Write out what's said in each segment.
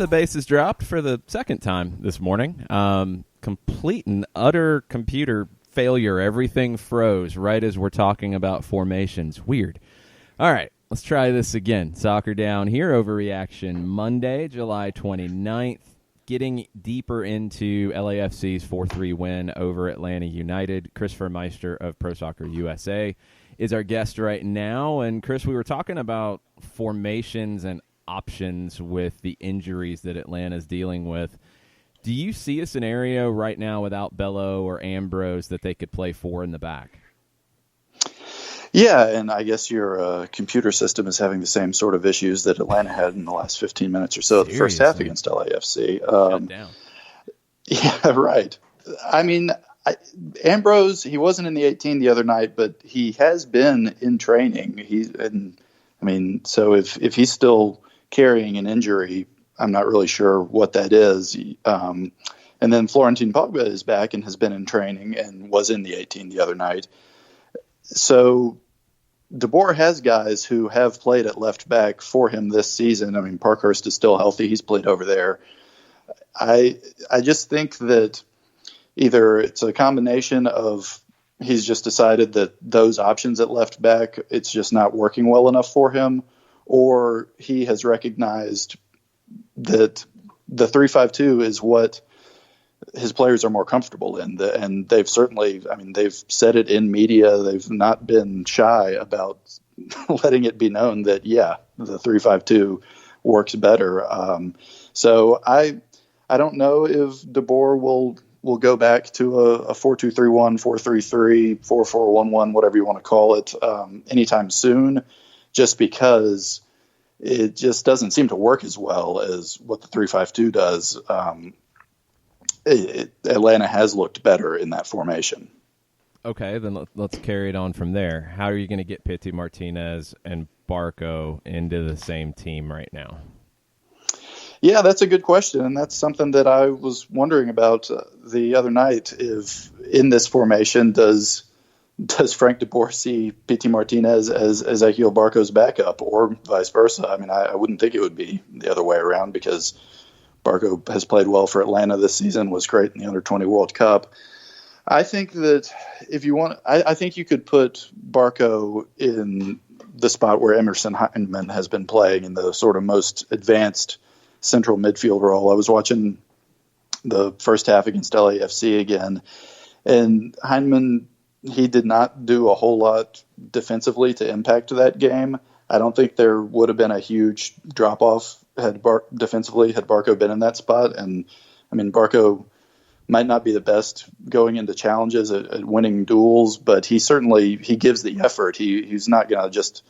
the bases dropped for the second time this morning. Complete and utter computer failure. Everything froze right as we're talking about formations. Weird. All right, let's try this again. Soccer Down here, Overreaction Monday, July 29th. Getting deeper into LAFC's 4-3 win over Atlanta United. Chris Fuhrmeister of Pro Soccer USA is our guest right now. And, Chris, we were talking about formations and options with the injuries that Atlanta's dealing with. Do you see a scenario right now without Bello or Ambrose that they could play 4 in the back? Yeah, and I guess your computer system is having the same sort of issues that Atlanta had in the last 15 minutes or so of the first half against LAFC. Shut down. Yeah, right. I mean, Ambrose, he wasn't in the 18 the other night, but he has been in training. So if he's still carrying an injury, I'm not really sure what that is. And then Florentin Pogba is back and has been in training and was in the 18 the other night. So De Boer has guys who have played at left back for him this season. I mean, Parkhurst is still healthy. He's played over there. I just think that either it's a combination of he's just decided that those options at left back, it's just not working well enough for him, or he has recognized that the 3-5-2 is what his players are more comfortable in. And they've certainly, they've said it in media. They've not been shy about letting it be known that, yeah, the 3-5-2 works better. So I don't know if De Boer will go back to a 4-2-3-1, 4-3-3, 4-4-1-1, whatever you want to call it, anytime soon, just because it just doesn't seem to work as well as what the 3-5-2 does. Atlanta has looked better in that formation. Okay, then let's carry it on from there. How are you going to get Pity Martinez and Barco into the same team right now? Yeah, that's a good question, and that's something that I was wondering about the other night. If in this formation, does Frank de Boer see Pity Martinez as Ezequiel Barco's backup, or vice versa? I mean, I wouldn't think it would be the other way around, because Barco has played well for Atlanta this season, was great in the Under-20 World Cup. I think that if you want, I think you could put Barco in the spot where Emerson Hyndman has been playing, in the sort of most advanced central midfield role. I was watching the first half against LAFC again, and Hyndman, he did not do a whole lot defensively to impact that game. I don't think there would have been a huge drop-off defensively had Barco been in that spot. And, I mean, Barco might not be the best going into challenges at winning duels, but he gives the effort. He's not going to just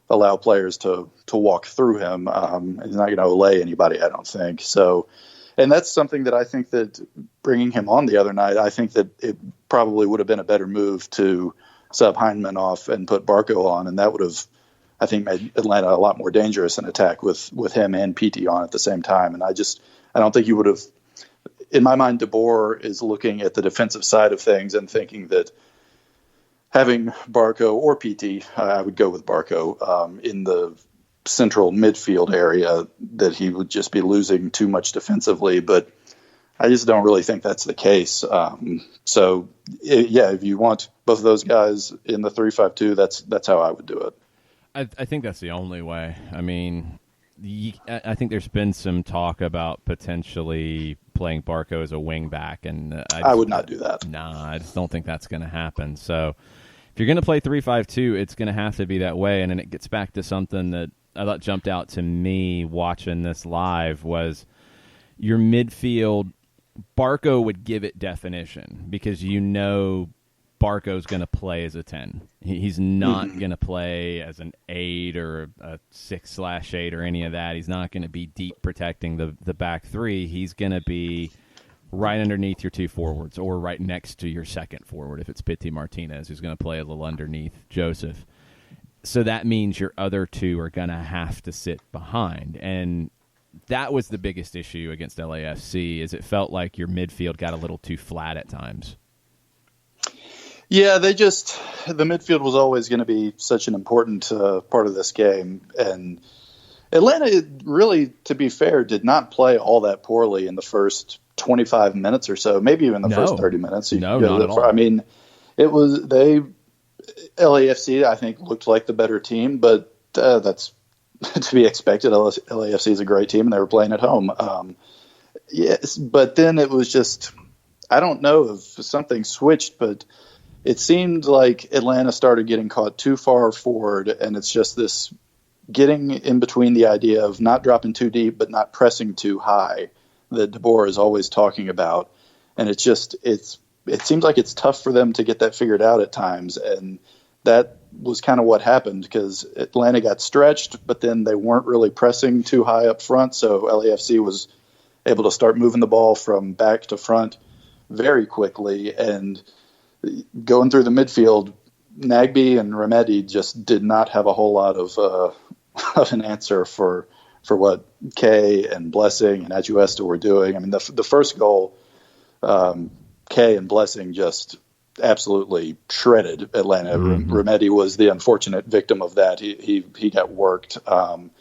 allow players to walk through him. He's not going to lay anybody, I don't think. So, and that's something that I think that bringing him on the other night, I think that it probably would have been a better move to sub Hyndman off and put Barco on, and that would have, I think, made Atlanta a lot more dangerous in attack with him and PT on at the same time. And I don't think you would have, in my mind, De Boer is looking at the defensive side of things and thinking that having Barco or PT, I would go with Barco, in the central midfield area, that he would just be losing too much defensively. But I just don't really think that's the case. If you want both of those guys in the 3-5-2, that's how I would do it. I think that's the only way. I mean, I think there's been some talk about potentially playing Barco as a wing back, and I would not do that. Nah, I just don't think that's going to happen. So if you're going to play 3-5-2, it's going to have to be that way. And then it gets back to something that I thought jumped out to me watching this live was your midfield. Barco would give it definition, because Barco's going to play as a 10. He's not going to play as an 8 or a 6/8 or any of that. He's not going to be deep protecting the back three. He's going to be right underneath your two forwards, or right next to your second forward if it's Pity Martinez, who's going to play a little underneath Joseph. So that means your other two are going to have to sit behind. And that was the biggest issue against LAFC, is it felt like your midfield got a little too flat at times. Yeah, the midfield was always going to be such an important part of this game. And Atlanta, really, to be fair, did not play all that poorly in the first 25 minutes or so, maybe even the first 30 minutes. No, not at all. I mean, LAFC, I think, looked like the better team, but that's to be expected. LAFC is a great team, and they were playing at home. Yes, but then it was just, I don't know if something switched, but it seemed like Atlanta started getting caught too far forward, and it's just this getting in between the idea of not dropping too deep but not pressing too high that De Boer is always talking about. And it seems like it's tough for them to get that figured out at times, and that was kind of what happened because Atlanta got stretched, but then they weren't really pressing too high up front, so LAFC was able to start moving the ball from back to front very quickly, and going through the midfield, Nagbe and Remedi just did not have a whole lot of an answer for what Kay and Blessing and Atuesta were doing. I mean, the first goal, Kay and Blessing just absolutely shredded Atlanta. Mm-hmm. Remedi was the unfortunate victim of that. He got worked, and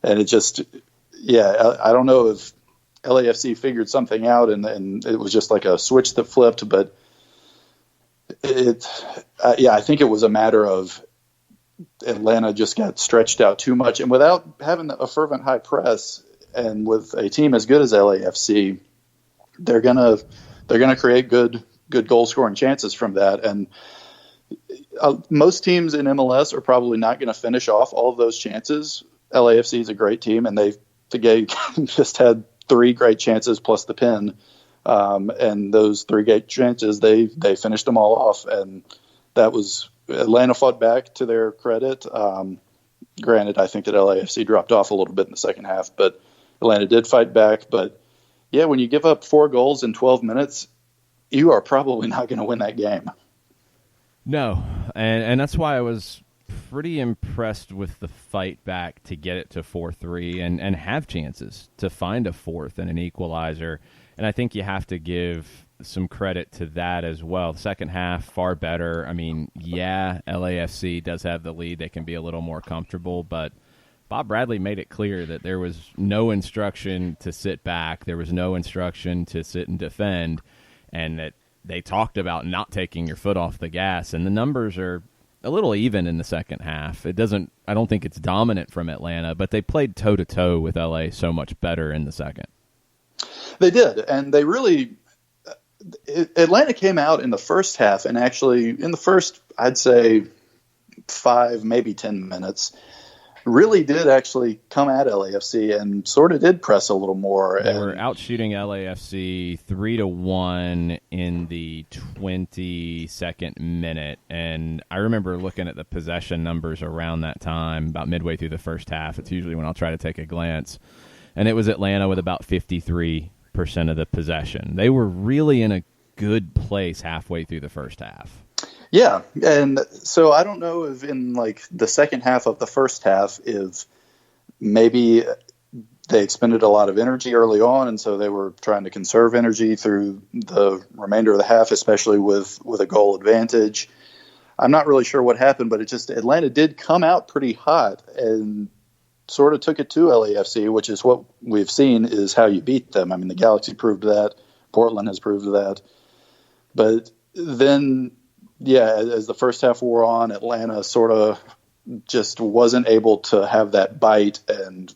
it just, I don't know if LAFC figured something out and it was just like a switch that flipped, but I think it was a matter of Atlanta just got stretched out too much, and without having a fervent high press, and with a team as good as LAFC, they're gonna create good goal scoring chances from that. And most teams in MLS are probably not going to finish off all of those chances. LAFC is a great team, and they just had 3 great chances plus the pin. And those 3 great chances, they finished them all off. And that was, Atlanta fought back to their credit. Granted, I think that LAFC dropped off a little bit in the second half, but Atlanta did fight back. But yeah, when you give up 4 goals in 12 minutes, you are probably not going to win that game. No. And that's why I was pretty impressed with the fight back to get it to 4-3 and have chances to find a fourth and an equalizer. And I think you have to give some credit to that as well. The second half, far better. I mean, LAFC does have the lead. They can be a little more comfortable, but Bob Bradley made it clear that there was no instruction to sit back. There was no instruction to sit and defend, and that they talked about not taking your foot off the gas. And the numbers are a little even in the second half. I don't think it's dominant from Atlanta, but they played toe-to-toe with LA so much better in the second. They did, and they really Atlanta came out in the first half, and actually in the first, I'd say 5, maybe 10 minutes, really did actually come at LAFC and sort of did press a little more. They were outshooting LAFC 3-1 in the 22nd minute, and I remember looking at the possession numbers around that time, about midway through the first half. It's usually when I'll try to take a glance, and it was Atlanta with about 53% of the possession. They were really in a good place halfway through the first half. Yeah, and so I don't know if in like the second half of the first half, if maybe they expended a lot of energy early on, and so they were trying to conserve energy through the remainder of the half, especially with a goal advantage. I'm not really sure what happened, but Atlanta did come out pretty hot and sort of took it to LAFC, which is what we've seen is how you beat them. I mean, the Galaxy proved that. Portland has proved that. But then, as the first half wore on, Atlanta sort of just wasn't able to have that bite, and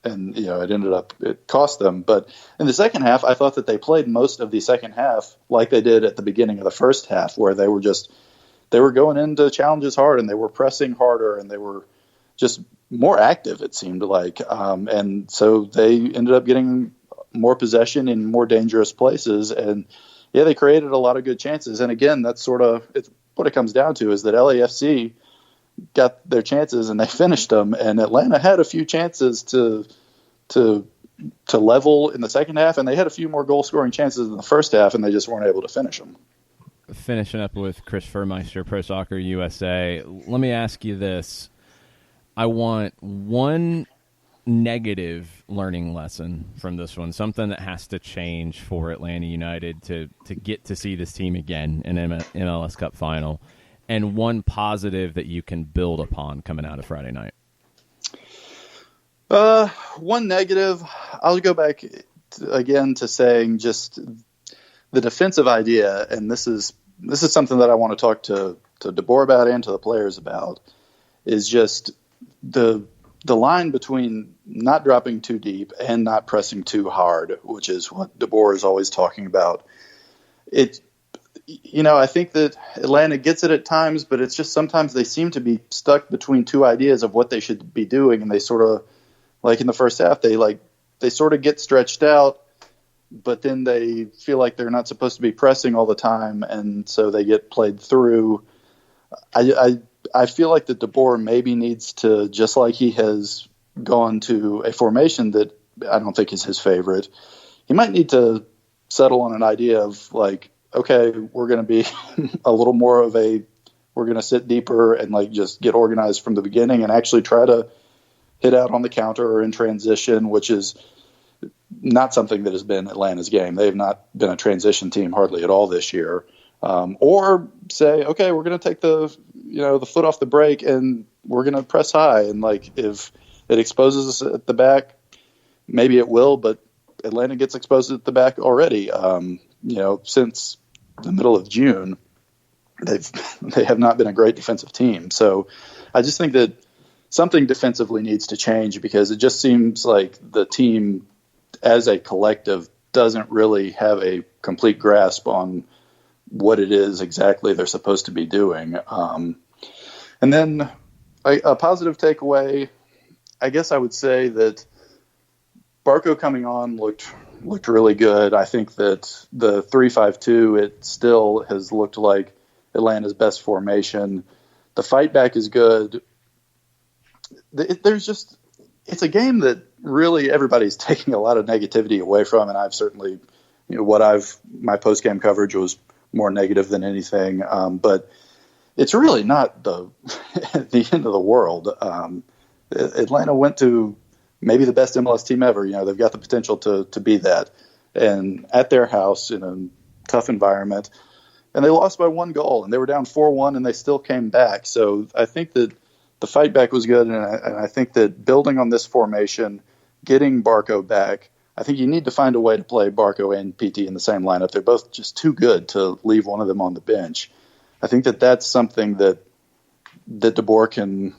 it cost them. But in the second half, I thought that they played most of the second half like they did at the beginning of the first half, where they were going into challenges hard, and they were pressing harder, and they were just more active, it seemed like. And so they ended up getting more possession in more dangerous places. And they created a lot of good chances. And again, that's sort of what it comes down to, is that LAFC got their chances and they finished them. And Atlanta had a few chances to level in the second half, and they had a few more goal scoring chances in the first half, and they just weren't able to finish them. Finishing up with Chris Fuhrmeister, Pro Soccer USA. Let me ask you this. I want one negative learning lesson from this one, something that has to change for Atlanta United to get to see this team again in MLS Cup final, and one positive that you can build upon coming out of Friday night. One negative, I'll go back again to saying just the defensive idea, and this is something that I want to talk to DeBoer about and to the players about, is just the line between not dropping too deep and not pressing too hard, which is what DeBoer is always talking about. I think that Atlanta gets it at times, but it's just sometimes they seem to be stuck between two ideas of what they should be doing, and they sort of, like in the first half, they sort of get stretched out, but then they feel like they're not supposed to be pressing all the time, and so they get played through. I feel like that DeBoer maybe needs to, just like he has gone to a formation that I don't think is his favorite, he might need to settle on an idea of like, okay, we're going to be a little more of we're going to sit deeper and like just get organized from the beginning and actually try to hit out on the counter or in transition, which is not something that has been Atlanta's game. They've not been a transition team hardly at all this year. Or say, okay, we're going to take the foot off the brake and we're going to press high. And like, if it exposes us at the back, maybe it will, but Atlanta gets exposed at the back already. Since the middle of June, they have not been a great defensive team. So I just think that something defensively needs to change, because it just seems like the team as a collective doesn't really have a complete grasp on what it is exactly they're supposed to be doing. And then a positive takeaway, I guess I would say that Barco coming on looked really good. I think that the 3-5-2, it still has looked like Atlanta's best formation. The fight back is good. It's a game that really everybody's taking a lot of negativity away from, and I've certainly, my post-game coverage was more negative than anything, but it's really not the end of the world. Atlanta went to maybe the best MLS team ever. They've got the potential to be that, and at their house in a tough environment, and they lost by 1 goal, and they were down 4-1, and they still came back. So I think that the fight back was good, and I think that building on this formation, getting Barco back, I think you need to find a way to play Barco and PT in the same lineup. They're both just too good to leave one of them on the bench. I think that that's something that DeBoer can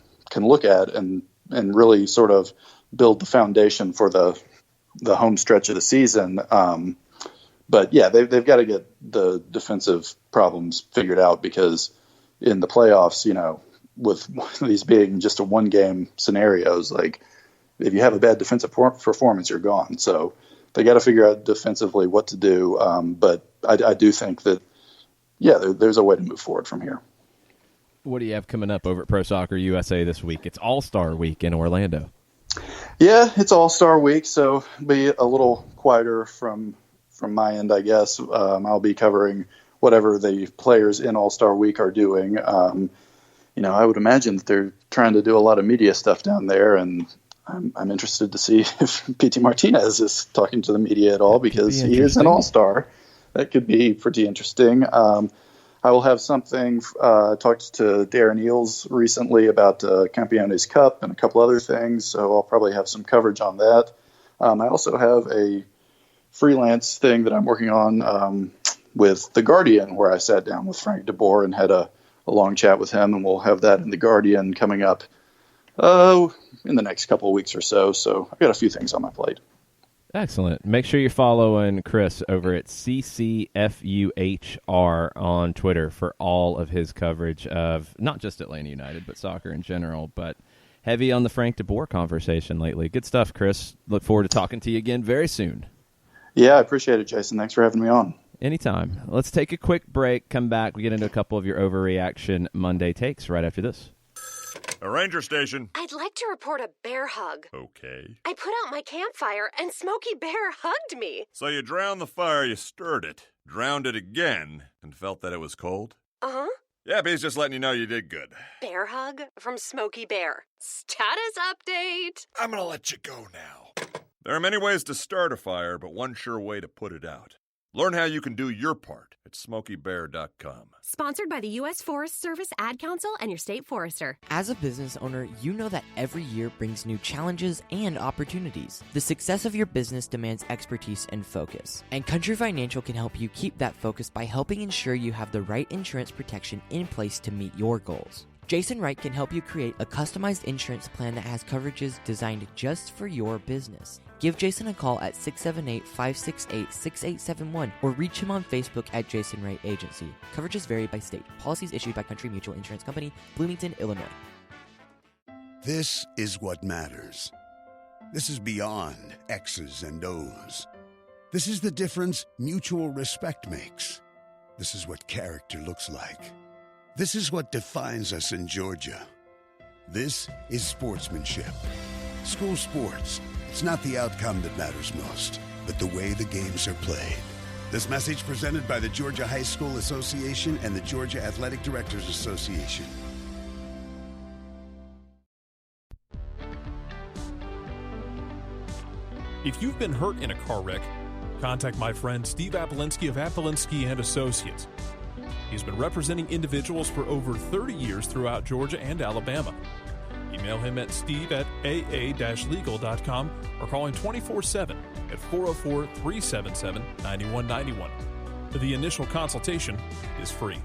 look at and really sort of build the foundation for the home stretch of the season. But yeah, they've got to get the defensive problems figured out, because in the playoffs, with these being just a one-game scenarios, like if you have a bad defensive performance, you're gone. So they got to figure out defensively what to do. But I do think that, there's a way to move forward from here. What do you have coming up over at Pro Soccer USA this week? It's All-Star Week in Orlando. Yeah, it's All-Star Week, so be a little quieter from my end, I guess. I'll be covering whatever the players in All-Star Week are doing. I would imagine that they're trying to do a lot of media stuff down there, and I'm interested to see if PT Martinez is talking to the media at all, because he is an all-star. That could be pretty interesting. I will have something, talked to Darren Eels recently about Campeones Cup and a couple other things, so I'll probably have some coverage on that. I also have a freelance thing that I'm working on with The Guardian, where I sat down with Frank DeBoer and had a long chat with him, and we'll have that in The Guardian coming up in the next couple of weeks or so. So I've got a few things on my plate. Excellent. Make sure you're following Chris over at CCFUHR on Twitter for all of his coverage of not just Atlanta United, but soccer in general, but heavy on the Frank DeBoer conversation lately. Good stuff, Chris. Look forward to talking to you again very soon. Yeah, I appreciate it, Jason. Thanks for having me on. Anytime. Let's take a quick break, come back, we get into a couple of your overreaction Monday takes right after this. A ranger station. I'd like to report a bear hug. Okay. I put out my campfire and Smokey Bear hugged me. So you drowned the fire, you stirred it, drowned it again, and felt that it was cold? Uh-huh. Yeah, he's just letting you know you did good. Bear hug from Smokey Bear. Status update. I'm gonna let you go now. There are many ways to start a fire, but one sure way to put it out. Learn how you can do your part at SmokeyBear.com. Sponsored by the U.S. Forest Service, Ad Council, and your state forester. As a business owner, you know that every year brings new challenges and opportunities. The success of your business demands expertise and focus. And Country Financial can help you keep that focus by helping ensure you have the right insurance protection in place to meet your goals. Jason Wright can help you create a customized insurance plan that has coverages designed just for your business. Give Jason a call at 678-568-6871 or reach him on Facebook at Jason Wright Agency. Coverages vary by state. Policies issued by Country Mutual Insurance Company, Bloomington, Illinois. This is what matters. This is beyond X's and O's. This is the difference mutual respect makes. This is what character looks like. This is what defines us in Georgia. This is sportsmanship. School sports. It's not the outcome that matters most, but the way the games are played. This message presented by the Georgia High School Association and the Georgia Athletic Directors Association. If you've been hurt in a car wreck, contact my friend Steve Apolinski of Apolinski and Associates. He's been representing individuals for over 30 years throughout Georgia and Alabama. Email him at steve@aa-legal.com or call him 24/7 at 404-377-9191. The initial consultation is free.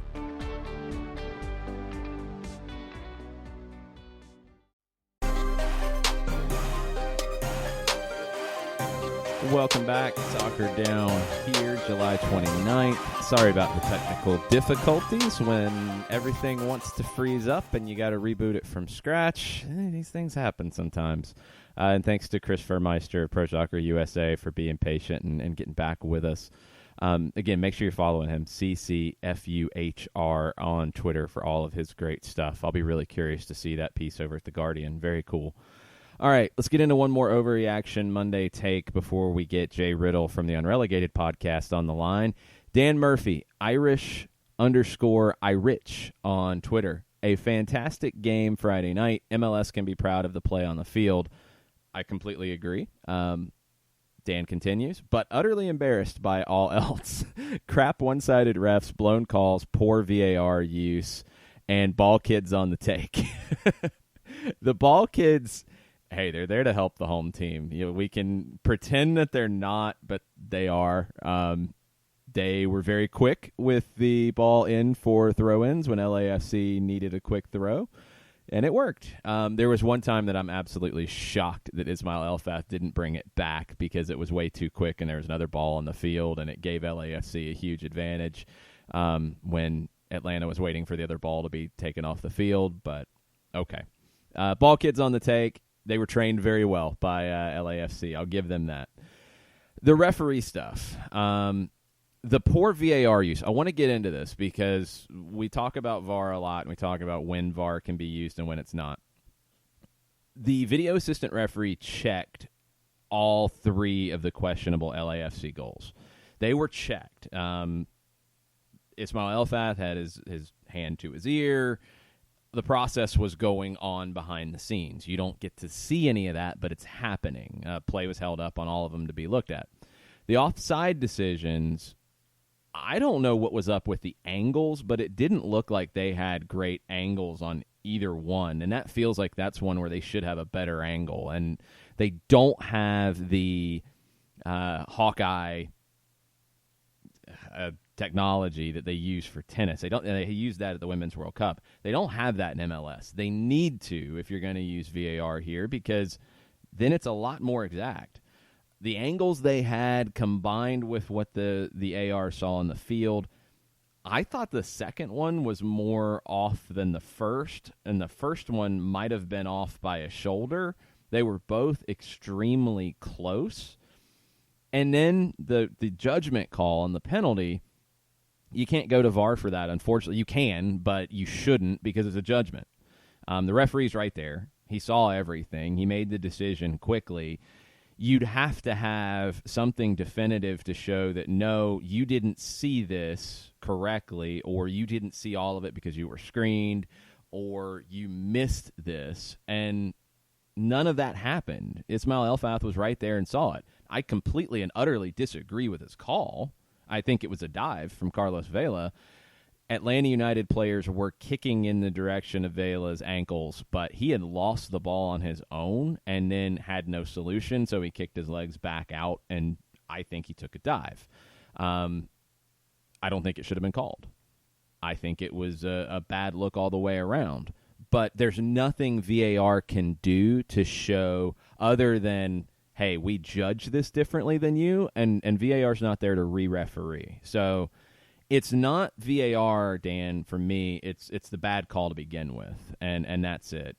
Welcome back. Soccer Down here, July 29th. Sorry about the technical difficulties when everything wants to freeze up and you got to reboot it from scratch. These things happen sometimes. And thanks to Chris Fuhrmeister, Pro Soccer USA, for being patient and getting back with us. Again, make sure you're following him, CCFUHR, on Twitter for all of his great stuff. I'll be really curious to see that piece over at The Guardian. Very cool. All right, let's get into one more Overreaction Monday take before we get Jay Riddle from the Unrelegated podcast on the line. Dan Murphy, Irish_Irich on Twitter. A fantastic game Friday night. MLS can be proud of the play on the field. I completely agree. Dan continues, but utterly embarrassed by all else. Crap one-sided refs, blown calls, poor VAR use, and ball kids on the take. The ball kids... Hey, they're there to help the home team. You know, we can pretend that they're not, but they are. They were very quick with the ball in for throw-ins when LAFC needed a quick throw, and it worked. There was one time that I'm absolutely shocked that Ismail Elfath didn't bring it back because it was way too quick and there was another ball on the field, and it gave LAFC a huge advantage when Atlanta was waiting for the other ball to be taken off the field, but okay. Ball kids on the take. They were trained very well by LAFC. I'll give them that. The referee stuff. The poor VAR use. I want to get into this because we talk about VAR a lot, and we talk about when VAR can be used and when it's not. The video assistant referee checked all three of the questionable LAFC goals. They were checked. Ismail Elfath had his hand to his ear. The process was going on behind the scenes. You don't get to see any of that, but it's happening. Play was held up on all of them to be looked at. The offside decisions, I don't know what was up with the angles, but it didn't look like they had great angles on either one, and that feels like that's one where they should have a better angle, and they don't have the Hawkeye technology that they use for tennis. They use that at the Women's World Cup. They don't have that in MLS. They need to if you're going to use VAR here, because then it's a lot more exact. The angles they had combined with what the AR saw on the field, I thought the second one was more off than the first, and the first one might have been off by a shoulder. They were both extremely close. And then the judgment call on the penalty, you can't go to VAR for that, unfortunately. You can, but you shouldn't because it's a judgment. The referee's right there. He saw everything. He made the decision quickly. You'd have to have something definitive to show that, no, you didn't see this correctly, or you didn't see all of it because you were screened, or you missed this. And none of that happened. Ismail Elfath was right there and saw it. I completely and utterly disagree with his call. I think it was a dive from Carlos Vela. Atlanta United players were kicking in the direction of Vela's ankles, but he had lost the ball on his own and then had no solution, so he kicked his legs back out, and I think he took a dive. I don't think it should have been called. I think it was a bad look all the way around. But there's nothing VAR can do to show other than, hey, we judge this differently than you, and VAR's not there to re-referee. So it's not VAR, Dan, for me. It's the bad call to begin with, and that's it.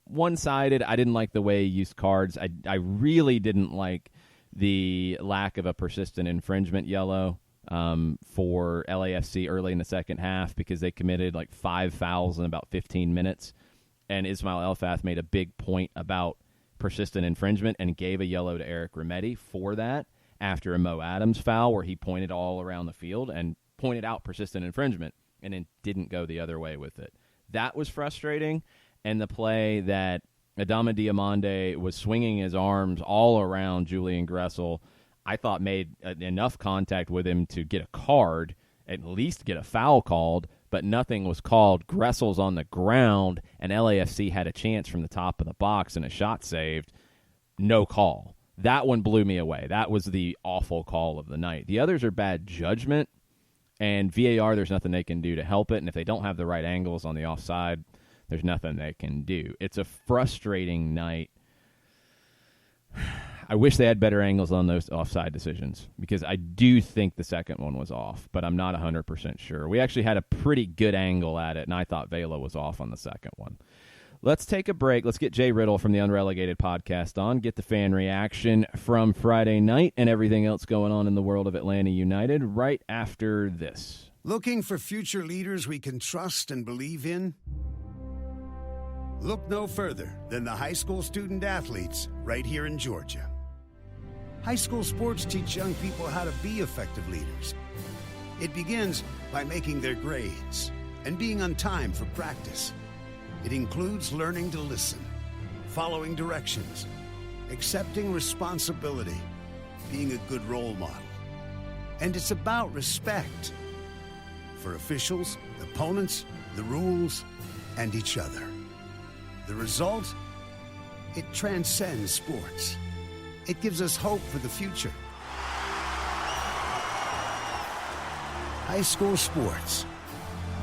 One-sided, I didn't like the way he used cards. I really didn't like the lack of a persistent infringement yellow for LAFC early in the second half because they committed like 5 fouls in about 15 minutes. And Ismail Elfath made a big point about persistent infringement and gave a yellow to Eric Remedi for that after a Mo Adams foul where he pointed all around the field and pointed out persistent infringement and then didn't go the other way with it. That was frustrating. And the play that Adama Diomande was swinging his arms all around Julian Gressel, I thought made enough contact with him to get a card, at least get a foul called, but nothing was called. Gressel's on the ground, and LAFC had a chance from the top of the box and a shot saved. No call. That one blew me away. That was the awful call of the night. The others are bad judgment, and VAR, there's nothing they can do to help it, and if they don't have the right angles on the offside, there's nothing they can do. It's a frustrating night. I wish they had better angles on those offside decisions because I do think the second one was off, but I'm not 100% sure. We actually had a pretty good angle at it, and I thought Vela was off on the second one. Let's take a break. Let's get Jay Riddle from the Unrelegated podcast on, get the fan reaction from Friday night and everything else going on in the world of Atlanta United right after this. Looking for future leaders we can trust and believe in? Look no further than the high school student athletes right here in Georgia. High school sports teach young people how to be effective leaders. It begins by making their grades and being on time for practice. It includes learning to listen, following directions, accepting responsibility, being a good role model. And it's about respect for officials, opponents, the rules, and each other. The result? It transcends sports. It gives us hope for the future. High school sports.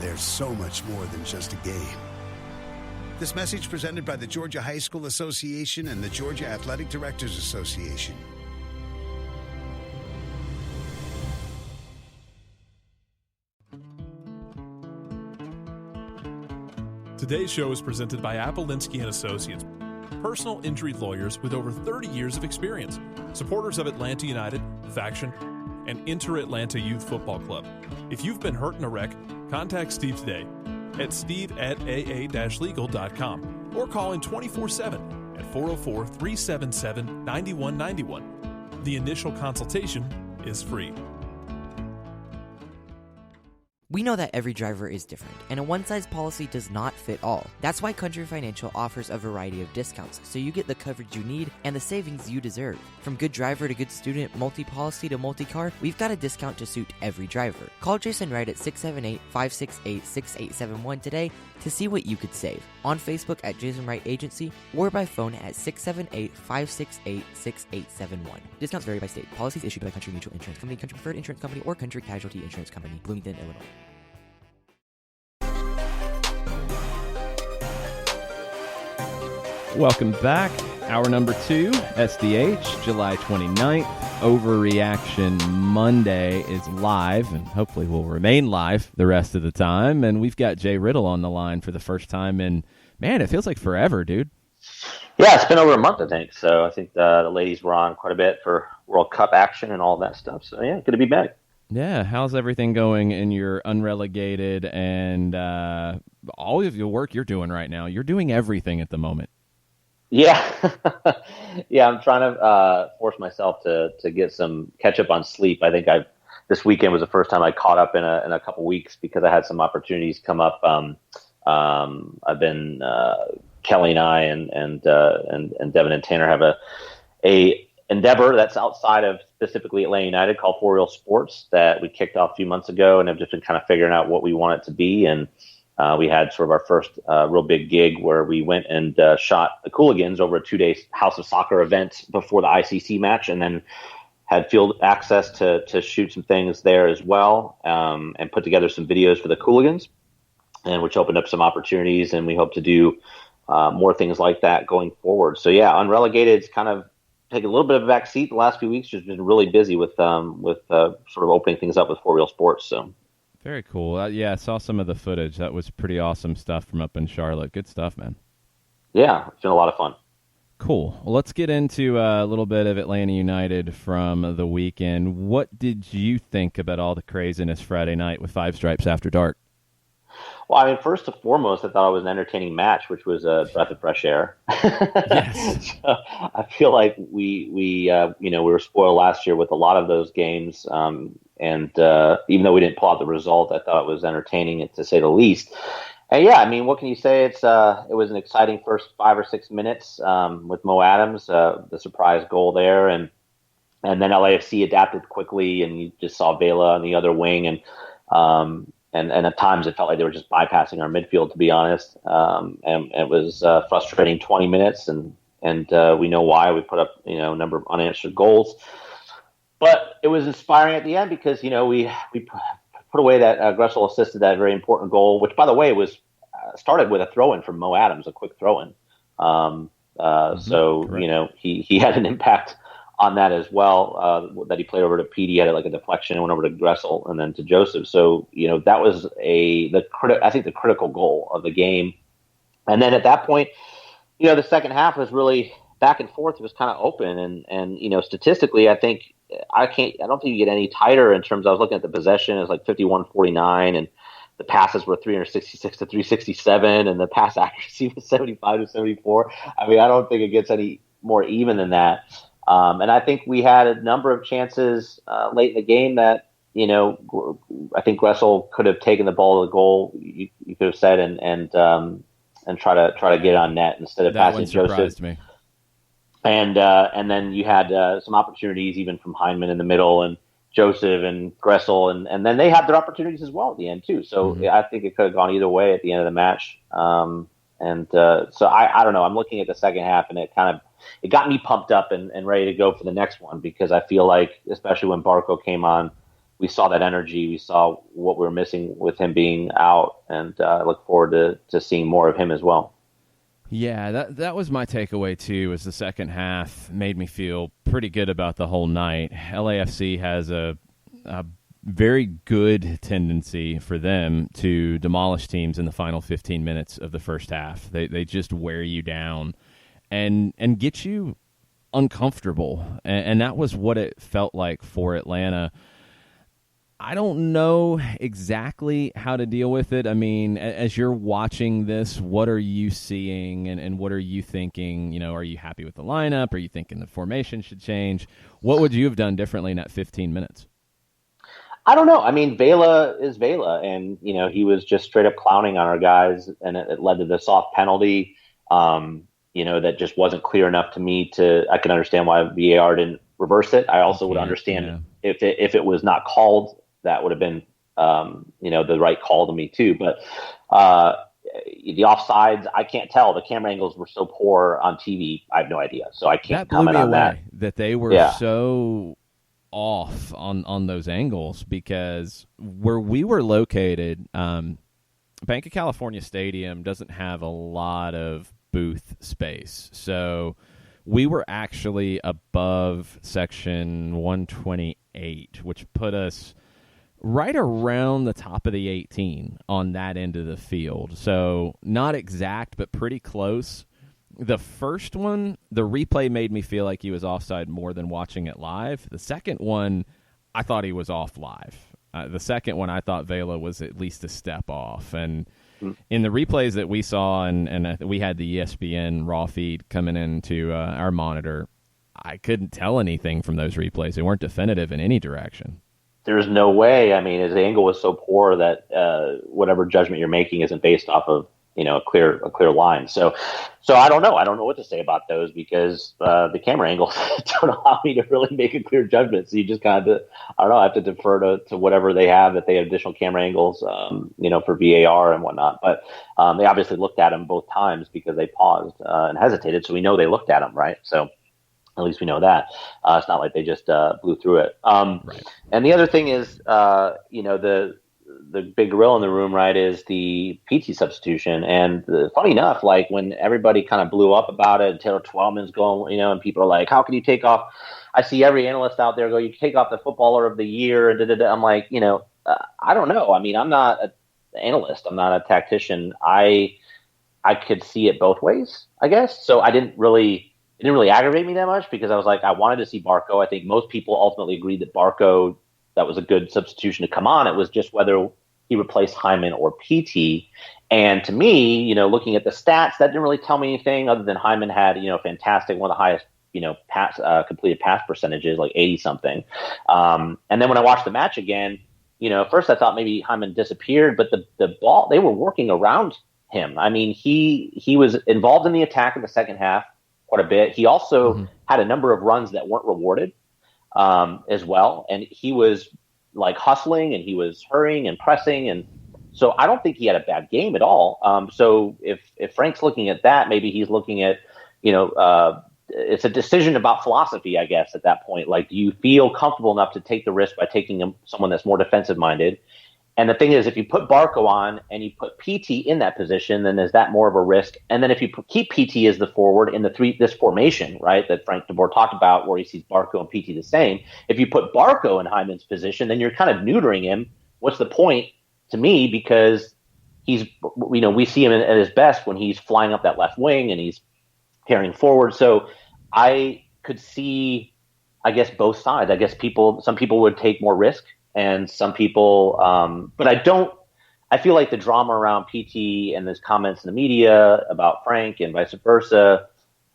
There's so much more than just a game. This message presented by the Georgia High School Association and the Georgia Athletic Directors Association. Today's show is presented by Appolinsky and Associates, personal injury lawyers with over 30 years of experience, supporters of Atlanta United, Faction, and Inter-Atlanta Youth Football Club. If you've been hurt in a wreck, contact Steve today at steve@aa-legal.com or call in 24/7 at 404-377-9191. The initial consultation is free. We know that every driver is different, and a one-size policy does not fit all. That's why Country Financial offers a variety of discounts, so you get the coverage you need and the savings you deserve. From good driver to good student, multi-policy to multi-car, we've got a discount to suit every driver. Call Jason Wright at 678-568-6871 today to see what you could save. On Facebook at Jason Wright Agency or by phone at 678-568-6871. Discounts vary by state. Policies issued by Country Mutual Insurance Company, Country Preferred Insurance Company, or Country Casualty Insurance Company, Bloomington, Illinois. Welcome back. Hour number 2, SDH, July 29th. Overreaction Monday is live, and hopefully will remain live the rest of the time. And we've got Jay Riddle on the line for the first time in, man, it feels like forever, dude. Yeah, it's been over a month, I think. So I think the ladies were on quite a bit for World Cup action and all that stuff. So, yeah, good to be back. Yeah, how's everything going in your unrelegated and all of your work you're doing right now? You're doing everything at the moment. Yeah, yeah. I'm trying to force myself to get some catch up on sleep. I think this weekend was the first time I caught up in a couple weeks because I had some opportunities come up. I've been Kelly and I and Devin and Tanner have a endeavor that's outside of specifically Atlanta United called For Real Sports that we kicked off a few months ago and have just been kind of figuring out what we want it to be. And we had sort of our first real big gig where we went and shot the Cooligans over a 2-day House of Soccer event before the ICC match, and then had field access to shoot some things there as well, and put together some videos for the Cooligans, and which opened up some opportunities, and we hope to do more things like that going forward. So yeah, Unrelegated's kind of taken a little bit of a back seat the last few weeks. Just been really busy with sort of opening things up with For Real Sports. So very cool. Yeah, I saw some of the footage. That was pretty awesome stuff from up in Charlotte. Good stuff, man. Yeah, it's been a lot of fun. Cool. Well, let's get into a little bit of Atlanta United from the weekend. What did you think about all the craziness Friday night with Five Stripes After Dark? Well, I mean, first and foremost, I thought it was an entertaining match, which was a breath of fresh air. Yes. So I feel like we were spoiled last year with a lot of those games, and even though we didn't pull out the result, I thought it was entertaining, to say the least. And yeah, I mean, what can you say? It was an exciting first 5 or 6 minutes with Mo Adams, the surprise goal there, and then LAFC adapted quickly, and you just saw Vela on the other wing, and at times it felt like they were just bypassing our midfield, to be honest. And it was frustrating 20 minutes, and we know why. We put up a number of unanswered goals, but it was inspiring at the end because we put away that Gressel assisted that very important goal, which, by the way, was started with a throw-in from Mo Adams, a quick throw-in. So correct. He had an impact on that as well, that he played over to Petey, had like a deflection and went over to Gressel and then to Joseph. So, that was I think the critical goal of the game. And then at that point, the second half was really back and forth. It was kind of open. And statistically, I don't think you get any tighter in terms of, I was looking at the possession, it was like 51-49, and the passes were 366 to 367, and the pass accuracy was 75 to 74. I mean, I don't think it gets any more even than that. And I think we had a number of chances late in the game that, I think Gressel could have taken the ball to the goal, you could have said, and try to get it on net instead of passing Joseph. That one surprised me. And then you had some opportunities even from Heinemann in the middle, and Joseph and Gressel, and then they had their opportunities as well at the end too. So I think it could have gone either way at the end of the match. So I don't know. I'm looking at the second half, and it got me pumped up and ready to go for the next one, because I feel like, especially when Barco came on, we saw that energy. We saw what we were missing with him being out, and I look forward to seeing more of him as well. Yeah, that was my takeaway too, was the second half made me feel pretty good about the whole night. LAFC has a very good tendency for them to demolish teams in the final 15 minutes of the first half. They just wear you down and get you uncomfortable, and that was what it felt like for Atlanta. I don't know exactly how to deal with it. I mean, as you're watching this, what are you seeing and what are you thinking? Are you happy with the lineup? Are you thinking the formation should change? What would you have done differently in that 15 minutes? I don't know. I mean, Vela is Vela, and, he was just straight up clowning on our guys, and it led to the soft penalty, that just wasn't clear enough to me I can understand why VAR didn't reverse it. I also would understand if it was not called, that would have been, the right call to me too. But the offsides, I can't tell. The camera angles were so poor on TV. I have no idea. So I can't comment on that. That they were so off on those angles, because where we were located, Bank of California Stadium doesn't have a lot of booth space. So we were actually above section 128, which put us right around the top of the 18 on that end of the field. So not exact, but pretty close. The first one, the replay made me feel like he was offside more than watching it live. The second one, I thought he was off live. The second one, I thought Vela was at least a step off. And in the replays that we saw, and we had the ESPN raw feed coming into our monitor, I couldn't tell anything from those replays. They weren't definitive in any direction. There's no way. I mean, his angle was so poor that whatever judgment you're making isn't based off of a clear line. So I don't know. I don't know what to say about those because the camera angles don't allow me to really make a clear judgment. So you just kind of, I don't know, I have to defer to whatever they have, if they have additional camera angles, for VAR and whatnot. But they obviously looked at him both times because they paused and hesitated. So we know they looked at him, right? So at least we know that. It's not like they just blew through it. Right. And the other thing is, the big gorilla in the room, right, is the PT substitution. And funny enough, like when everybody kind of blew up about it, Taylor Twellman's going, and people are like, how can you take off? I see every analyst out there go, you take off the footballer of the year. And I'm like, I don't know. I mean, I'm not an analyst. I'm not a tactician. I could see it both ways, I guess. So it didn't really aggravate me that much because I was like, I wanted to see Barco. I think most people ultimately agreed that Barco, that was a good substitution to come on. It was just whether he replaced Hyman or PT. And to me, looking at the stats, that didn't really tell me anything other than Hyman had, fantastic, one of the highest, completed pass percentages, like 80 something. And then when I watched the match again, first I thought maybe Hyman disappeared, but the ball, they were working around him. I mean, he was involved in the attack in the second half quite a bit. He also had a number of runs that weren't rewarded as well. And he was like hustling and he was hurrying and pressing. And so I don't think he had a bad game at all. So if Frank's looking at that, maybe he's looking at, it's a decision about philosophy, I guess, at that point. Like, do you feel comfortable enough to take the risk by taking someone that's more defensive minded? And the thing is, if you put Barco on and you put PT in that position, then is that more of a risk? And then if you keep PT as the forward in this formation, right, that Frank DeBoer talked about, where he sees Barco and PT the same, if you put Barco in Hyman's position, then you're kind of neutering him. What's the point to me? Because he's, we see him at his best when he's flying up that left wing and he's carrying forward. So I could see, I guess, both sides. I guess some people would take more risk. And some people, but I feel like the drama around PT and those comments in the media about Frank and vice versa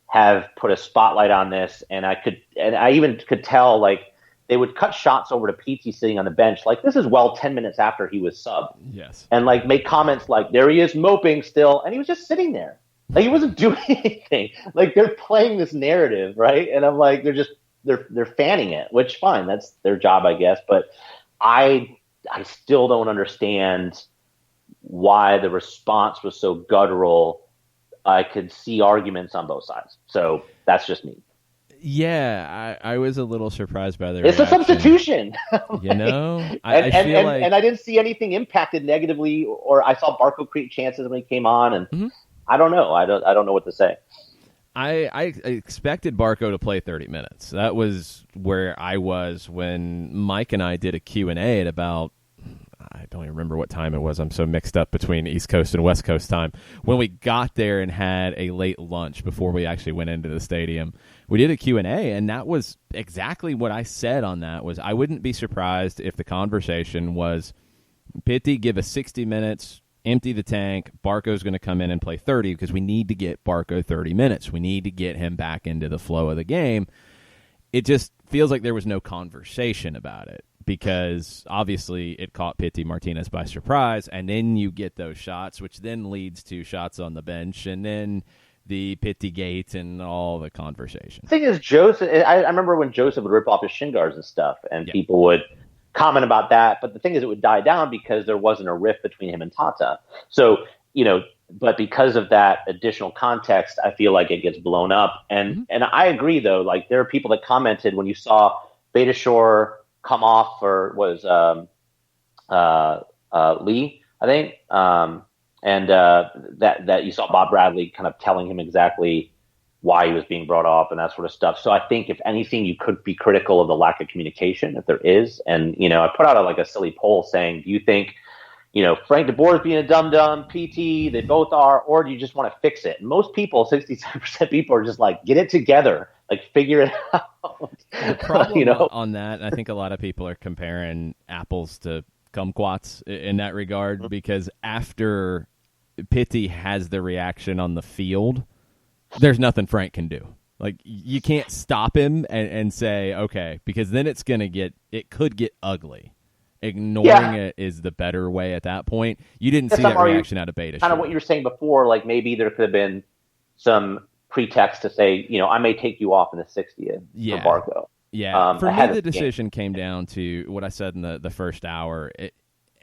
have put a spotlight on this. And I even could tell, like, they would cut shots over to PT sitting on the bench. Like, this is 10 minutes after he was subbed. Yes. And like make comments like, there he is moping still. And he was just sitting there. Like, he wasn't doing anything. Like, they're playing this narrative, right? And I'm like, they're fanning it, which fine. That's their job, I guess. But I still don't understand why the response was so guttural. I could see arguments on both sides. So that's just me. Yeah, I was a little surprised by the reaction. It's a substitution. I feel like... and I didn't see anything impacted negatively, or I saw Barco create chances when he came on, and I don't know. I don't know what to say. I expected Barco to play 30 minutes. That was where I was when Mike and I did a Q&A at about, I don't even remember what time it was. I'm so mixed up between East Coast and West Coast time. When we got there and had a late lunch before we actually went into the stadium, we did a Q&A, and that was exactly what I said on that. Was I wouldn't be surprised if the conversation was, Pitty, give us 60 minutes, empty the tank, Barco's going to come in and play 30 because we need to get Barco 30 minutes. We need to get him back into the flow of the game. It just feels like there was no conversation about it because obviously it caught Pitty Martinez by surprise, and then you get those shots, which then leads to shots on the bench, and then the Pitty gate and all the conversation. The thing is, Joseph, I remember when Joseph would rip off his shin guards and stuff, and people would comment about that, but the thing is, it would die down because there wasn't a rift between him and Tata. So, but because of that additional context, I feel like it gets blown up. And I agree, though. Like, there are people that commented when you saw Beitashour come off for Lee, I think, and that you saw Bob Bradley kind of telling him exactly why he was being brought off and that sort of stuff. So I think if anything, you could be critical of the lack of communication, if there is. And, I put out a silly poll saying, do you think, Frank DeBoer is being a dum-dum, PT, they both are, or do you just want to fix it? And most people, 67% people are just like, get it together, like figure it out. The problem on that, I think a lot of people are comparing apples to kumquats in that regard, because after Pitty has the reaction on the field, there's nothing Frank can do. Like, you can't stop him and say, okay, because then it could get ugly. ignoring it is the better way at that point. You didn't see that reaction out of Beta. Kind of what you were saying before, like maybe there could have been some pretext to say, I may take you off in the 60th for Barco. Yeah, for me, the decision came down to what I said in the first hour.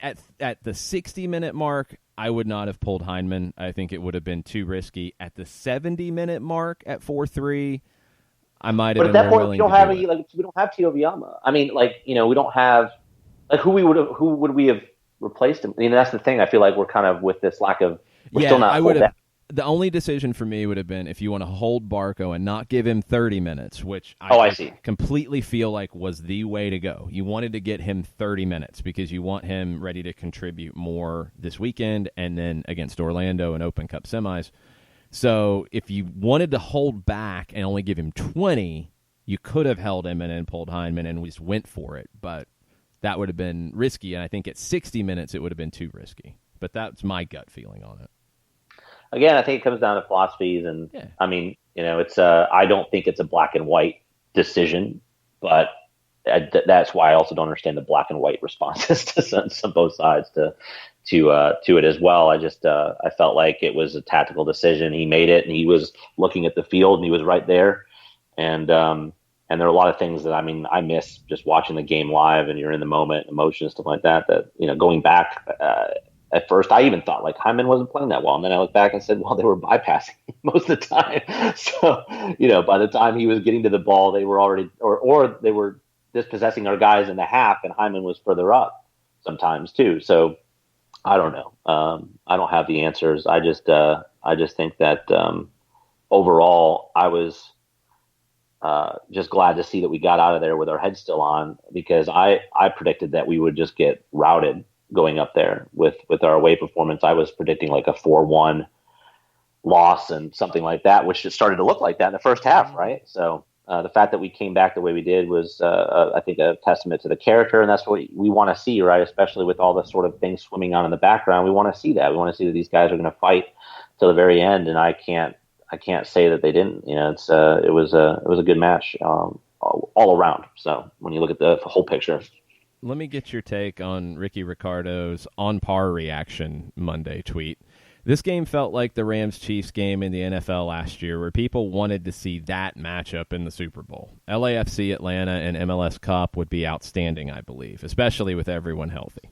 At the 60-minute mark, I would not have pulled Heineman. I think it would have been too risky. At the 70-minute mark at 4-3, I might have been more willing to do it. We don't have Tio Villama. I mean, we don't have who would we have replaced him? That's the thing. I feel like we're kind of with this lack of. We're still not. The only decision for me would have been if you want to hold Barco and not give him 30 minutes, which I see. Completely feel like was the way to go. You wanted to get him 30 minutes because you want him ready to contribute more this weekend and then against Orlando in Open Cup semis. So if you wanted to hold back and only give him 20, you could have held him and then pulled Heineman and just went for it. But that would have been risky, and I think at 60 minutes it would have been too risky. But that's my gut feeling on it. Again, I think it comes down to philosophies, and I mean, it's I don't think it's a black and white decision, but that's why I also don't understand the black and white responses to both sides to it as well. I just I felt like it was a tactical decision. He made it, and he was looking at the field, and he was right there, and there are a lot of things that I miss just watching the game live, and you're in the moment, emotions, stuff like that. That going back. At first, I even thought Hyman wasn't playing that well. And then I looked back and said, well, they were bypassing most of the time. So, by the time he was getting to the ball, they were already, or they were dispossessing our guys in the half, and Hyman was further up sometimes too. So I don't know. I don't have the answers. I just think that overall, I was just glad to see that we got out of there with our heads still on, because I predicted that we would just get routed going up there with our away performance. I was predicting like a 4-1 loss and something like that, which just started to look like that in the first half, right? So the fact that we came back the way we did was, I think, a testament to the character, and that's what we want to see, right? Especially with all the sort of things swimming on in the background, we want to see that. We want to see that these guys are going to fight till the very end, and I can't say that they didn't. It was a good match all around. So when you look at the whole picture. Let me get your take on Ricky Ricardo's on-par reaction Monday tweet. This game felt like the Rams-Chiefs game in the NFL last year, where people wanted to see that matchup in the Super Bowl. LAFC Atlanta and MLS Cup would be outstanding, I believe, especially with everyone healthy.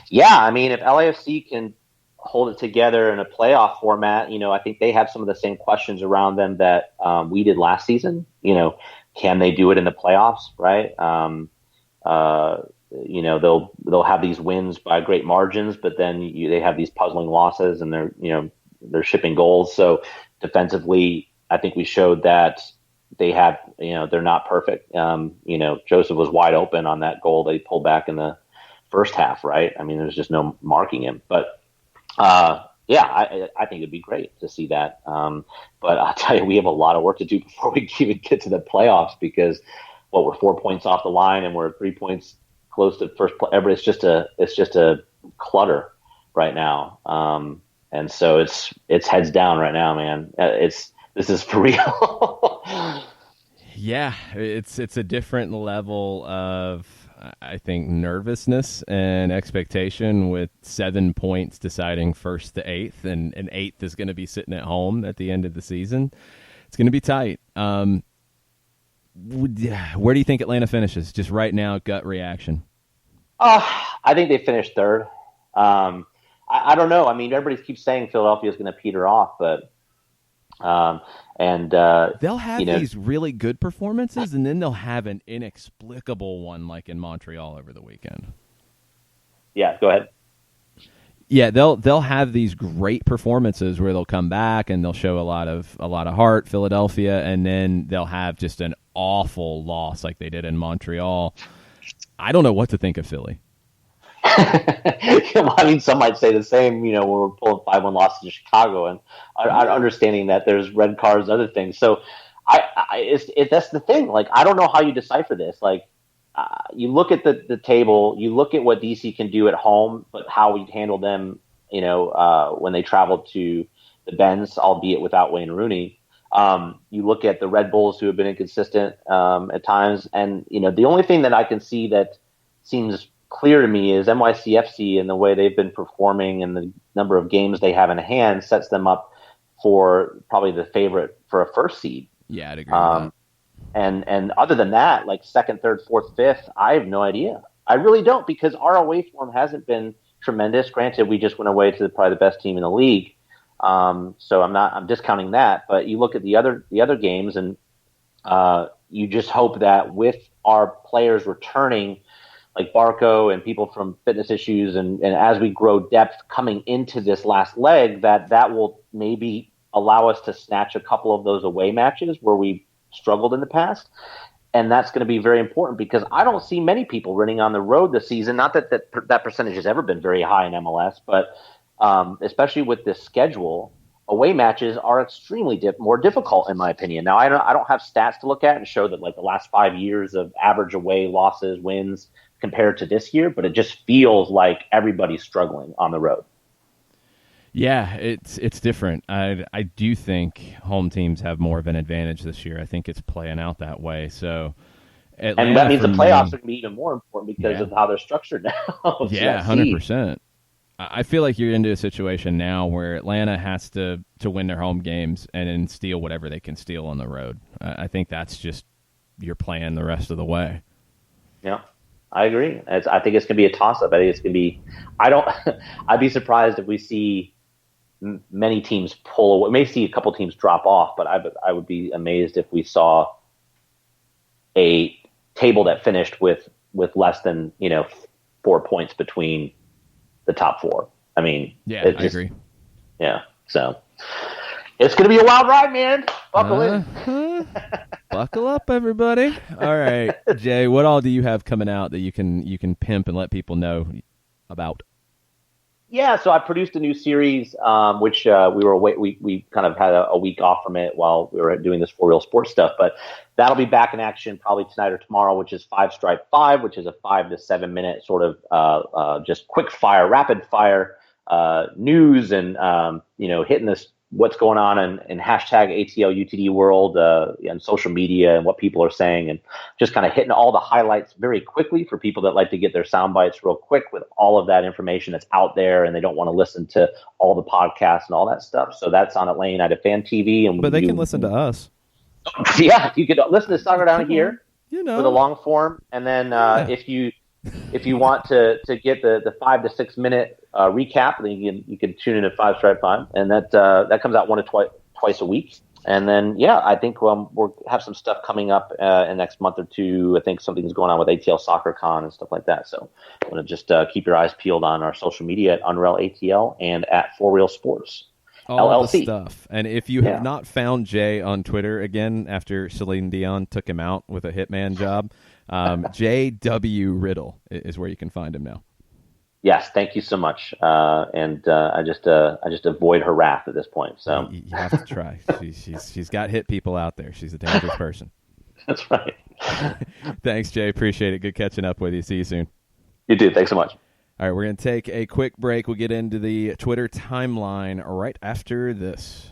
Yeah, I mean, if LAFC can hold it together in a playoff format, I think they have some of the same questions around them that we did last season. Can they do it in the playoffs, right? They'll have these wins by great margins, but then they have these puzzling losses, and they're shipping goals. So defensively, I think we showed that they have, they're not perfect. Joseph was wide open on that goal they pulled back in the first half, right? I mean, there's just no marking him, but I think it'd be great to see that. But I'll tell you, we have a lot of work to do before we even get to the playoffs, because we're 4 points off the line and we're 3 points close to first place. It's just a clutter right now. And so it's heads down right now, man. This is for real. Yeah, it's a different level of, I think, nervousness and expectation, with 7 points deciding first to eighth, and an eighth is going to be sitting at home at the end of the season. It's going to be tight. Where do you think Atlanta finishes? Just right now, gut reaction. I think they finished third. I don't know. I mean, everybody keeps saying Philadelphia is going to peter off, but they'll have these really good performances, and then they'll have an inexplicable one like in Montreal over the weekend. Yeah, go ahead. Yeah, they'll have these great performances where they'll come back and they'll show a lot of heart, Philadelphia, and then they'll have just an awful loss like they did in Montreal. I don't know what to think of Philly. I mean, some might say the same, when we're pulling 5-1 losses to Chicago, and understanding that there's red cards, other things. So that's the thing. Like, I don't know how you decipher this. Like, you look at the table, you look at what DC can do at home, but how we handle them, when they travel to the Benz, albeit without Wayne Rooney. You look at the Red Bulls, who have been inconsistent at times, and the only thing that I can see that seems clear to me is NYCFC and the way they've been performing and the number of games they have in hand sets them up for probably the favorite for a first seed. Yeah, I'd agree with that. And other than that, like second, third, fourth, fifth, I have no idea. I really don't, because our away form hasn't been tremendous. Granted, we just went away to probably the best team in the league. So I'm discounting that, but you look at the other games and you just hope that with our players returning, like Barco and people from fitness issues, and as we grow depth coming into this last leg, that will maybe allow us to snatch a couple of those away matches where we struggled in the past. And that's going to be very important, because I don't see many people running on the road this season. Not that percentage has ever been very high in MLS, but especially with this schedule, away matches are extremely more difficult, in my opinion. Now, I don't have stats to look at and show that like the last 5 years of average away losses, wins compared to this year, but it just feels like everybody's struggling on the road. Yeah, it's different. I do think home teams have more of an advantage this year. I think it's playing out that way. So, Atlanta, and that means the playoffs are going to be even more important because of how they're structured now. Yeah, 100%. I feel like you're into a situation now where Atlanta has to win their home games and then steal whatever they can steal on the road. I think that's just your plan the rest of the way. Yeah, I agree. I think it's going to be a toss-up. I think it's going to be – I'd be surprised if we see many teams pull away. We may see a couple teams drop off, but I would be amazed if we saw a table that finished with less than 4 points between the top four. I mean, I agree. Yeah, so it's going to be a wild ride, man. Buckle in. Buckle up, everybody. All right, Jay, what all do you have coming out that you can pimp and let people know about? Yeah, so I produced a new series, which we kind of had a week off from it while we were doing this For Real Sports stuff, but that'll be back in action probably tonight or tomorrow, which is 5 Stripe 5, which is a 5 to 7 minute sort of just quick fire, rapid fire news and hitting this what's going on in hashtag ATL UTD world and social media and what people are saying, and just kind of hitting all the highlights very quickly for people that like to get their sound bites real quick with all of that information that's out there and they don't want to listen to all the podcasts and all that stuff. So that's on Atlanta United Fan TV. But they can listen to us. Yeah, you could listen to Soccer Down Here with a long form. And then if you want to get the 5 to 6 minute recap, then you can tune in at 5 Stripe 5, and that comes out twice a week. And then I think we'll have some stuff coming up in the next month or two. I think something's going on with ATL Soccer Con and stuff like that. So I'm going to just keep your eyes peeled on our social media at Unreal ATL and at For Real Sports. All LLC. the stuff. And if you have not found Jay on Twitter again after Celine Dion took him out with a hitman job, JW Riddle is where you can find him now. Yes, thank you so much. And I just avoid her wrath at this point. So you have to try. She's got hit people out there. She's a dangerous person. That's right. Thanks, Jay. Appreciate it. Good catching up with you. See you soon. You too. Thanks so much. All right, we're going to take a quick break. We'll get into the Twitter timeline right after this.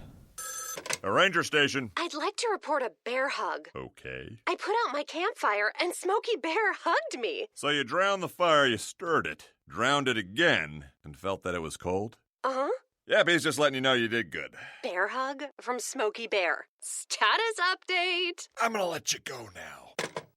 A ranger station. I'd like to report a bear hug. Okay. I put out my campfire and Smokey Bear hugged me. So you drowned the fire, you stirred it, drowned it again, and felt that it was cold? Uh-huh. Yeah, but he's just letting you know you did good. Bear hug from Smokey Bear. Status update. I'm going to let you go now.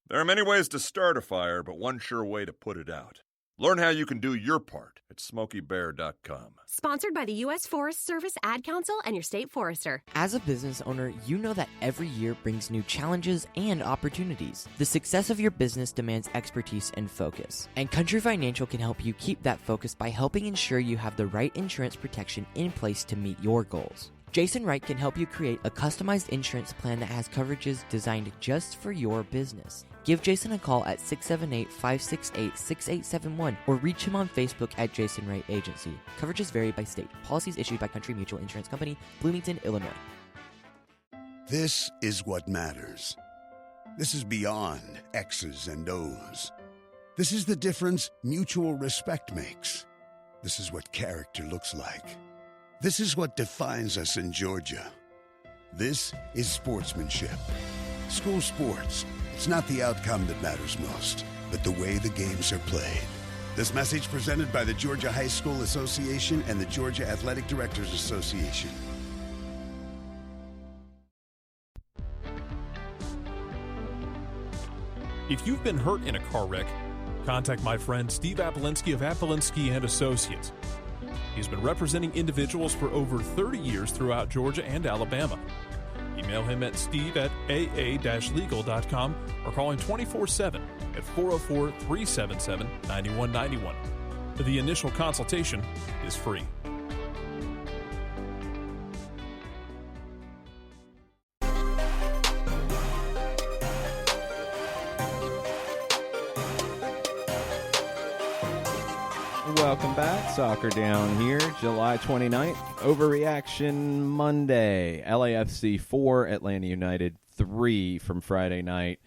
There are many ways to start a fire, but one sure way to put it out. Learn how you can do your part at SmokeyBear.com. Sponsored by the U.S. Forest Service Ad Council and your state forester. As a business owner, you know that every year brings new challenges and opportunities. The success of your business demands expertise and focus. And Country Financial can help you keep that focus by helping ensure you have the right insurance protection in place to meet your goals. Jason Wright can help you create a customized insurance plan that has coverages designed just for your business. Give Jason a call at 678-568-6871 or reach him on Facebook at Jason Wright Agency. Coverages vary by state. Policies issued by Country Mutual Insurance Company, Bloomington, Illinois. This is what matters. This is beyond X's and O's. This is the difference mutual respect makes. This is what character looks like. This is what defines us in Georgia. This is sportsmanship. School sports. It's not the outcome that matters most, but the way the games are played. This message presented by the Georgia High School Association and the Georgia Athletic Directors Association. If you've been hurt in a car wreck, contact my friend Steve Apolinsky of Apolinsky and Associates. He's been representing individuals for over 30 years throughout Georgia and Alabama. Email him at steve@aa-legal.com or call him 24/7 at 404-377-9191. The initial consultation is free. Welcome back. Soccer Down here, July 29th. Overreaction Monday. LAFC 4, Atlanta United 3 from Friday night.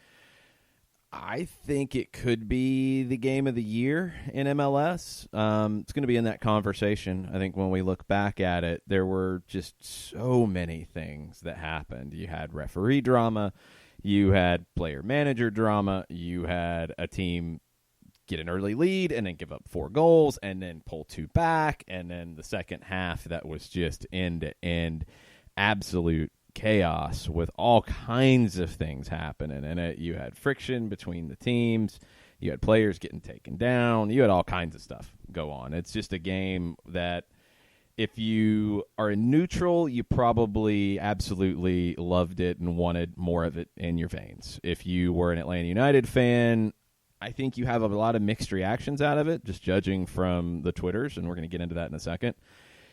I think it could be the game of the year in MLS. It's going to be in that conversation. I think when we look back at it, there were just so many things that happened. You had referee drama. You had player-manager drama. You had a team get an early lead and then give up 4 goals and then pull 2 back, and then the second half that was just end-to-end absolute chaos with all kinds of things happening in it. You had friction between the teams. You had players getting taken down. You had all kinds of stuff go on. It's just a game that if you are a neutral, you probably absolutely loved it and wanted more of it in your veins. If you were an Atlanta United fan, I think you have a lot of mixed reactions out of it, just judging from the Twitters, and we're going to get into that in a second.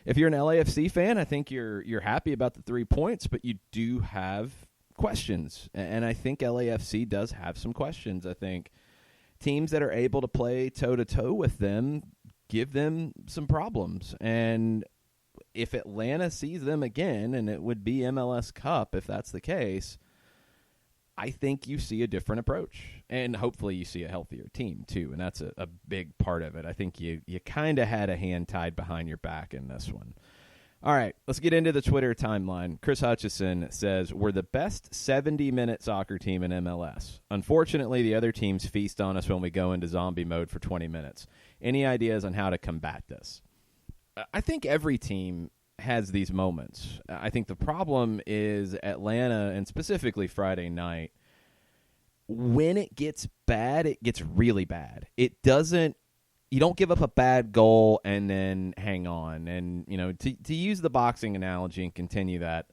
If you're an LAFC fan, I think you're happy about the 3 points, but you do have questions, and I think LAFC does have some questions. I think teams that are able to play toe-to-toe with them give them some problems, and if Atlanta sees them again, and it would be MLS Cup if that's the case, I think you see a different approach, and hopefully you see a healthier team too, and that's a big part of it. I think you kind of had a hand tied behind your back in this one. All right, let's get into the Twitter timeline. Chris Hutchison says, we're the best 70-minute soccer team in MLS. Unfortunately, the other teams feast on us when we go into zombie mode for 20 minutes. Any ideas on how to combat this? I think every team has these moments. I think the problem is Atlanta, and specifically Friday night, when it gets bad, it gets really bad. You don't give up a bad goal and then hang on. And, to use the boxing analogy and continue that,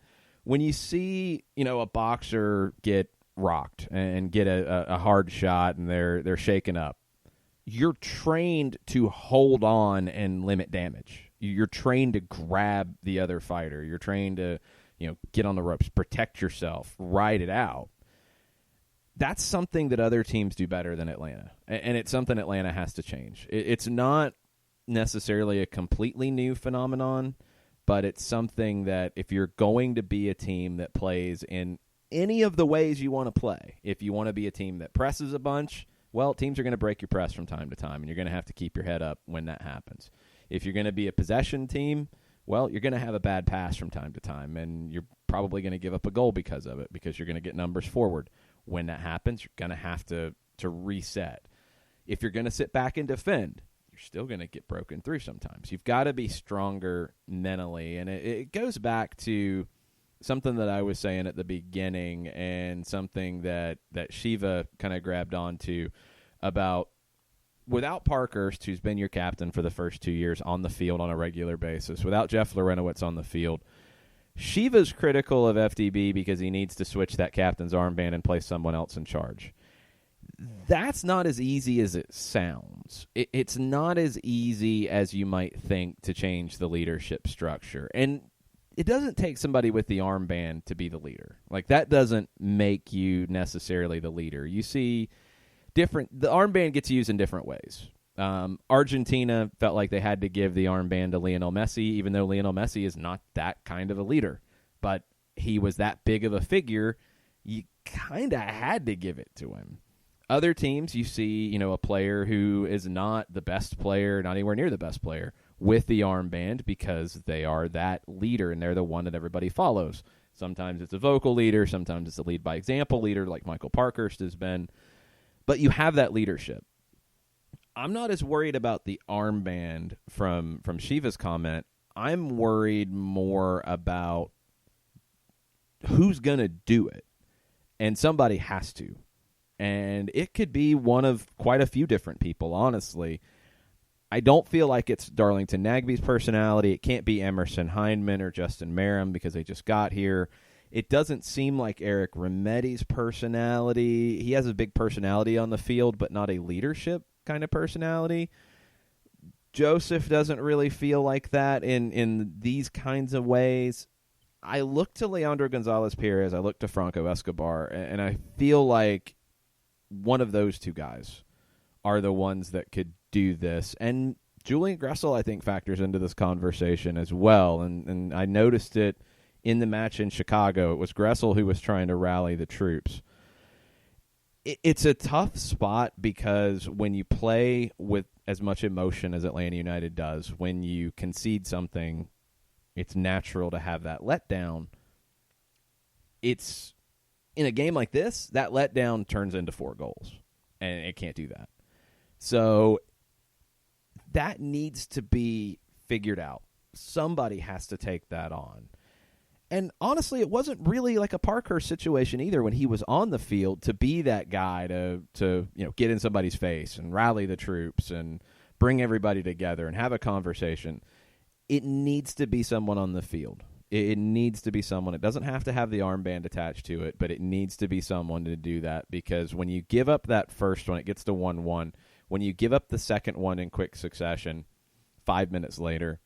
when you see, a boxer get rocked and get a hard shot and they're shaken up, you're trained to hold on and limit damage. You're trained to grab the other fighter. You're trained to, get on the ropes, protect yourself, ride it out. That's something that other teams do better than Atlanta, and it's something Atlanta has to change. It's not necessarily a completely new phenomenon, but it's something that if you're going to be a team that plays in any of the ways you want to play, if you want to be a team that presses a bunch, well, teams are going to break your press from time to time, and you're going to have to keep your head up when that happens. If you're going to be a possession team, well, you're going to have a bad pass from time to time, and you're probably going to give up a goal because of it, because you're going to get numbers forward. When that happens, you're going to have to reset. If you're going to sit back and defend, you're still going to get broken through sometimes. You've got to be stronger mentally, and it goes back to something that I was saying at the beginning and something that Shiva kind of grabbed onto about without Parkhurst, who's been your captain for the first 2 years on the field on a regular basis, without Jeff Lorenowitz on the field, Shiva's critical of FDB because he needs to switch that captain's armband and place someone else in charge. That's not as easy as it sounds. It's not as easy as you might think to change the leadership structure. And it doesn't take somebody with the armband to be the leader. Like, that doesn't make you necessarily the leader. You see the armband gets used in different ways. Argentina felt like they had to give the armband to Lionel Messi, even though Lionel Messi is not that kind of a leader. But he was that big of a figure, you kind of had to give it to him. Other teams, you see, a player who is not the best player, not anywhere near the best player, with the armband because they are that leader and they're the one that everybody follows. Sometimes it's a vocal leader, sometimes it's a lead by example leader like Michael Parkhurst has been. But you have that leadership. I'm not as worried about the armband from Shiva's comment. I'm worried more about who's going to do it. And somebody has to. And it could be one of quite a few different people, honestly. I don't feel like it's Darlington Nagbe's personality. It can't be Emerson Hindman or Justin Merrim because they just got here. It doesn't seem like Eric Remedi's personality. He has a big personality on the field, but not a leadership kind of personality. Joseph doesn't really feel like that in these kinds of ways. I look to Leandro Gonzalez-Perez, I look to Franco Escobar, and I feel like one of those two guys are the ones that could do this. And Julian Gressel, I think, factors into this conversation as well. And I noticed it in the match in Chicago. It was Gressel who was trying to rally the troops. It's a tough spot because when you play with as much emotion as Atlanta United does, when you concede something, it's natural to have that letdown. It's in a game like this, that letdown turns into 4 goals, and it can't do that. So that needs to be figured out. Somebody has to take that on. And honestly, it wasn't really like a Parkhurst situation either when he was on the field to be that guy to get in somebody's face and rally the troops and bring everybody together and have a conversation. It needs to be someone on the field. It needs to be someone. It doesn't have to have the armband attached to it, but it needs to be someone to do that, because when you give up that first one, it gets to 1-1. When you give up the second one in quick succession, 5 minutes later,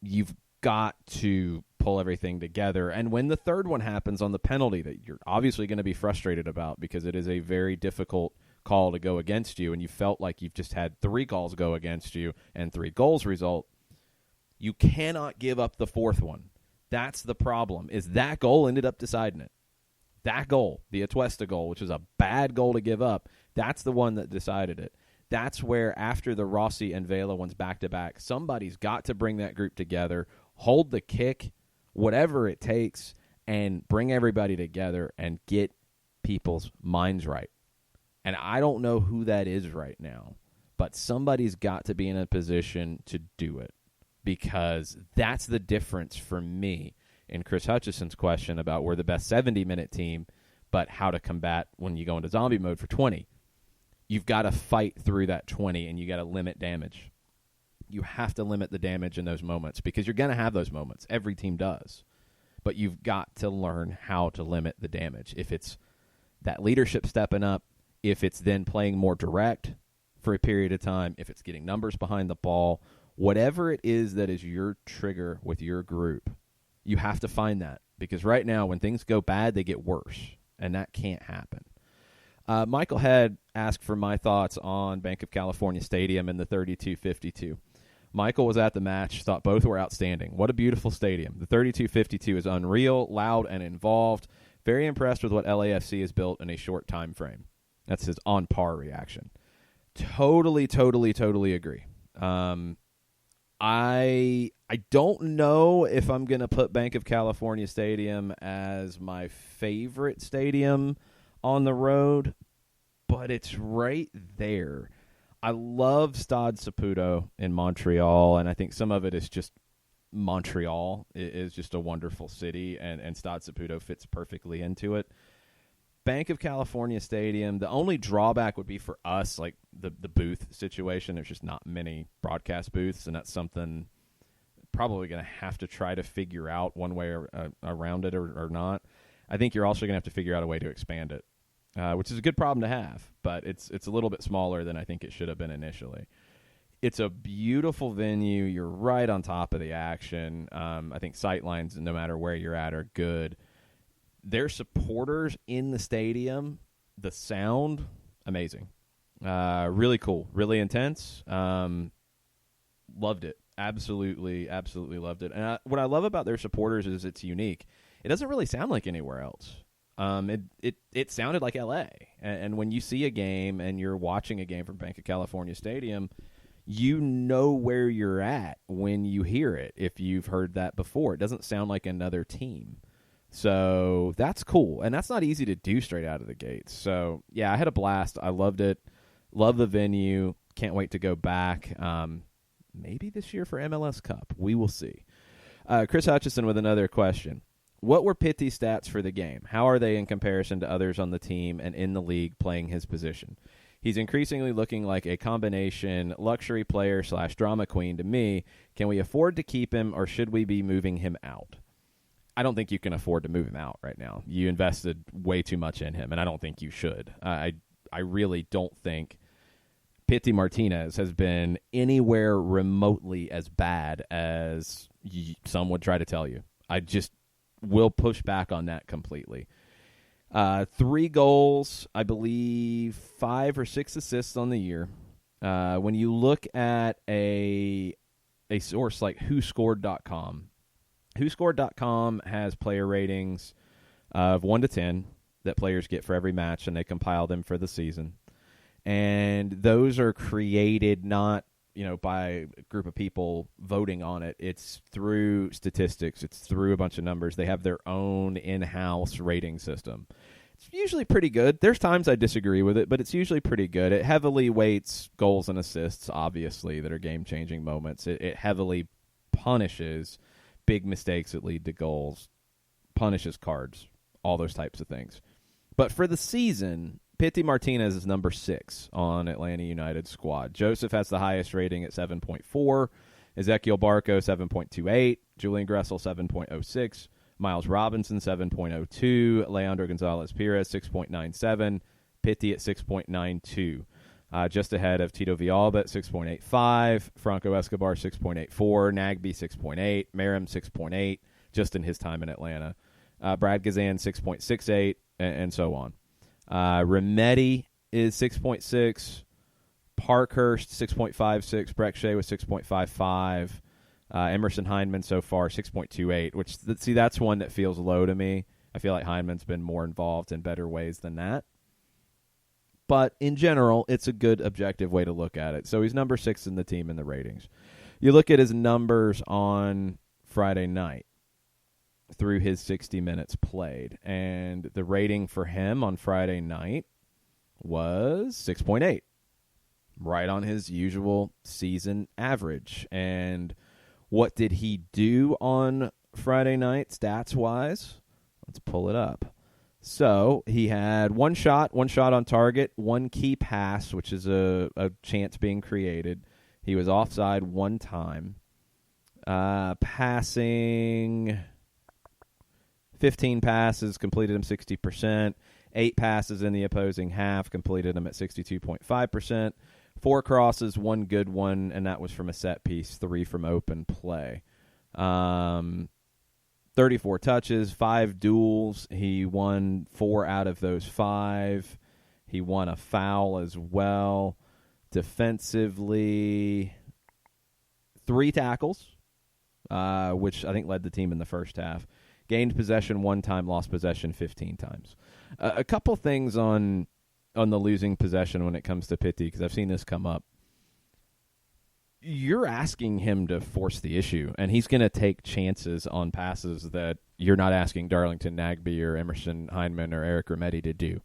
you've got to pull everything together. And when the third one happens on the penalty that you're obviously going to be frustrated about because it is a very difficult call to go against you, and you felt like you've just had 3 calls go against you and 3 goals result, you cannot give up the fourth one. That's the problem, is that goal ended up deciding it. That goal, the Atuesta goal, which is a bad goal to give up, that's the one that decided it. That's where, after the Rossi and Vela ones back-to-back, somebody's got to bring that group together, hold the kick, whatever it takes, and bring everybody together and get people's minds right. And I don't know who that is right now, but somebody's got to be in a position to do it, because that's the difference for me in Chris Hutchison's question about we're the best 70-minute team, but how to combat when you go into zombie mode for 20. You've got to fight through that 20, and you got to limit damage. You have to limit the damage in those moments, because you're going to have those moments. Every team does. But you've got to learn how to limit the damage. If it's that leadership stepping up, if it's then playing more direct for a period of time, if it's getting numbers behind the ball, whatever it is that is your trigger with your group, you have to find that. Because right now, when things go bad, they get worse, and that can't happen. Michael had asked for my thoughts on Bank of California Stadium and the 3252. Michael was at the match, thought both were outstanding. What a beautiful stadium. The 3252 is unreal, loud, and involved. Very impressed with what LAFC has built in a short time frame. That's his on-par reaction. Totally agree. I don't know if I'm going to put Bank of California Stadium as my favorite stadium on the road, but it's right there. I love Stade Saputo in Montreal, and I think some of it is just Montreal. It is just a wonderful city, and Stade Saputo fits perfectly into it. Bank of California Stadium, the only drawback would be for us, like the booth situation. There's just not many broadcast booths, and that's something probably going to have to try to figure out one way around it or not. I think you're also going to have to figure out a way to expand it, which is a good problem to have, but it's a little bit smaller than I think it should have been initially. It's a beautiful venue. You're right on top of the action. I think sightlines, no matter where you're at, are good. Their supporters in the stadium, the sound, amazing. Really cool. Really intense. Loved it. Absolutely loved it. And what I love about their supporters is it's unique. It doesn't really sound like anywhere else. It sounded like L.A. And when you see a game and you're watching a game from Bank of California Stadium, you know where you're at when you hear it, if you've heard that before. It doesn't sound like another team. So that's cool. And that's not easy to do straight out of the gates. So, yeah, I had a blast. I loved it. Love the venue. Can't wait to go back. Maybe this year for MLS Cup. We will see. Chris Hutchison with another question. What were Pitty's stats for the game? How are they in comparison to others on the team and in the league playing his position? He's increasingly looking like a combination luxury player / drama queen to me. Can we afford to keep him, or should we be moving him out? I don't think you can afford to move him out right now. You invested way too much in him, and I don't think you should. I really don't think Pity Martinez has been anywhere remotely as bad as some would try to tell you. I just will push back on that completely. 3 goals, I believe 5 or 6 assists on the year. When you look at a source like WhoScored.com, WhoScored.com has player ratings of 1 to 10 that players get for every match, and they compile them for the season. And those are created not by a group of people voting on it. It's through statistics. It's through a bunch of numbers. They have their own in-house rating system. It's usually pretty good. There's times I disagree with it, but it's usually pretty good. It heavily weights goals and assists, obviously, that are game-changing moments. It heavily punishes big mistakes that lead to goals, punishes cards, all those types of things. But for the season, Pity Martinez is number 6 on Atlanta United's squad. Joseph has the highest rating at 7.4. Ezequiel Barco, 7.28. Julian Gressel, 7.06. Miles Robinson, 7.02. Leandro Gonzalez-Perez, 6.97. Pity at 6.92. Just ahead of Tito Villalba at 6.85. Franco Escobar, 6.84. Nagby, 6.8. Merrim, 6.8, just in his time in Atlanta. Brad Gazan, 6.68, and so on. Remedi is 6.6. Parkhurst, 6.56. Breck Shea was 6.55. Emerson Heineman so far, 6.28, which, that's one that feels low to me. I feel like Heineman's been more involved in better ways than that. But in general, it's a good objective way to look at it. So he's number 6 in the team in the ratings. You look at his numbers on Friday night through his 60 minutes played, and the rating for him on Friday night was 6.8, right on his usual season average. And what did he do on Friday night stats-wise? Let's pull it up. So he had one shot on target, 1 key pass, which is a chance being created. He was offside 1 time. Passing 15 passes, completed them 60%. 8 passes in the opposing half, completed them at 62.5%. 4 crosses, 1 good one, and that was from a set piece, 3 from open play. 34 touches, 5 duels. He won 4 out of those 5. He won a foul as well. Defensively, 3 tackles, which I think led the team in the first half. Gained possession 1 time, lost possession 15 times. A couple things on the losing possession when it comes to Pity, because I've seen this come up. You're asking him to force the issue, and he's going to take chances on passes that you're not asking Darlington Nagby or Emerson Heineman or Eric Remedi to do.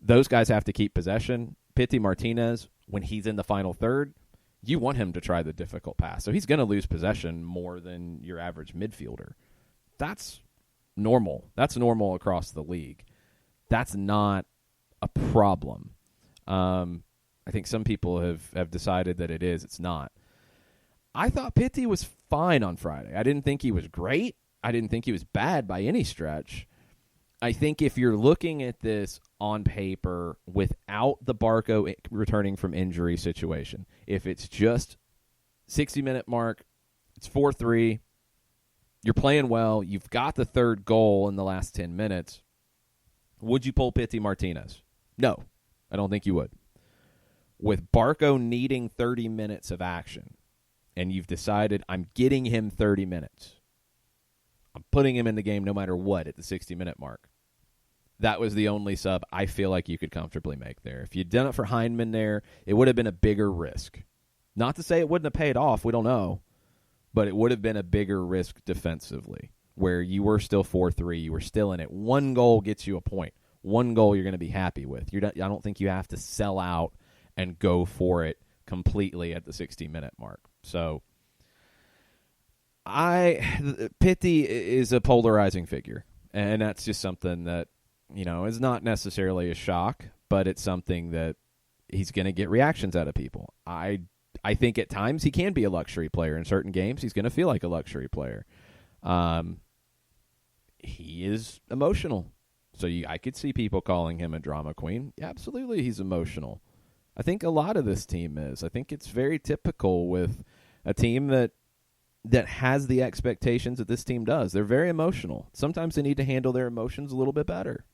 Those guys have to keep possession. Pity Martinez, when he's in the final third, you want him to try the difficult pass. So he's going to lose possession more than your average midfielder. That's normal. That's normal across the league. That's not a problem. I think some people have decided that it is. It's not. I thought Pity was fine on Friday. I didn't think he was great. I didn't think he was bad by any stretch. I think if you're looking at this on paper without the Barco returning from injury situation, if it's just 60-minute mark, it's 4-3, you're playing well, you've got the 3rd goal in the last 10 minutes, would you pull Pity Martinez? No, I don't think you would. With Barco needing 30 minutes of action, and you've decided, I'm getting him 30 minutes. I'm putting him in the game no matter what at the 60-minute mark. That was the only sub I feel like you could comfortably make there. If you'd done it for Heineman there, it would have been a bigger risk. Not to say it wouldn't have paid off, we don't know. But it would have been a bigger risk defensively, where you were still 4-3, you were still in it. 1 goal gets you a point. 1 goal you're going to be happy with. I don't think you have to sell out and go for it completely at the 60-minute mark. So Pitty is a polarizing figure, and that's just something that, is not necessarily a shock, but it's something that he's going to get reactions out of people. I think at times he can be a luxury player. In certain games, he's going to feel like a luxury player. He is emotional. So I could see people calling him a drama queen. Yeah, absolutely, he's emotional. I think a lot of this team is. I think it's very typical with a team that has the expectations that this team does. They're very emotional. Sometimes they need to handle their emotions a little bit better.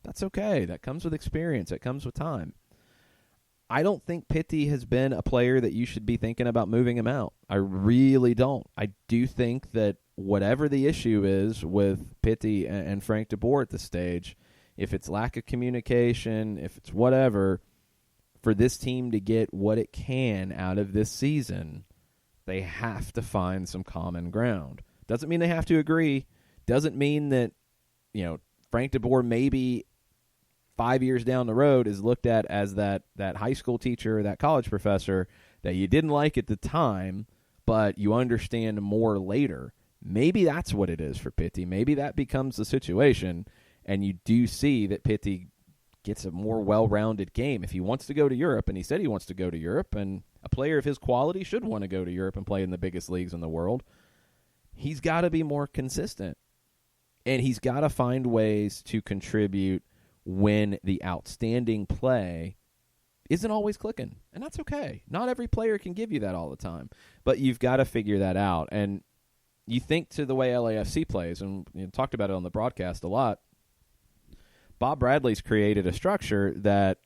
That's okay. That comes with experience. That comes with time. I don't think Pitty has been a player that you should be thinking about moving him out. I really don't. I do think that whatever the issue is with Pitty and Frank DeBoer at this stage, if it's lack of communication, if it's whatever, for this team to get what it can out of this season, they have to find some common ground. Doesn't mean they have to agree. Doesn't mean that, Frank DeBoer maybe 5 years down the road is looked at as that high school teacher, that college professor that you didn't like at the time, but you understand more later. Maybe that's what it is for Pitty. Maybe that becomes the situation, and you do see that Pitty gets a more well-rounded game. If he wants to go to Europe, and he said he wants to go to Europe, and a player of his quality should want to go to Europe and play in the biggest leagues in the world, he's got to be more consistent. And he's got to find ways to contribute when the outstanding play isn't always clicking. And that's okay. Not every player can give you that all the time. But you've got to figure that out. And you think to the way LAFC plays, and talked about it on the broadcast a lot, Bob Bradley's created a structure that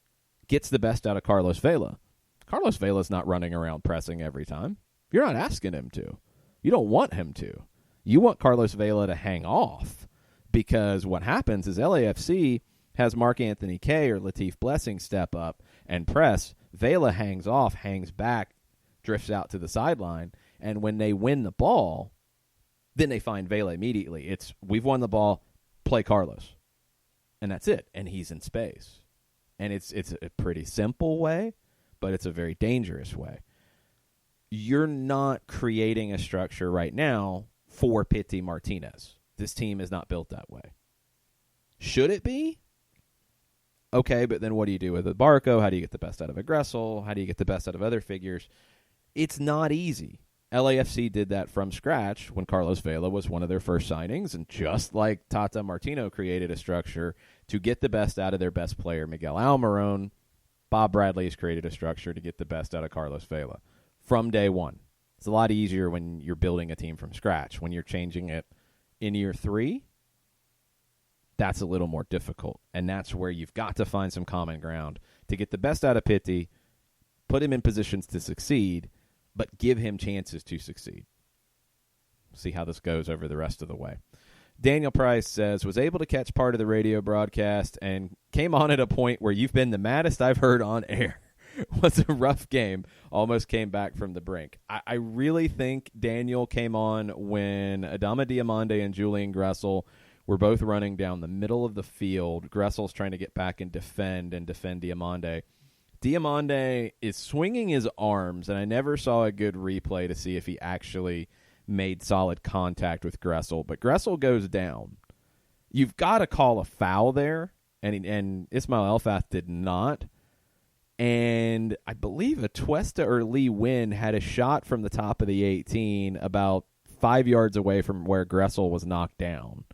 gets the best out of Carlos Vela. Carlos Vela's not running around pressing every time. You're not asking him to. You don't want him to. You want Carlos Vela to hang off, because what happens is LAFC has Mark Anthony Kaye or Latif Blessing step up and press. Vela hangs off, hangs back, drifts out to the sideline, and when they win the ball, then they find Vela immediately. It's, we've won the ball, play Carlos. And that's it. And he's in space. And it's a pretty simple way, but it's a very dangerous way. You're not creating a structure right now for Pitty Martinez. This team is not built that way. Should it be? Okay, but then what do you do with Barco? How do you get the best out of Gressel? How do you get the best out of other figures? It's not easy. LAFC did that from scratch when Carlos Vela was one of their first signings, and just like Tata Martino created a structure to get the best out of their best player, Miguel Almiron, Bob Bradley has created a structure to get the best out of Carlos Vela from day one. It's a lot easier when you're building a team from scratch. When you're changing it in year 3, that's a little more difficult, and that's where you've got to find some common ground to get the best out of Pitty, put him in positions to succeed, but give him chances to succeed. See how this goes over the rest of the way. Daniel Price says, was able to catch part of the radio broadcast and came on at a point where you've been the maddest I've heard on air. Was a rough game. Almost came back from the brink. I really think Daniel came on when Adama Diomande and Julian Gressel were both running down the middle of the field. Gressel's trying to get back and defend Diomande. Diomande is swinging his arms, and I never saw a good replay to see if he actually made solid contact with Gressel, but Gressel goes down. You've got to call a foul there, and Ismail Elfath did not. And I believe Atuesta or Lee Wynn had a shot from the top of the 18 about 5 yards away from where Gressel was knocked down,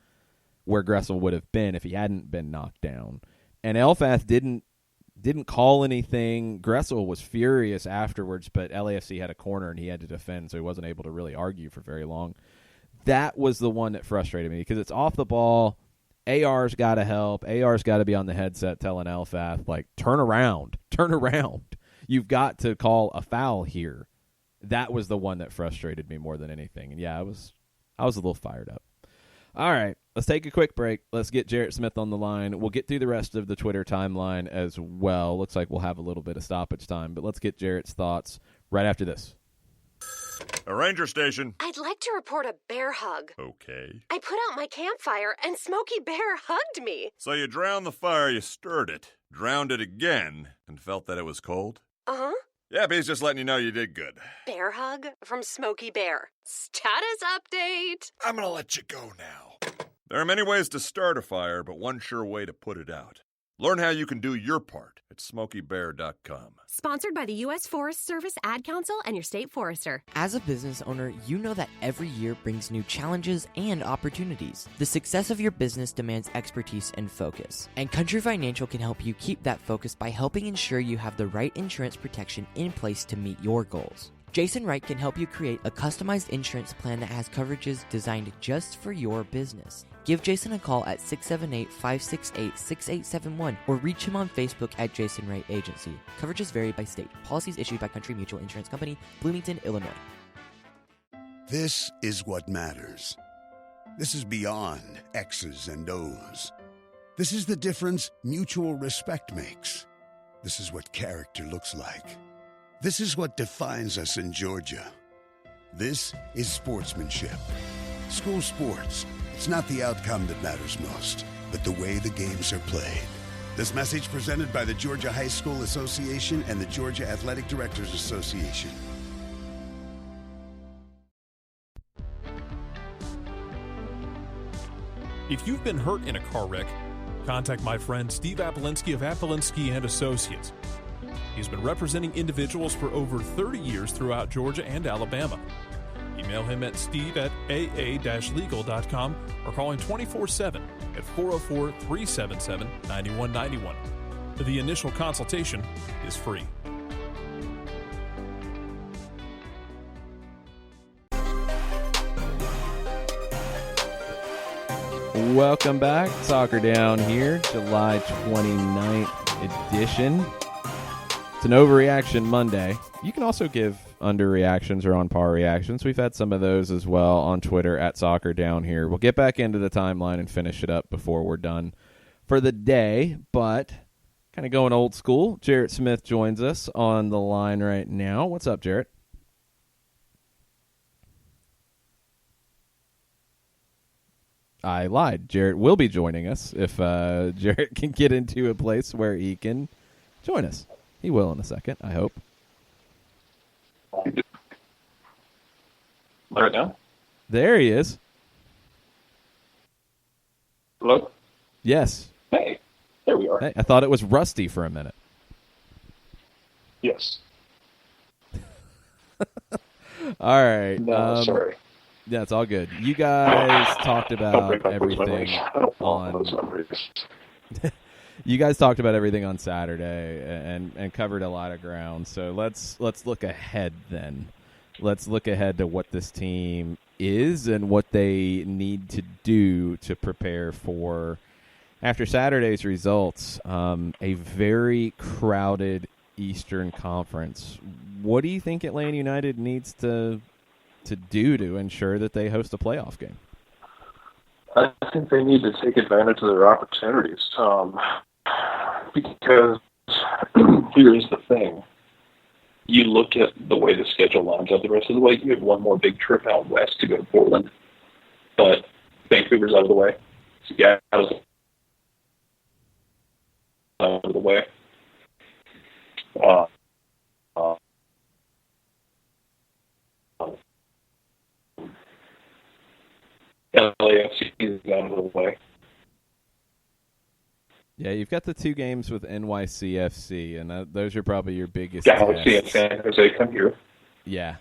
where Gressel would have been if he hadn't been knocked down. And Elfath didn't call anything. Gressel was furious afterwards, but LAFC had a corner and he had to defend, so he wasn't able to really argue for very long. That was the one that frustrated me because it's off the ball. AR's got to help. AR's got to be on the headset telling Elfath, like, turn around. You've got to call a foul here. That was the one that frustrated me more than anything. And, yeah, I was a little fired up. All right, let's take a quick break. Let's get Jarrett Smith on the line. We'll get through the rest of the Twitter timeline as well. Looks like we'll have a little bit of stoppage time, but let's get Jarrett's thoughts right after this. A ranger station. I'd like to report a bear hug. Okay. I put out my campfire and Smokey Bear hugged me. So you drowned the fire, you stirred it, drowned it again, and felt that it was cold? Uh-huh. Yep, he's just letting you know you did good. Bear hug from Smokey Bear. Status update. I'm gonna let you go now. There are many ways to start a fire, but one sure way to put it out. Learn how you can do your part at SmokeyBear.com. Sponsored by the U.S. Forest Service Ad Council and your state forester. As a business owner, you know that every year brings new challenges and opportunities. The success of your business demands expertise and focus. And Country Financial can help you keep that focus by helping ensure you have the right insurance protection in place to meet your goals. Jason Wright can help you create a customized insurance plan that has coverages designed just for your business. Give Jason a call at 678-568-6871 or reach him on Facebook at Jason Wright Agency. Coverages vary by state. Policies issued by Country Mutual Insurance Company, Bloomington, Illinois. This is what matters. This is beyond X's and O's. This is the difference mutual respect makes. This is what character looks like. This is what defines us in Georgia. This is sportsmanship. School sports. It's not the outcome that matters most, but the way the games are played. This message presented by the Georgia High School Association and the Georgia Athletic Directors Association. If you've been hurt in a car wreck, contact my friend Steve Apolinsky of Apolinsky and Associates. He's been representing individuals for over 30 years throughout Georgia and Alabama. Email him at steve@aa-legal.com or call him 24/7 at 404-377-9191. The initial consultation is free. Welcome back. Soccer Down here, July 29th edition. It's an overreaction Monday. You can also give underreactions or on par reactions. We've had some of those as well on Twitter at Soccer Down here. We'll get back into the timeline and finish it up before we're done for the day, but kind of going old school. Jarrett Smith joins us on the line right now. What's up, Jarrett? I lied. Jarrett will be joining us if Jarrett can get into a place where he can join us. He will in a second, I hope. Right now? There he is. Hello? Yes. Hey, there we are. Hey, I thought it was Rusty for a minute. Yes. All right. No, sorry. Yeah, it's all good. You guys talked about everything on. You guys talked about everything on Saturday and covered a lot of ground. So let's look ahead then. Let's look ahead to what this team is and what they need to do to prepare for, after Saturday's results, a very crowded Eastern Conference. What do you think Atlanta United needs to do to ensure that they host a playoff game? I think they need to take advantage of their opportunities, because here's the thing. You look at the way the schedule lines up the rest of the way, you have one more big trip out west to go to Portland, but Vancouver's out of the way. Seattle's out of the way. LAFC is out of the way. Yeah, you've got the two games with NYCFC, and those are probably your biggest Galaxy and tests. San Jose come here. Yeah,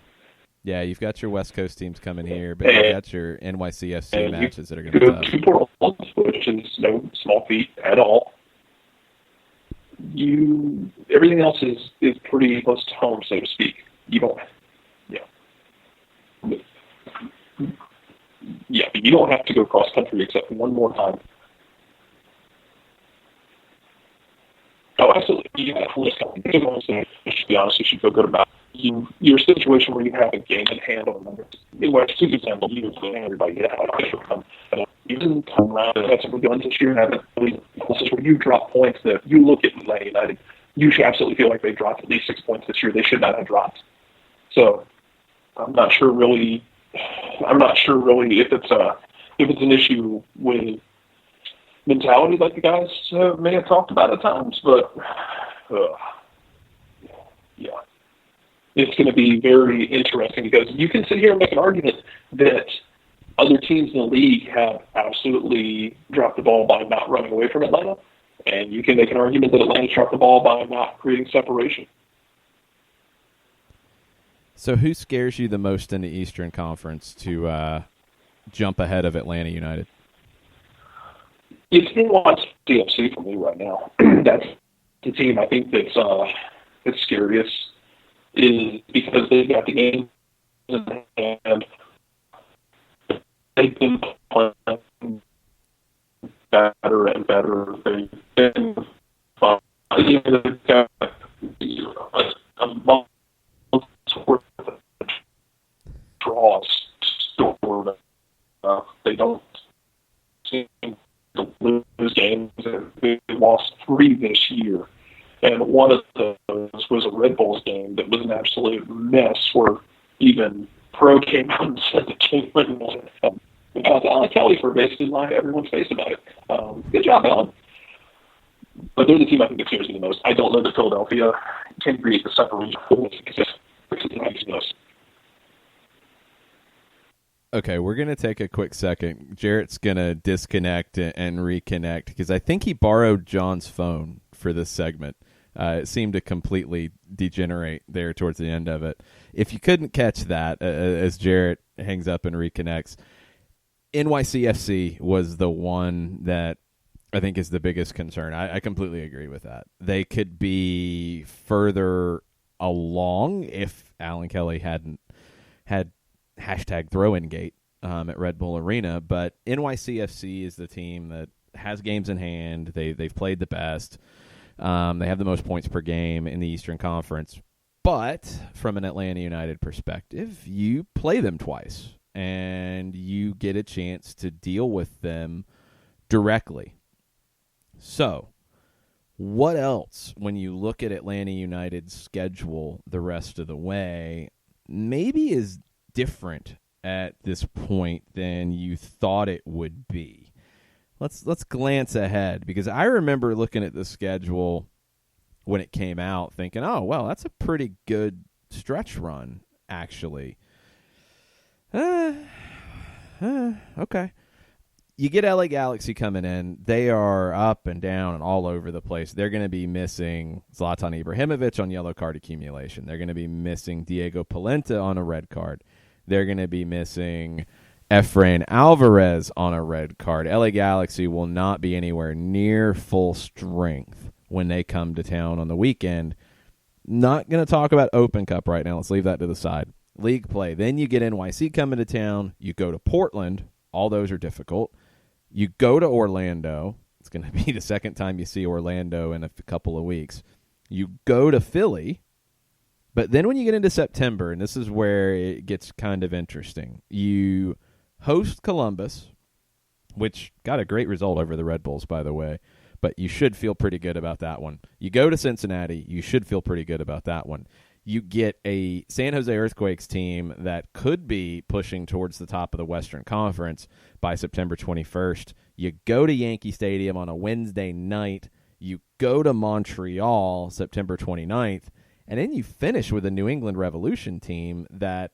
you've got your West Coast teams coming here, but you've got your NYCFC matches that are going to be tough. Portland, which is no small feat at all. Everything else is pretty close to home, so to speak. You don't, you don't have to go cross country except one more time. Oh, absolutely. You have to list to be honest, you should go to battle. You're a situation where you have a game in hand on numbers. To example, you and everybody you didn't come around and have some guns this year and have places where you drop points that you look at Atlanta United. You should absolutely feel like they dropped at least 6 points this year. They should not have dropped. So I'm not sure really if it's an issue with mentality like the guys may have talked about at times, but it's going to be very interesting because you can sit here and make an argument that other teams in the league have absolutely dropped the ball by not running away from Atlanta, and you can make an argument that Atlanta dropped the ball by not creating separation. So who scares you the most in the Eastern Conference to jump ahead of Atlanta United? It's NYCFC for me right now. That's the team I think that's scariest, is because they've got the game and they've been playing better and better. They've been they've got a month's worth of draws stored up. They don't seem to lose games. They lost 3 this year. And one of those was a Red Bulls game that was an absolute mess where even Pro came out and said the game went Alan Kelly for basically lying to everyone's face about it. Good job, Alan. But they're the team I think that scares me the most. I don't know that Philadelphia can create the separation. Okay, we're going to take a quick second. Jarrett's going to disconnect and reconnect because I think he borrowed John's phone for this segment. It seemed to completely degenerate there towards the end of it. If you couldn't catch that, as Jarrett hangs up and reconnects, NYCFC was the one that I think is the biggest concern. I completely agree with that. They could be further along if Alan Kelly hadn't had hashtag throw-in gate at Red Bull Arena, but NYCFC is the team that has games in hand. They've played the best. They have the most points per game in the Eastern Conference. But from an Atlanta United perspective, you play them twice, and you get a chance to deal with them directly. So, what else, when you look at Atlanta United's schedule the rest of the way, maybe is different at this point than you thought it would be? Let's glance ahead, because I remember looking at the schedule when it came out thinking, oh, well, that's a pretty good stretch run, actually. Okay. You get LA Galaxy coming in. They are up and down and all over the place. They're going to be missing Zlatan Ibrahimovic on yellow card accumulation. They're going to be missing Diego Polenta on a red card. They're going to be missing Efrain Alvarez on a red card. LA Galaxy will not be anywhere near full strength when they come to town on the weekend. Not going to talk about Open Cup right now. Let's leave that to the side. League play. Then you get NYC coming to town. You go to Portland. All those are difficult. You go to Orlando. It's going to be the second time you see Orlando in a couple of weeks. You go to Philly. But then when you get into September, and this is where it gets kind of interesting, you host Columbus, which got a great result over the Red Bulls, by the way, but you should feel pretty good about that one. You go to Cincinnati. You should feel pretty good about that one. You get a San Jose Earthquakes team that could be pushing towards the top of the Western Conference by September 21st. You go to Yankee Stadium on a Wednesday night. You go to Montreal September 29th. And then you finish with a New England Revolution team that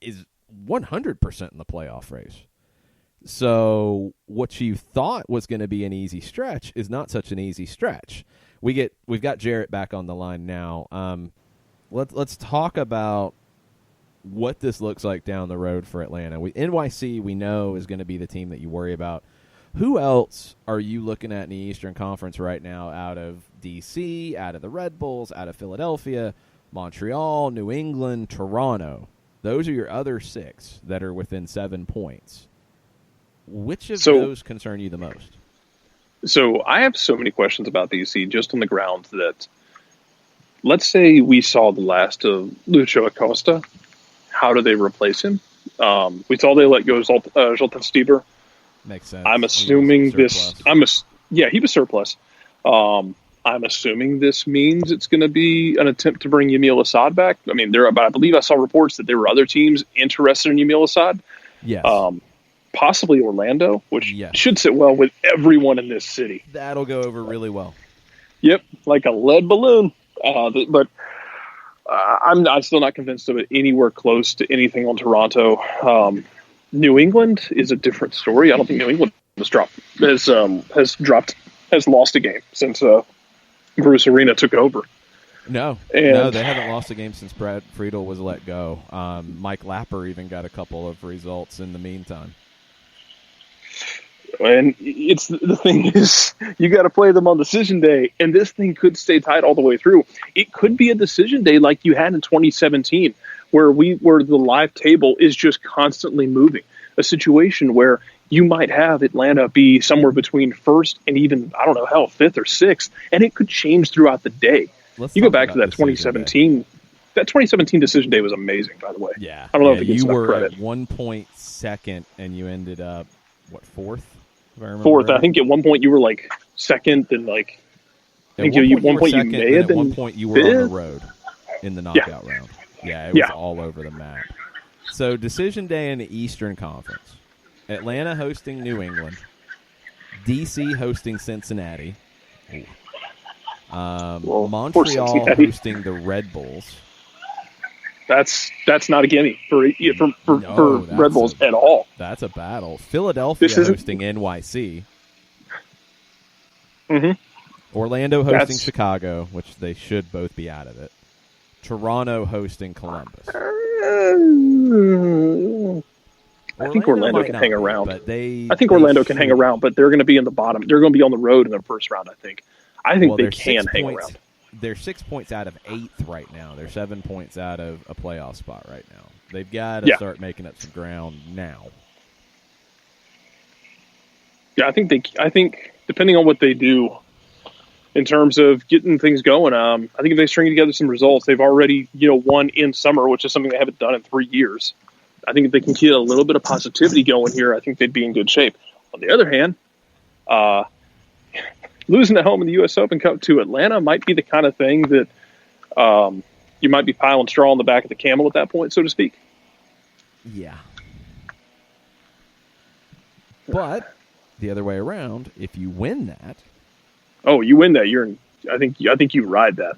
is 100% in the playoff race. So what you thought was going to be an easy stretch is not such an easy stretch. We've got Jarrett back on the line now. Let's talk about what this looks like down the road for Atlanta. NYC, we know, is going to be the team that you worry about. Who else are you looking at in the Eastern Conference right now out of D.C., out of the Red Bulls, out of Philadelphia, Montreal, New England, Toronto? Those are your other 6 that are within 7 points. Which of those concern you the most? So I have so many questions about D.C. just on the ground that, let's say we saw the last of Lucho Acosta. How do they replace him? We saw they let go Zoltan Stieber. Makes sense. I'm assuming this. He was surplus. I'm assuming this means it's going to be an attempt to bring Yamil Assad back. I mean, I believe I saw reports that there were other teams interested in Yamil Assad. Yes. Possibly Orlando, which should sit well with everyone in this city. That'll go over really well. Yep, like a lead balloon. But I'm still not convinced of it anywhere close to anything on Toronto. New England is a different story. I don't think New England has lost a game since Bruce Arena took over. No, they haven't lost a game since Brad Friedel was let go. Mike Lapper even got a couple of results in the meantime. And the thing is, you got to play them on decision day, and this thing could stay tight all the way through. It could be a decision day like you had in 2017, where the live table is just constantly moving. A situation where you might have Atlanta be somewhere between first and even, I don't know, hell, fifth or sixth, and it could change throughout the day. You go back to that 2017. That 2017 decision day was amazing, by the way. Yeah, I don't know if it gets you were credit. at 1 point second, and you ended up fourth? If I remember Fourth. right. I think at one point you were like second, and like I think at one point you may have been. At one point you were on the road in the knockout round. Yeah, it was all over the map. So decision day in the Eastern Conference: Atlanta hosting New England, DC hosting Cincinnati. Montreal hosting the Red Bulls. That's not a gimme for Red Bulls at all. That's a battle. Philadelphia hosting NYC. Mm-hmm. Orlando hosting Chicago, which they should both be out of it. Toronto hosting Columbus. I think Orlando can hang around. But I think Orlando can hang around, but they're going to be in the bottom. They're going to be on the road in the first round, I think. I think they can hang around. They're 6 points out of 8th right now. They're 7 points out of a playoff spot right now. They've got to start making up some ground now. Yeah, I think depending on what they do in terms of getting things going, I think if they string together some results, they've already won in summer, which is something they haven't done in 3 years. I think if they can get a little bit of positivity going here, I think they'd be in good shape. On the other hand, losing at home in the U.S. Open Cup to Atlanta might be the kind of thing that you might be piling straw on the back of the camel at that point, so to speak. Yeah. But the other way around, if you win that... Oh, you win that. I think you ride that.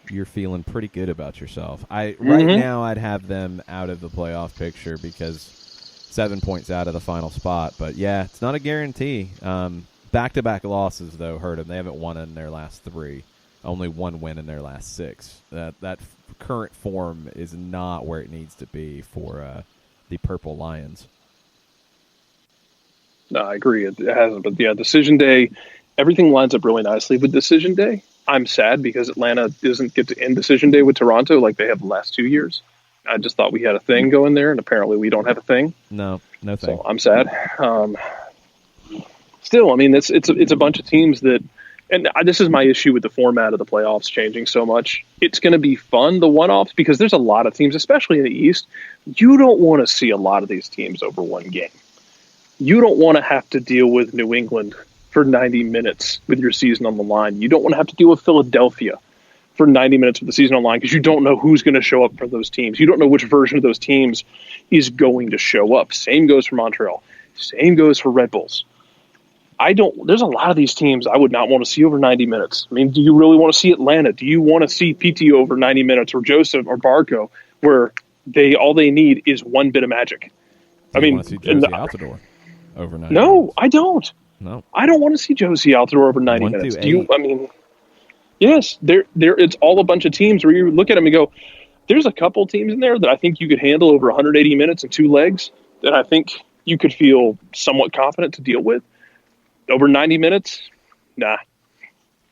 You're feeling pretty good about yourself. Right now, I'd have them out of the playoff picture because 7 points out of the final spot. But, yeah, it's not a guarantee. Back-to-back losses, though, hurt them. They haven't won in their last 3. Only 1 win in their last 6. That current form is not where it needs to be for the Purple Lions. No, I agree. It hasn't. But, yeah, Decision Day, everything lines up really nicely with Decision Day. I'm sad because Atlanta doesn't get to end Decision Day with Toronto like they have the last 2 years. I just thought we had a thing going there, and apparently we don't have a thing. No thing. So I'm sad. Still, I mean, it's a bunch of teams that, and this is my issue with the format of the playoffs changing so much. It's going to be fun, the one-offs, because there's a lot of teams, especially in the East. You don't want to see a lot of these teams over one game. You don't want to have to deal with New England for 90 minutes with your season on the line. You don't want to have to deal with Philadelphia for 90 minutes with the season on the line because you don't know who's going to show up for those teams. You don't know which version of those teams is going to show up. Same goes for Montreal. Same goes for Red Bulls. There's a lot of these teams I would not want to see over 90 minutes. I mean, do you really want to see Atlanta? Do you want to see PT over 90 minutes or Joseph or Barco where all they need is one bit of magic? I mean, want to see Josie Altidore over 90 No, minutes. I don't. No. I don't want to see Josie Altidore over 90 minutes. Do you? I mean, yes, it's all a bunch of teams where you look at them and go, there's a couple teams in there that I think you could handle over 180 minutes and 2 legs that I think you could feel somewhat confident to deal with. Over 90 minutes? Nah.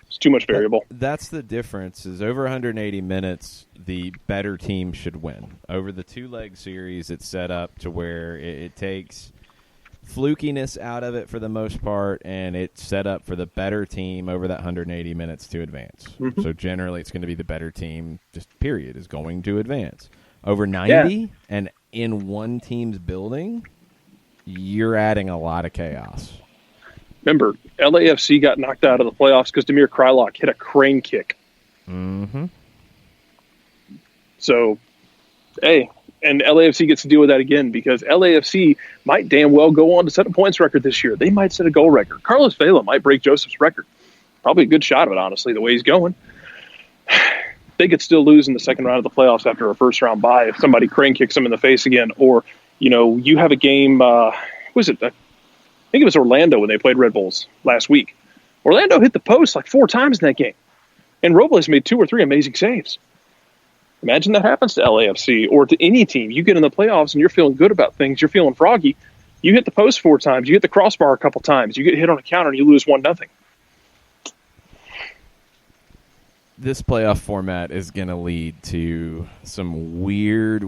It's too much variable. That's the difference, is over 180 minutes, the better team should win. Over the 2-leg series, it's set up to where it takes flukiness out of it for the most part, and it's set up for the better team over that 180 minutes to advance. Mm-hmm. So generally, it's going to be the better team, just period, is going to advance. Over 90 and in one team's building, you're adding a lot of chaos. Remember, LAFC got knocked out of the playoffs because Damir Kreilach hit a crane kick. Mm-hmm. So, hey, and LAFC gets to deal with that again because LAFC might damn well go on to set a points record this year. They might set a goal record. Carlos Vela might break Joseph's record. Probably a good shot of it, honestly, the way he's going. they could still lose in the second round of the playoffs after a first-round bye if somebody crane kicks them in the face again. Or, you have a game, was it? I think it was Orlando when they played Red Bulls last week. Orlando hit the post like 4 times in that game, and Robles made 2 or 3 amazing saves. Imagine that happens to LAFC or to any team. You get in the playoffs and you're feeling good about things. You're feeling froggy. You hit the post 4 times. You hit the crossbar a couple times. You get hit on a counter and you lose 1-0. This playoff format is going to lead to some weird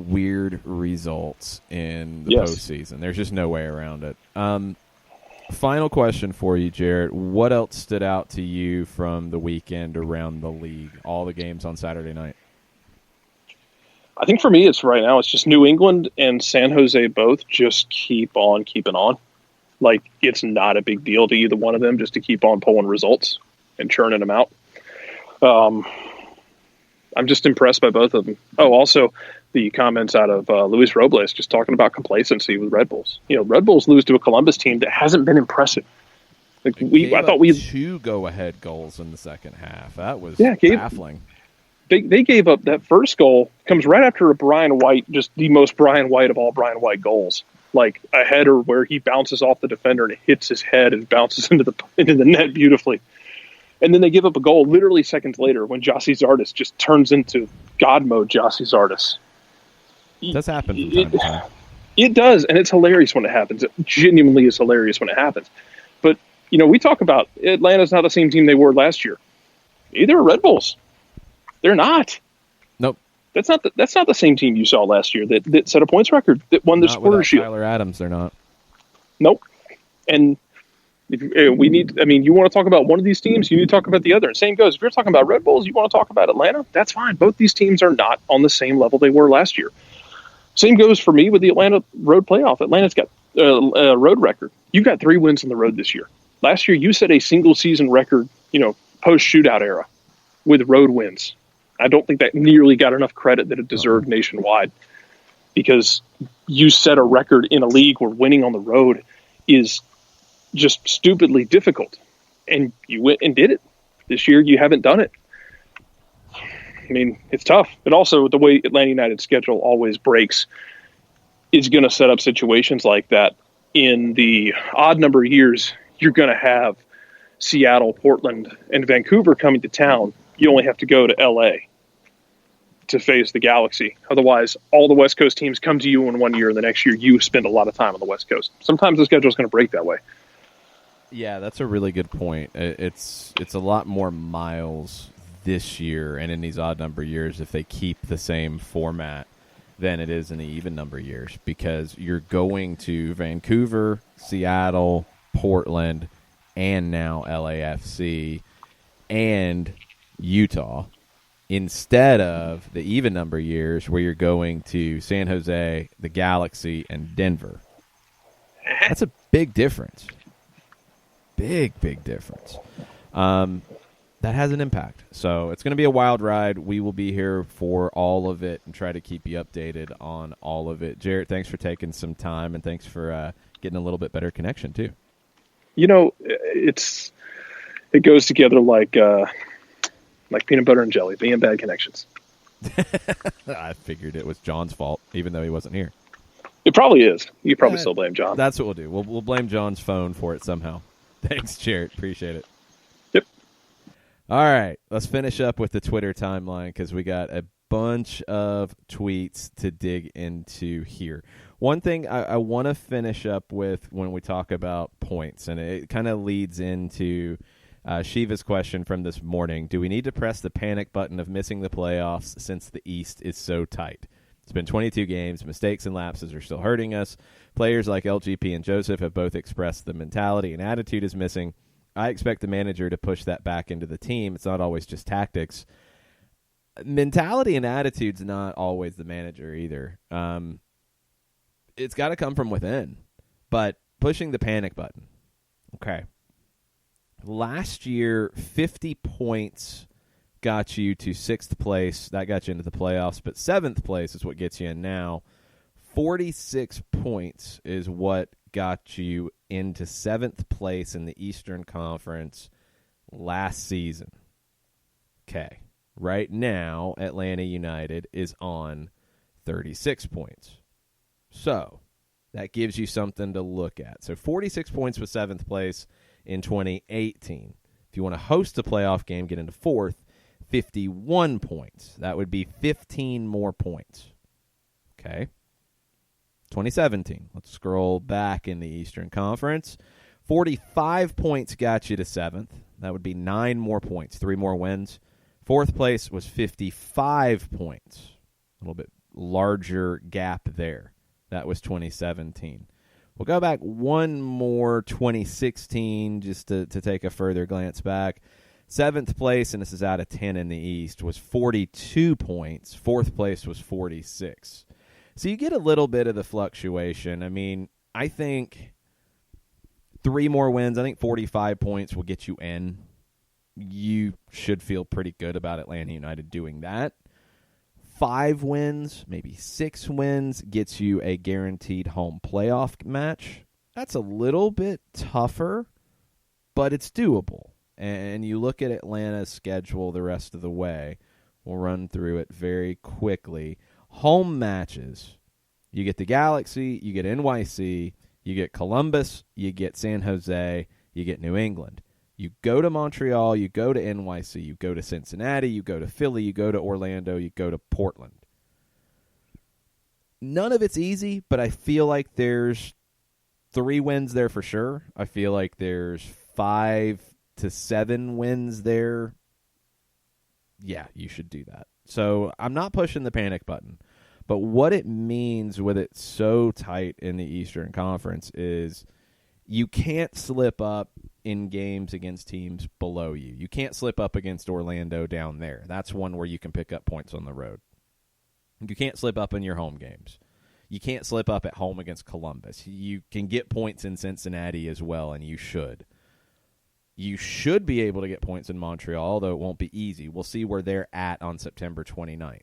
results in the postseason. There's just no way around it. Final question for you, Jarrett. What else stood out to you from the weekend around the league? All the games on Saturday night. I think for me, it's just New England and San Jose both just keep on keeping on. Like, it's not a big deal to either one of them just to keep on pulling results and churning them out. I'm just impressed by both of them. Oh, also the comments out of Luis Robles just talking about complacency with Red Bulls. Red Bulls lose to a Columbus team that hasn't been impressive. I thought we had 2 go-ahead goals in the second half. That was baffling. They gave up that first goal. Comes right after a Brian White, just the most Brian White of all Brian White goals. Like a header where he bounces off the defender and it hits his head and bounces into the net beautifully. And then they give up a goal literally seconds later when Jossie Zardes just turns into God mode Jossie Zardes. It does happen from time to time. It does, and it's hilarious when it happens. It genuinely is hilarious when it happens. But, we talk about Atlanta's not the same team they were last year. Neither are Red Bulls. They're not. Nope. That's not the same team you saw last year that set a points record, that won the Supporters' Shield. Tyler Adams, they're not. Nope. And you want to talk about one of these teams, you need to talk about the other. And same goes, if you're talking about Red Bulls, you want to talk about Atlanta, that's fine. Both these teams are not on the same level they were last year. Same goes for me with the Atlanta road playoff. Atlanta's got a road record. You got 3 wins on the road this year. Last year, you set a single season record, post-shootout era with road wins. I don't think that nearly got enough credit that it deserved nationwide, because you set a record in a league where winning on the road is just stupidly difficult, and you went and did it. This year, you haven't done it. I mean, it's tough. But also, the way Atlanta United's schedule always breaks is going to set up situations like that. In the odd number of years, you're going to have Seattle, Portland, and Vancouver coming to town. You only have to go to L.A. to face the Galaxy. Otherwise, all the West Coast teams come to you in one year, and the next year you spend a lot of time on the West Coast. Sometimes the schedule is going to break that way. Yeah, that's a really good point. It's a lot more miles this year and in these odd number years if they keep the same format than it is in the even number years, because you're going to Vancouver, Seattle, Portland, and now LAFC and Utah, instead of the even number years where you're going to San Jose, the Galaxy, and Denver. That's a big difference. Big difference. That has an impact. So it's going to be a wild ride. We will be here for all of it and try to keep you updated on all of it. Jarrett, thanks for taking some time, and thanks for getting a little bit better connection too. It goes together like peanut butter and jelly, being bad connections. I figured it was John's fault, even though he wasn't here. It probably is. You probably still blame John. That's what we'll do. We'll blame John's phone for it somehow. Thanks, Jarrett. Appreciate it. Yep. All right. Let's finish up with the Twitter timeline because we got a bunch of tweets to dig into here. One thing I want to finish up with when we talk about points, and it kind of leads into Shiva's question from this morning. Do we need to press the panic button of missing the playoffs since the East is so tight? It's been 22 games. Mistakes and lapses are still hurting us. Players like LGP and Joseph have both expressed the mentality and attitude is missing. I expect the manager to push that back into the team. It's not always just tactics. Mentality and attitude's not always the manager either. It's got to come from within. But pushing the panic button. Okay. Last year, 50 points got you to 6th place. That got you into the playoffs. But 7th place is what gets you in now. 46 points is what got you into 7th place in the Eastern Conference last season. Okay. right now, Atlanta United is on 36 points. So that gives you something to look at. So 46 points was 7th place in 2018. If you want to host a playoff game, get into 4th, 51 points. That would be 15 more points. Okay. 2017. Let's scroll back in the Eastern Conference. 45 points got you to 7th. That would be 9 more points, 3 more wins. 4th place was 55 points. A little bit larger gap there. That was 2017. We'll go back one more, 2016, just to take a further glance back. 7th place, and this is out of 10 in the East, was 42 points. 4th place was 46. So you get a little bit of the fluctuation. I mean, I think 3 more wins, I think 45 points will get you in. You should feel pretty good about Atlanta United doing that. 5 wins, maybe 6 wins, gets you a guaranteed home playoff match. That's a little bit tougher, but it's doable. And you look at Atlanta's schedule the rest of the way. We'll run through it very quickly. Home matches. You get the Galaxy, you get NYC, you get Columbus, you get San Jose, you get New England. You go to Montreal, you go to NYC, you go to Cincinnati, you go to Philly, you go to Orlando, you go to Portland. None of it's easy, but I feel like there's 3 wins there for sure. I feel like there's 5 to 7 wins there. Yeah, you should do that. So I'm not pushing the panic button. But what it means with it so tight in the Eastern Conference is you can't slip up in games against teams below you. You can't slip up against Orlando down there. That's one where you can pick up points on the road. You can't slip up in your home games. You can't slip up at home against Columbus. You can get points in Cincinnati as well, and you should. You should be able to get points in Montreal, although it won't be easy. We'll see where they're at on September 29th.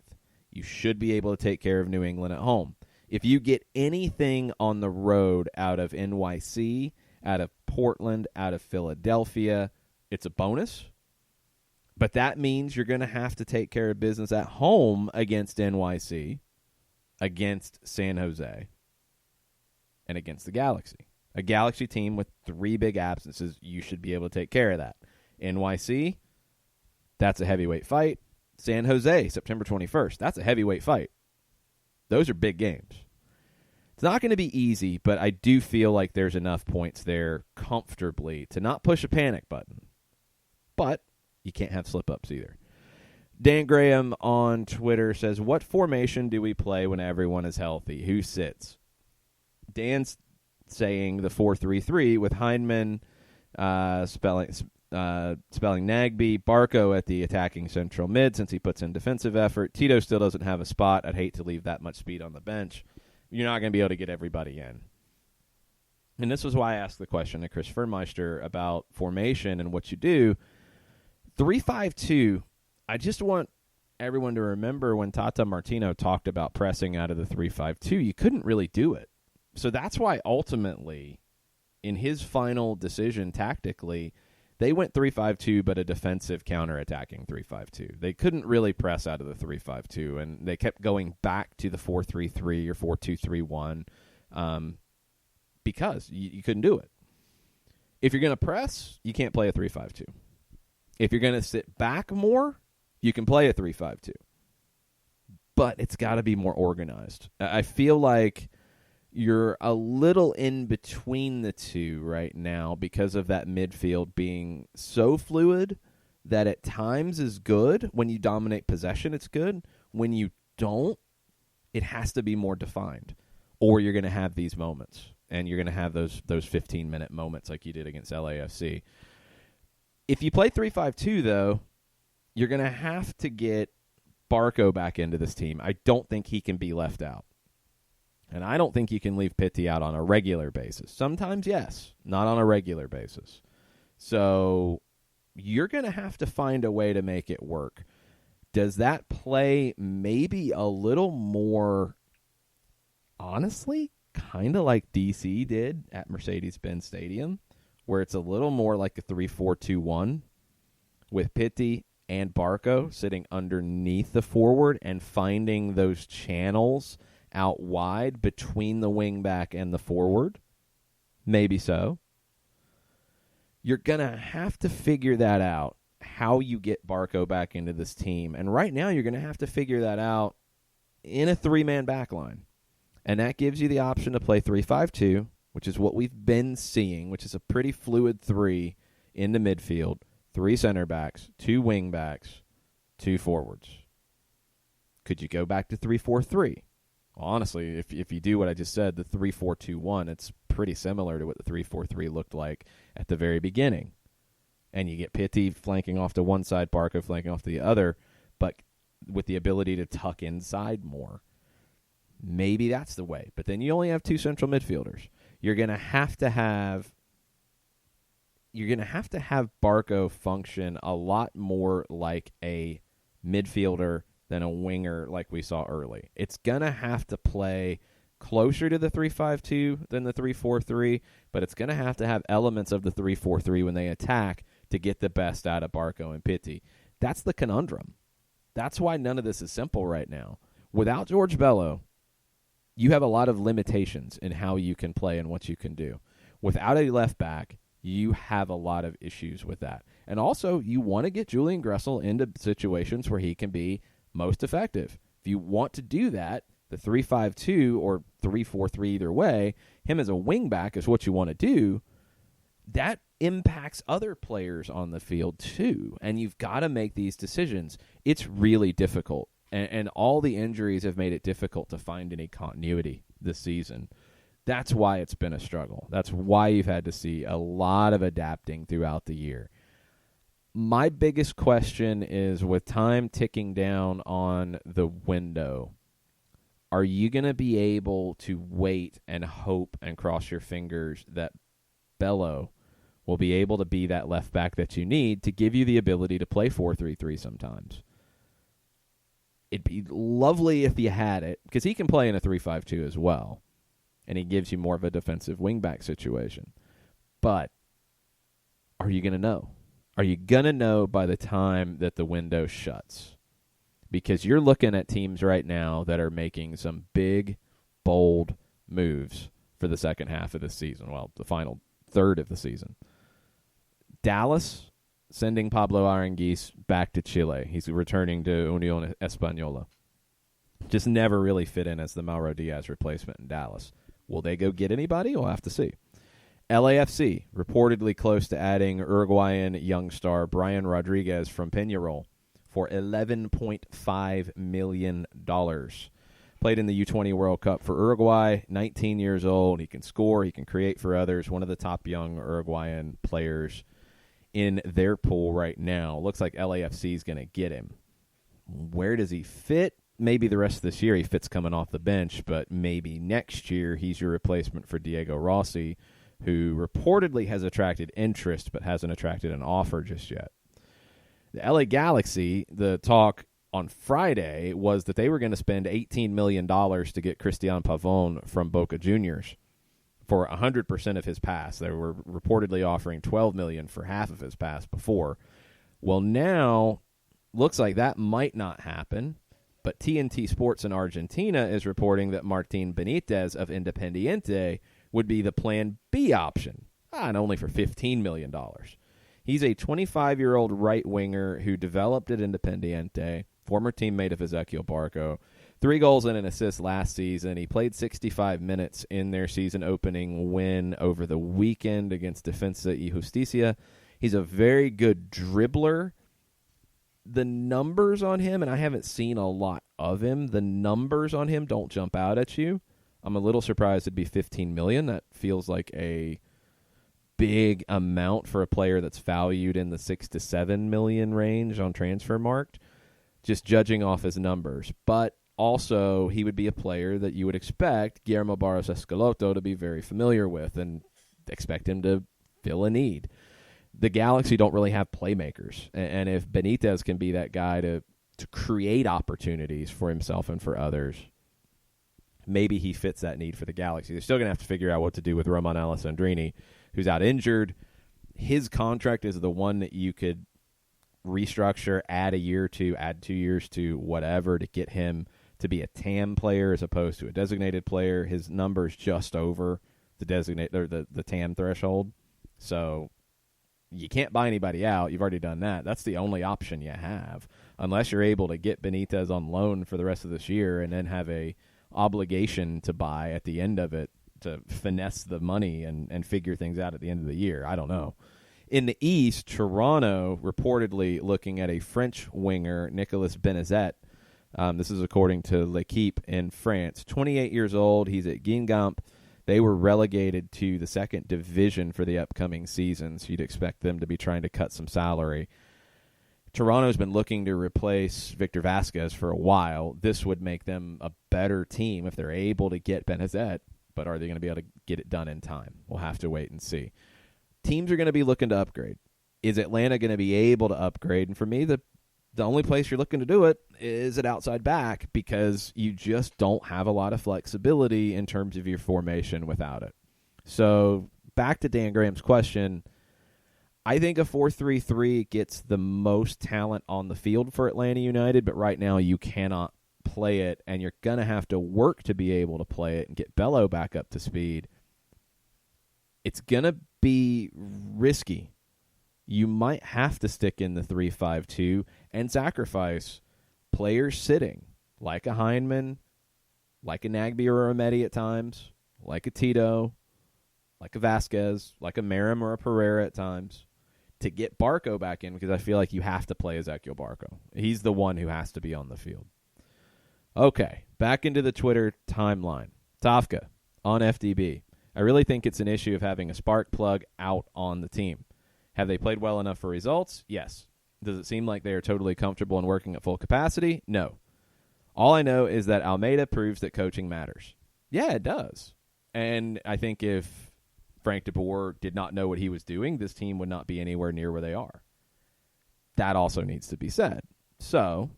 You should be able to take care of New England at home. If you get anything on the road out of NYC, out of Portland, out of Philadelphia, it's a bonus. But that means you're going to have to take care of business at home against NYC, against San Jose, and against the Galaxy. A Galaxy team with 3 big absences, you should be able to take care of that. NYC, that's a heavyweight fight. San Jose, September 21st, that's a heavyweight fight. Those are big games. It's not going to be easy, but I do feel like there's enough points there comfortably to not push a panic button. But you can't have slip-ups either. Dan Graham on Twitter says, what formation do we play when everyone is healthy? Who sits? Dan's saying the 4-3-3 with Heinemann spelling Nagby, Barco at the attacking central mid since he puts in defensive effort. Tito still doesn't have a spot. I'd hate to leave that much speed on the bench. You're not going to be able to get everybody in. And this was why I asked the question to Chris Fuhrmeister about formation and what you do. 3-5-2, I just want everyone to remember when Tata Martino talked about pressing out of the 3-5-2, you couldn't really do it. So that's why ultimately, in his final decision tactically, they went 3-5-2, but a defensive counter-attacking 3-5-2. They couldn't really press out of the 3-5-2, and they kept going back to the 4-3-3 or 4-2-3-1 because you couldn't do it. If you're going to press, you can't play a 3-5-2. If you're going to sit back more, you can play a 3-5-2. But it's got to be more organized. I feel like you're a little in between the two right now because of that midfield being so fluid that at times is good. When you dominate possession, it's good. When you don't, it has to be more defined. Or you're going to have these moments, and you're going to have those 15-minute moments like you did against LAFC. If you play 3-5-2, though, you're going to have to get Barco back into this team. I don't think he can be left out. And I don't think you can leave Pitti out on a regular basis. Sometimes, yes, not on a regular basis. So you're going to have to find a way to make it work. Does that play maybe a little more, honestly, kind of like DC did at Mercedes-Benz Stadium, where it's a little more like a 3-4-2-1 with Pitti and Barco sitting underneath the forward and finding those channels out wide between the wingback and the forward? Maybe so. You're going to have to figure that out, how you get Barco back into this team. And right now you're going to have to figure that out in a three-man back line. And that gives you the option to play 3-5-2, which is what we've been seeing, which is a pretty fluid three in the midfield. 3 center backs, 2 wing backs, 2 forwards. Could you go back to 3-4-3? Well, honestly, if you do what I just said, the 3-4-2-1, it's pretty similar to what the 3-4-3 looked like at the very beginning. And you get Pitti flanking off to one side, Barco flanking off to the other, but with the ability to tuck inside more. Maybe that's the way. But then you only have 2 central midfielders. You're going to have to have Barco function a lot more like a midfielder than a winger like we saw early. It's going to have to play closer to the 3-5-2 than the 3-4-3, but it's going to have elements of the 3-4-3 when they attack to get the best out of Barco and Pitti. That's the conundrum. That's why none of this is simple right now. Without George Bello, you have a lot of limitations in how you can play and what you can do. Without a left back, you have a lot of issues with that. And also, you want to get Julian Gressel into situations where he can be most effective. If you want to do that, the 3-5-2 or 3-4-3 either way, him as a wingback is what you want to do. That impacts other players on the field too, and you've got to make these decisions. It's really difficult, and all the injuries have made it difficult to find any continuity this season. That's why it's been a struggle. That's why you've had to see a lot of adapting throughout the year. My biggest question is, with time ticking down on the window, are you going to be able to wait and hope and cross your fingers that Bello will be able to be that left back that you need to give you the ability to play 4-3-3 sometimes? It'd be lovely if you had it, because he can play in a 3-5-2 as well, and he gives you more of a defensive wingback situation. But are you going to know? Are you going to know by the time that the window shuts? Because you're looking at teams right now that are making some big, bold moves for the second half of the season. Well, the final third of the season. Dallas sending Pablo Aranguiz back to Chile. He's returning to Unión Española. Just never really fit in as the Mauro Diaz replacement in Dallas. Will they go get anybody? We'll have to see. LAFC, reportedly close to adding Uruguayan young star Brian Rodriguez from Peñarol for $11.5 million. Played in the U20 World Cup for Uruguay, 19 years old. He can score, he can create for others. One of the top young Uruguayan players in their pool right now. Looks like LAFC is going to get him. Where does he fit? Maybe the rest of this year he fits coming off the bench, but maybe next year he's your replacement for Diego Rossi, who reportedly has attracted interest but hasn't attracted an offer just yet. The LA Galaxy, the talk on Friday was that they were going to spend $18 million to get Cristian Pavón from Boca Juniors for 100% of his pass. They were reportedly offering $12 million for half of his pass before. Well, now looks like that might not happen, but TNT Sports in Argentina is reporting that Martín Benítez of Independiente would be the plan B option, and only for $15 million. He's a 25-year-old right winger who developed at Independiente, former teammate of Ezequiel Barco, 3 goals and an assist last season. He played 65 minutes in their season opening win over the weekend against Defensa y Justicia. He's a very good dribbler. The numbers on him, and I haven't seen a lot of him, the numbers on him don't jump out at you. I'm a little surprised it'd be $15 million. That feels like a big amount for a player that's valued in the $6 to $7 million range on Transfermarkt, just judging off his numbers. But also, he would be a player that you would expect Guillermo Barros Escaloto to be very familiar with and expect him to fill a need. The Galaxy don't really have playmakers, and if Benitez can be that guy to create opportunities for himself and for others, maybe he fits that need for the Galaxy. They're still going to have to figure out what to do with Roman Alessandrini, who's out injured. His contract is the one that you could restructure, add a year or two, add 2 years to whatever to get him to be a TAM player as opposed to a designated player. His number's just over the the TAM threshold. So you can't buy anybody out. You've already done that. That's the only option you have, unless you're able to get Benitez on loan for the rest of this year and then have a obligation to buy at the end of it to finesse the money and figure things out at the end of the year. I don't know. In the East, Toronto reportedly looking at a French winger, Nicolas Benazet. This is according to L'Equipe in France. 28 years old. He's at Guingamp. They were relegated to the second division for the upcoming season, so you'd expect them to be trying to cut some salary. Toronto's been looking to replace Victor Vasquez for a while. This would make them a better team if they're able to get Benazet, but are they going to be able to get it done in time? We'll have to wait and see. Teams are going to be looking to upgrade. Is Atlanta going to be able to upgrade? And for me, the only place you're looking to do it is at outside back because you just don't have a lot of flexibility in terms of your formation without it. So back to Dan Graham's question, I think a 4-3-3 gets the most talent on the field for Atlanta United, but right now you cannot play it, and you're going to have to work to be able to play it and get Bello back up to speed. It's going to be risky. You might have to stick in the 3-5-2 and sacrifice players sitting, like a Heinemann, like a Nagbe or a Mehdi at times, like a Tito, like a Vasquez, like a Merrim or a Pereira at times, to get Barco back in, because I feel like you have to play Ezequiel Barco. He's the one who has to be on the field. Okay, back into the Twitter timeline. Tafka on FDB. I really think it's an issue of having a spark plug out on the team. Have they played well enough for results? Yes. Does it seem like they are totally comfortable and working at full capacity? No. All I know is that Almeida proves that coaching matters. Yeah, it does. And I think if Frank de Boer did not know what he was doing, this team would not be anywhere near where they are. That also needs to be said. So,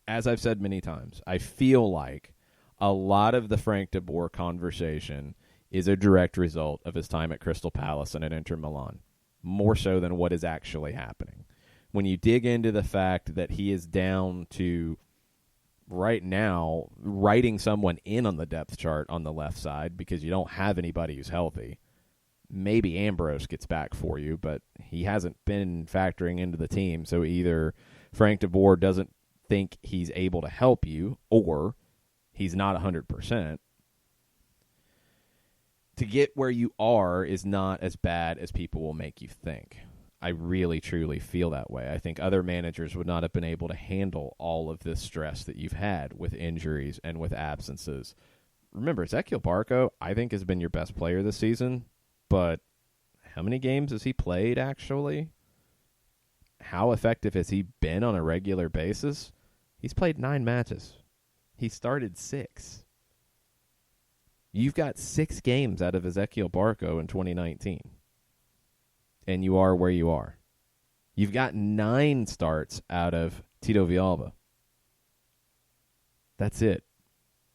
as I've said many times, I feel like a lot of the Frank de Boer conversation is a direct result of his time at Crystal Palace and at Inter Milan, more so than what is actually happening. When you dig into the fact that he is down to, right now, writing someone in on the depth chart on the left side because you don't have anybody who's healthy. Maybe Ambrose gets back for you, but he hasn't been factoring into the team, so either Frank de Boer doesn't think he's able to help you, or he's not 100%. To get where you are is not as bad as people will make you think. I really, truly feel that way. I think other managers would not have been able to handle all of this stress that you've had with injuries and with absences. Remember, Ezequiel Barco, I think, has been your best player this season, but how many games has he played, actually? How effective has he been on a regular basis? He's played 9 matches. He started 6. You've got 6 games out of Ezequiel Barco in 2019. And you are where you are. You've got 9 starts out of Tito Villalba. That's it.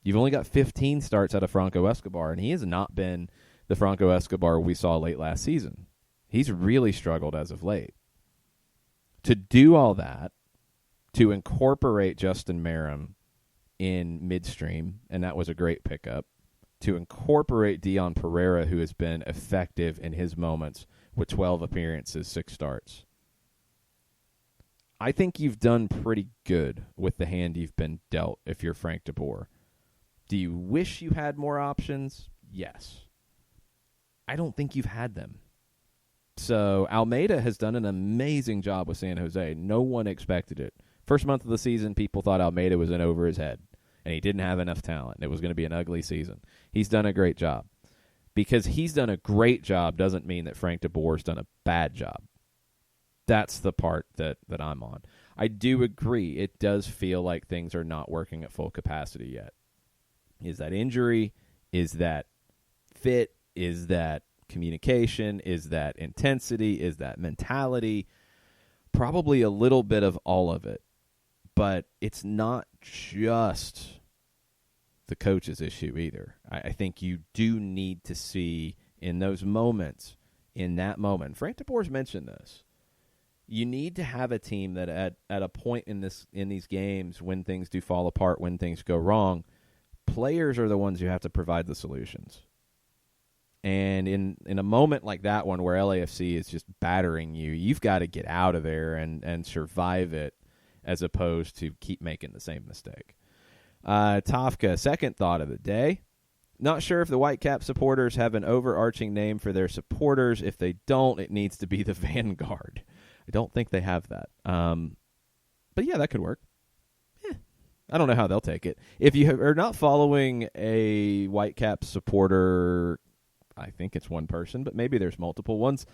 You've only got 15 starts out of Franco Escobar, and he has not been the Franco Escobar we saw late last season. He's really struggled as of late. To do all that, to incorporate Justin Merrim in midstream, and that was a great pickup, to incorporate Dion Pereira, who has been effective in his moments with 12 appearances, 6 starts. I think you've done pretty good with the hand you've been dealt if you're Frank de Boer. Do you wish you had more options? Yes. I don't think you've had them. So Almeida has done an amazing job with San Jose. No one expected it. First month of the season, people thought Almeida was in over his head, and he didn't have enough talent. It was going to be an ugly season. He's done a great job. Because he's done a great job doesn't mean that Frank de Boer's done a bad job. That's the part that I'm on. I do agree. It does feel like things are not working at full capacity yet. Is that injury? Is that fit? Is that communication? Is that intensity? Is that mentality? Probably a little bit of all of it. But it's not just the coach's issue either. I think you do need to see in those moments, in that moment, Frank de Boer's mentioned this, You need to have a team that at a point in these games when things do fall apart, when things go wrong, players are the ones who have to provide the solutions. And in a moment like that one where LAFC is just battering you, you've got to get out of there and survive it as opposed to keep making the same mistake. Tafka, second thought of the day. Not sure if the Whitecap supporters have an overarching name for their supporters. If they don't, it needs to be the Vanguard. I don't think they have that. But yeah, that could work. I don't know how they'll take it. If you are not following a Whitecap supporter, I think it's one person, but maybe there's multiple ones.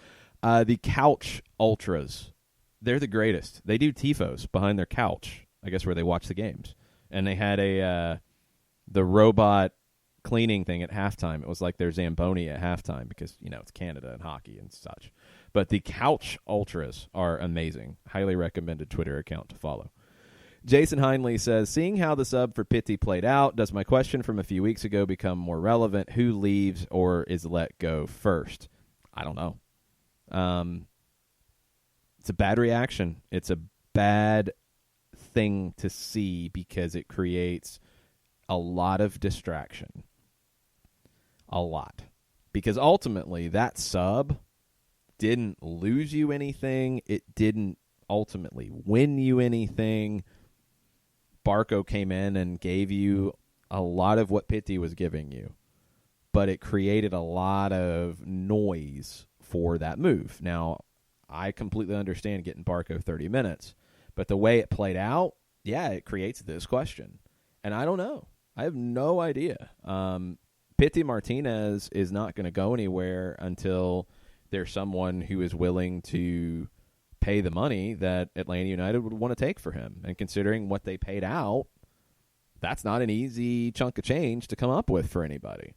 The Couch Ultras. They're the greatest. They do tifos behind their couch, I guess, where they watch the games. And they had the robot cleaning thing at halftime. It was like their Zamboni at halftime because, it's Canada and hockey and such. But the Couch Ultras are amazing. Highly recommended Twitter account to follow. Jason Heinley says, seeing how the sub for Pitti played out, does my question from a few weeks ago become more relevant? Who leaves or is let go first? I don't know. It's a bad reaction. It's a bad thing to see because it creates a lot of distraction. A lot. Because ultimately, that sub didn't lose you anything. It didn't ultimately win you anything. Barco came in and gave you a lot of what Pitti was giving you, but it created a lot of noise for that move. Now, I completely understand getting Barco 30 minutes, but the way it played out, yeah, it creates this question. And I don't know. I have no idea. Pitti Martinez is not going to go anywhere until there's someone who is willing to pay the money that Atlanta United would want to take for him. And considering what they paid out, that's not an easy chunk of change to come up with for anybody.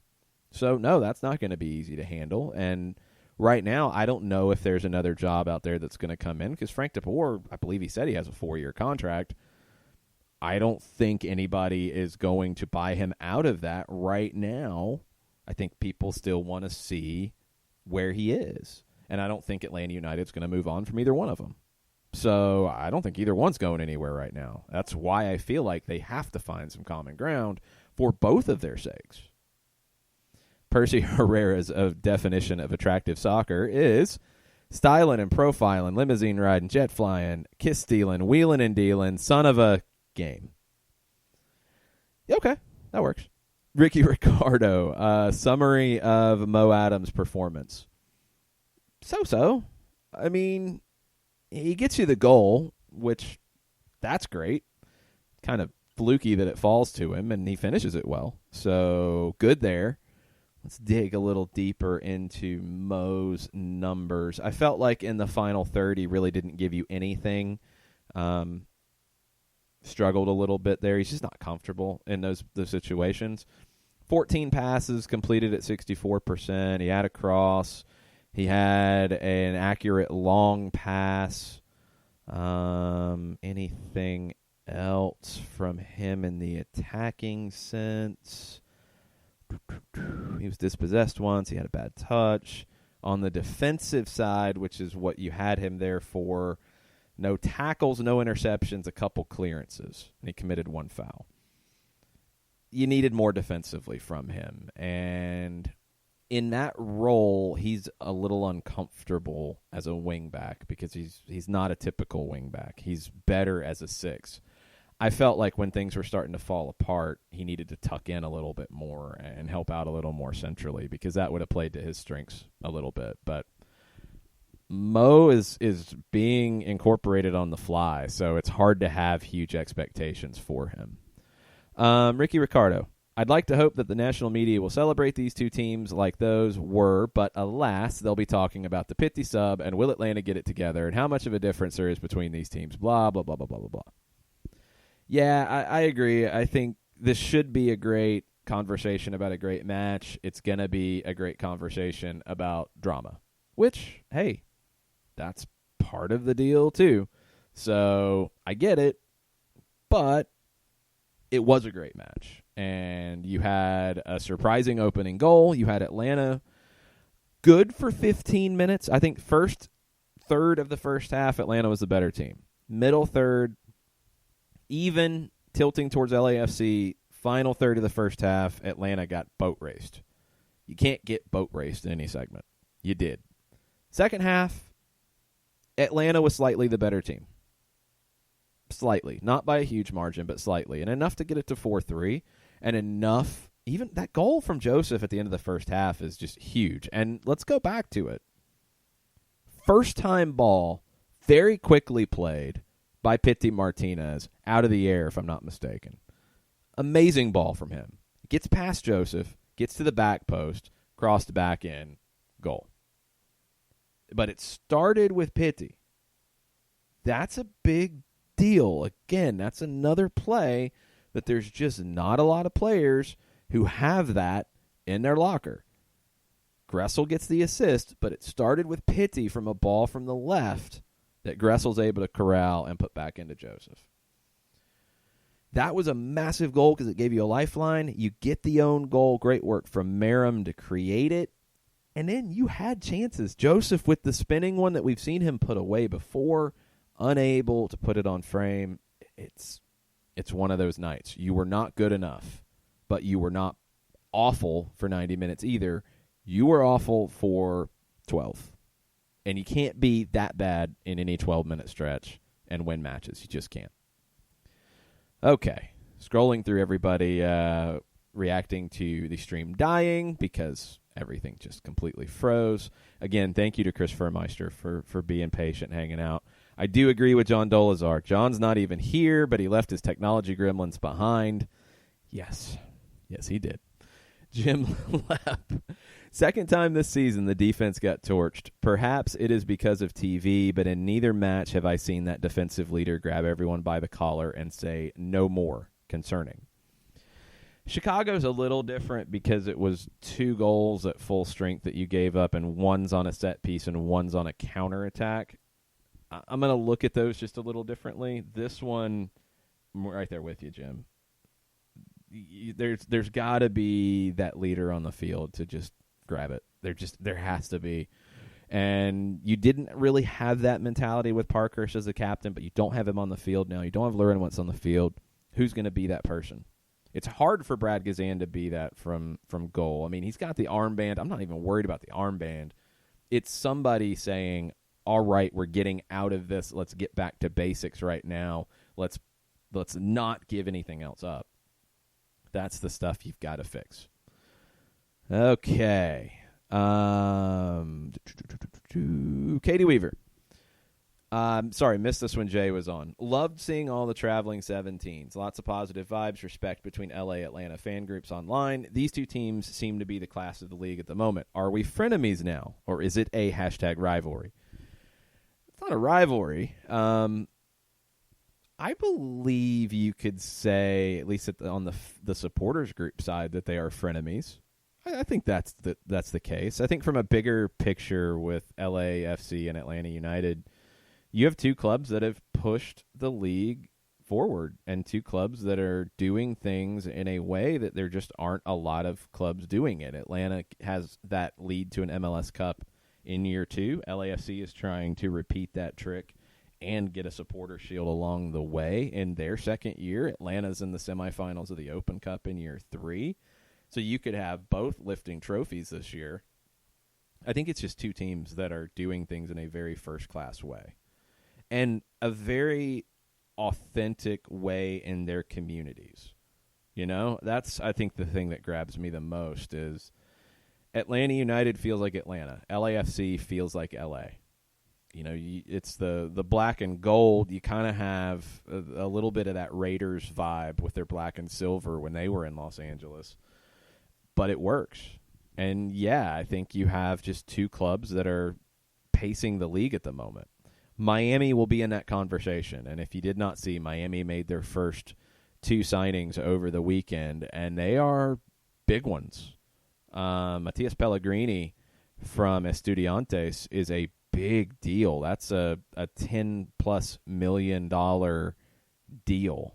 So, no, that's not going to be easy to handle. And right now, I don't know if there's another job out there that's going to come in because Frank DeBoer, I believe he said he has a 4-year contract. I don't think anybody is going to buy him out of that right now. I think people still want to see where he is. And I don't think Atlanta United's going to move on from either one of them. So I don't think either one's going anywhere right now. That's why I feel like they have to find some common ground for both of their sakes. Percy Herrera's definition of attractive soccer is styling and profiling, limousine riding, jet flying, kiss stealing, wheeling and dealing, son of a game. Okay, that works. Ricky Ricardo, summary of Mo Adams' performance. So. I mean, he gets you the goal, which that's great. Kind of fluky that it falls to him, and he finishes it well. So good there. Let's dig a little deeper into Mo's numbers. I felt like in the final third, he really didn't give you anything. Struggled a little bit there. He's just not comfortable in those situations. 14 passes completed at 64%. He had a cross. He had an accurate long pass. Anything else from him in the attacking sense? He was dispossessed once. He had a bad touch. On the defensive side, which is what you had him there for, no tackles, no interceptions, a couple clearances. And he committed one foul. You needed more defensively from him. And in that role, he's a little uncomfortable as a wingback because he's not a typical wingback. He's better as a 6. I felt like when things were starting to fall apart, he needed to tuck in a little bit more and help out a little more centrally because that would have played to his strengths a little bit. But Mo is being incorporated on the fly, so it's hard to have huge expectations for him. Ricky Ricardo. I'd like to hope that the national media will celebrate these two teams like those were, but alas, they'll be talking about the Pitti sub and will Atlanta get it together and how much of a difference there is between these teams, blah, blah, blah, blah, blah, blah, blah. Yeah, I agree. I think this should be a great conversation about a great match. It's going to be a great conversation about drama, which, hey, that's part of the deal too. So I get it, but it was a great match. And you had a surprising opening goal. You had Atlanta good for 15 minutes. I think first third of the first half, Atlanta was the better team. Middle third, even tilting towards LAFC. Final third of the first half, Atlanta got boat raced. You can't get boat raced in any segment. You did. Second half, Atlanta was slightly the better team. Slightly. Not by a huge margin, but slightly. And enough to get it to 4-3. And enough, even that goal from Joseph at the end of the first half is just huge. And let's go back to it. First time ball, very quickly played by Pity Martinez, out of the air, if I'm not mistaken. Amazing ball from him. Gets past Joseph, gets to the back post, crossed back in, goal. But it started with Pity. That's a big deal. Again, that's another play that there's just not a lot of players who have that in their locker. Gressel gets the assist, but it started with Pity from a ball from the left that Gressel's able to corral and put back into Joseph. That was a massive goal because it gave you a lifeline. You get the own goal. Great work from Merrim to create it. And then you had chances. Joseph with the spinning one that we've seen him put away before, unable to put it on frame. It's one of those nights. You were not good enough, but you were not awful for 90 minutes either. You were awful for 12. And you can't be that bad in any 12-minute stretch and win matches. You just can't. Okay, scrolling through everybody reacting to the stream dying because everything just completely froze. Again, thank you to Chris Fuhrmeister for being patient, hanging out. I do agree with John Dolazar. John's not even here, but he left his technology gremlins behind. Yes, he did. Jim Lepp. Second time this season the defense got torched. Perhaps it is because of TV, but in neither match have I seen that defensive leader grab everyone by the collar and say, no more, concerning. Chicago's a little different because it was 2 goals at full strength that you gave up, and one's on a set piece and one's on a counterattack. I'm going to look at those just a little differently. This one, I'm right there with you, Jim. There's got to be that leader on the field to just grab it. There has to be. And you didn't really have that mentality with Parkhurst as a captain, but you don't have him on the field now. You don't have Lurin once on the field. Who's going to be that person? It's hard for Brad Gazan to be that from goal. I mean, he's got the armband. I'm not even worried about the armband. It's somebody saying, all right, we're getting out of this. Let's get back to basics right now. Let's not give anything else up. That's the stuff you've got to fix. Okay. Katie Weaver. Sorry, missed this when Jay was on. Loved seeing all the traveling 17s. Lots of positive vibes, respect between LA Atlanta fan groups online. These two teams seem to be the class of the league at the moment. Are we frenemies now, or is it a #rivalry? It's not a rivalry. I believe you could say, at least on the supporters group side, that they are frenemies. I think that's the case. I think from a bigger picture with LAFC and Atlanta United, you have 2 clubs that have pushed the league forward and 2 clubs that are doing things in a way that there just aren't a lot of clubs doing it. Atlanta has that lead to an MLS Cup in year 2. LAFC is trying to repeat that trick and get a supporter shield along the way in their second year. Atlanta's in the semifinals of the Open Cup in year 3. So you could have both lifting trophies this year. I think it's just 2 teams that are doing things in a very first-class way. And a very authentic way in their communities. You know, that's, I think, the thing that grabs me the most is Atlanta United feels like Atlanta. LAFC feels like LA. You know, it's the black and gold. You kind of have a little bit of that Raiders vibe with their black and silver when they were in Los Angeles. But it works. And, yeah, I think you have just 2 clubs that are pacing the league at the moment. Miami will be in that conversation. And if you did not see, Miami made their first 2 signings over the weekend, and they are big ones. Matias Pellegrini from Estudiantes is a big deal. That's a $10+ million deal.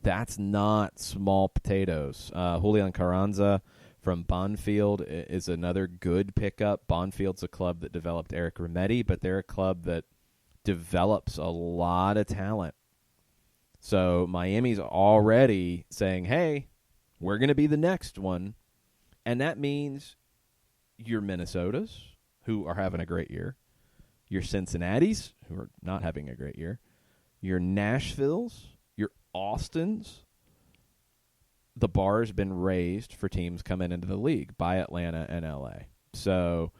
That's not small potatoes. Julian Carranza from Bonfield is another good pickup. Bonfield's a club that developed Eric Remedi, but they're a club that develops a lot of talent. So Miami's already saying, hey, we're going to be the next one. And that means your Minnesotas, who are having a great year, your Cincinnatis, who are not having a great year, your Nashvilles, your Austins. The bar has been raised for teams coming into the league by Atlanta and LA. So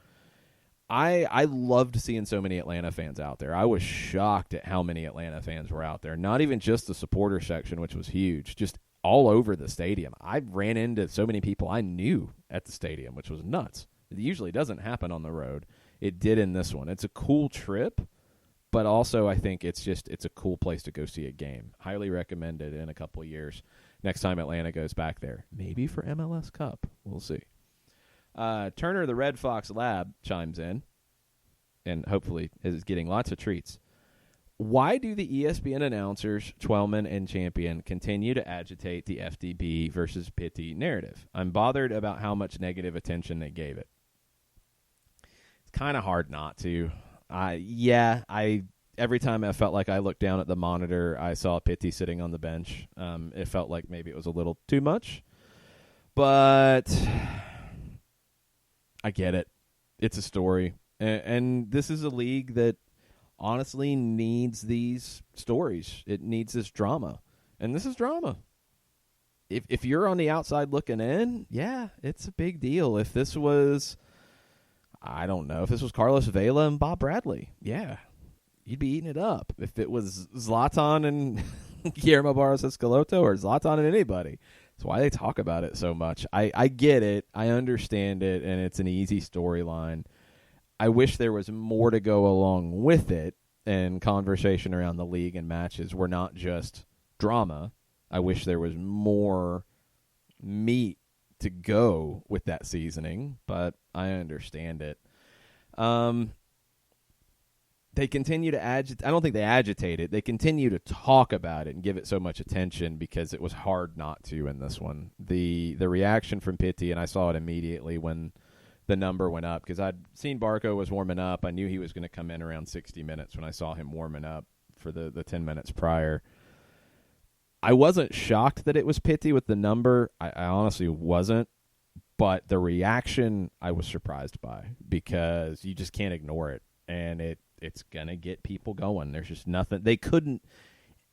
I loved seeing so many Atlanta fans out there. I was shocked at how many Atlanta fans were out there. Not even just the supporter section, which was huge, just all over the stadium. I ran into so many people I knew at the stadium, which was nuts. It usually doesn't happen on the road. It did in this one. It's a cool trip, but also I think it's a cool place to go see a game. Highly recommended in a couple of years. Next time Atlanta goes back there. Maybe for MLS Cup. We'll see. Turner, the Red Fox Lab, chimes in and hopefully is getting lots of treats. Why do the ESPN announcers, Twellman and Champion, continue to agitate the FDB versus Pitti narrative? I'm bothered about how much negative attention they gave it. It's kind of hard not to. Every time I felt like I looked down at the monitor, I saw Pitti sitting on the bench. It felt like maybe it was a little too much. But I get it. It's a story. And this is a league that honestly needs these stories. It needs this drama. And this is drama. If you're on the outside looking in, yeah, it's a big deal. If this was, I don't know, if this was Carlos Vela and Bob Bradley, yeah, you'd be eating it up. If it was Zlatan and Guillermo Barros Escaloto or Zlatan and anybody. That's why they talk about it so much. I get it. I understand it, and it's an easy storyline. I wish there was more to go along with it, and conversation around the league and matches were not just drama. I wish there was more meat to go with that seasoning, but I understand it. They continue to agitate. I don't think they agitate it. They continue to talk about it and give it so much attention because it was hard not to in this one. The reaction from Pitti, and I saw it immediately when the number went up because I'd seen Barco was warming up. I knew he was going to come in around 60 minutes when I saw him warming up for the 10 minutes prior. I wasn't shocked that it was Pitti with the number. I honestly wasn't. But the reaction I was surprised by because you just can't ignore it. And it's going to get people going. There's just nothing. They couldn't.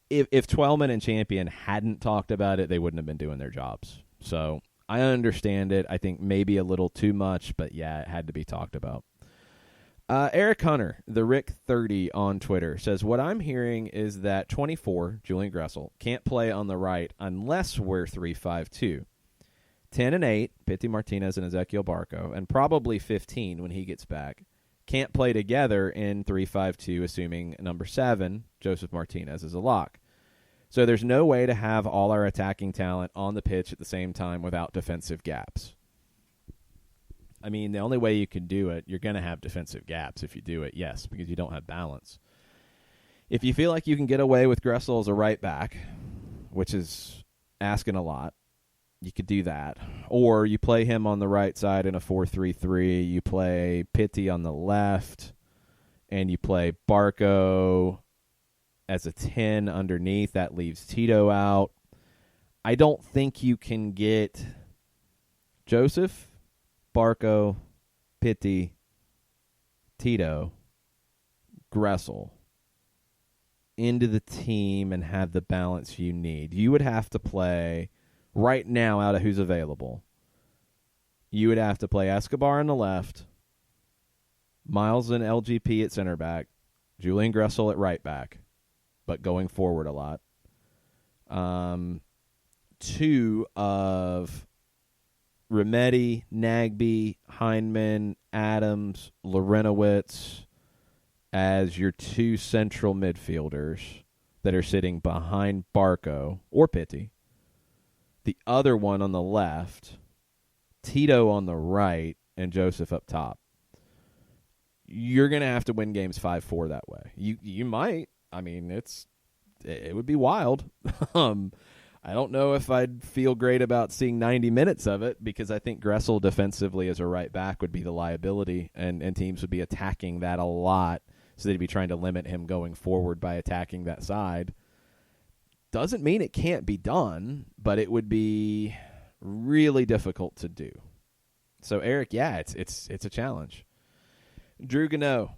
If Twellman and Champion hadn't talked about it, they wouldn't have been doing their jobs. So I understand it. I think maybe a little too much, but yeah, it had to be talked about. Eric Hunter, the Rick 30 on Twitter, says, what I'm hearing is that 24, Julian Gressel, can't play on the right unless we're 3-5-2. 10 and 8, Pitti Martinez and Ezequiel Barco, and probably 15 when he gets back, can't play together in 3-5-2, assuming number 7, Joseph Martinez, is a lock. So there's no way to have all our attacking talent on the pitch at the same time without defensive gaps. I mean, the only way you can do it, you're going to have defensive gaps if you do it, yes, because you don't have balance. If you feel like you can get away with Gressel as a right back, which is asking a lot, you could do that. Or you play him on the right side in a 4-3-3. You play Pitti on the left, and you play Barco as a 10 underneath. That leaves Tito out. I don't think you can get Joseph, Barco, Pitti, Tito, Gressel into the team and have the balance you need. You would have to play right now out of who's available. You would have to play Escobar on the left, Miles and LGP at center back, Julian Gressel at right back, but going forward a lot. 2 of Remedi, Nagbe, Hindman, Adams, Lorenowitz as your 2 central midfielders that are sitting behind Barco or Pitti. The other one on the left, Tito on the right, and Joseph up top. You're going to have to win games 5-4 that way. You might. I mean, it would be wild. I don't know if I'd feel great about seeing 90 minutes of it, because I think Gressel defensively as a right back would be the liability, and teams would be attacking that a lot, so they'd be trying to limit him going forward by attacking that side. Doesn't mean it can't be done, but it would be really difficult to do. So, Eric, yeah, it's a challenge. Drew Gano,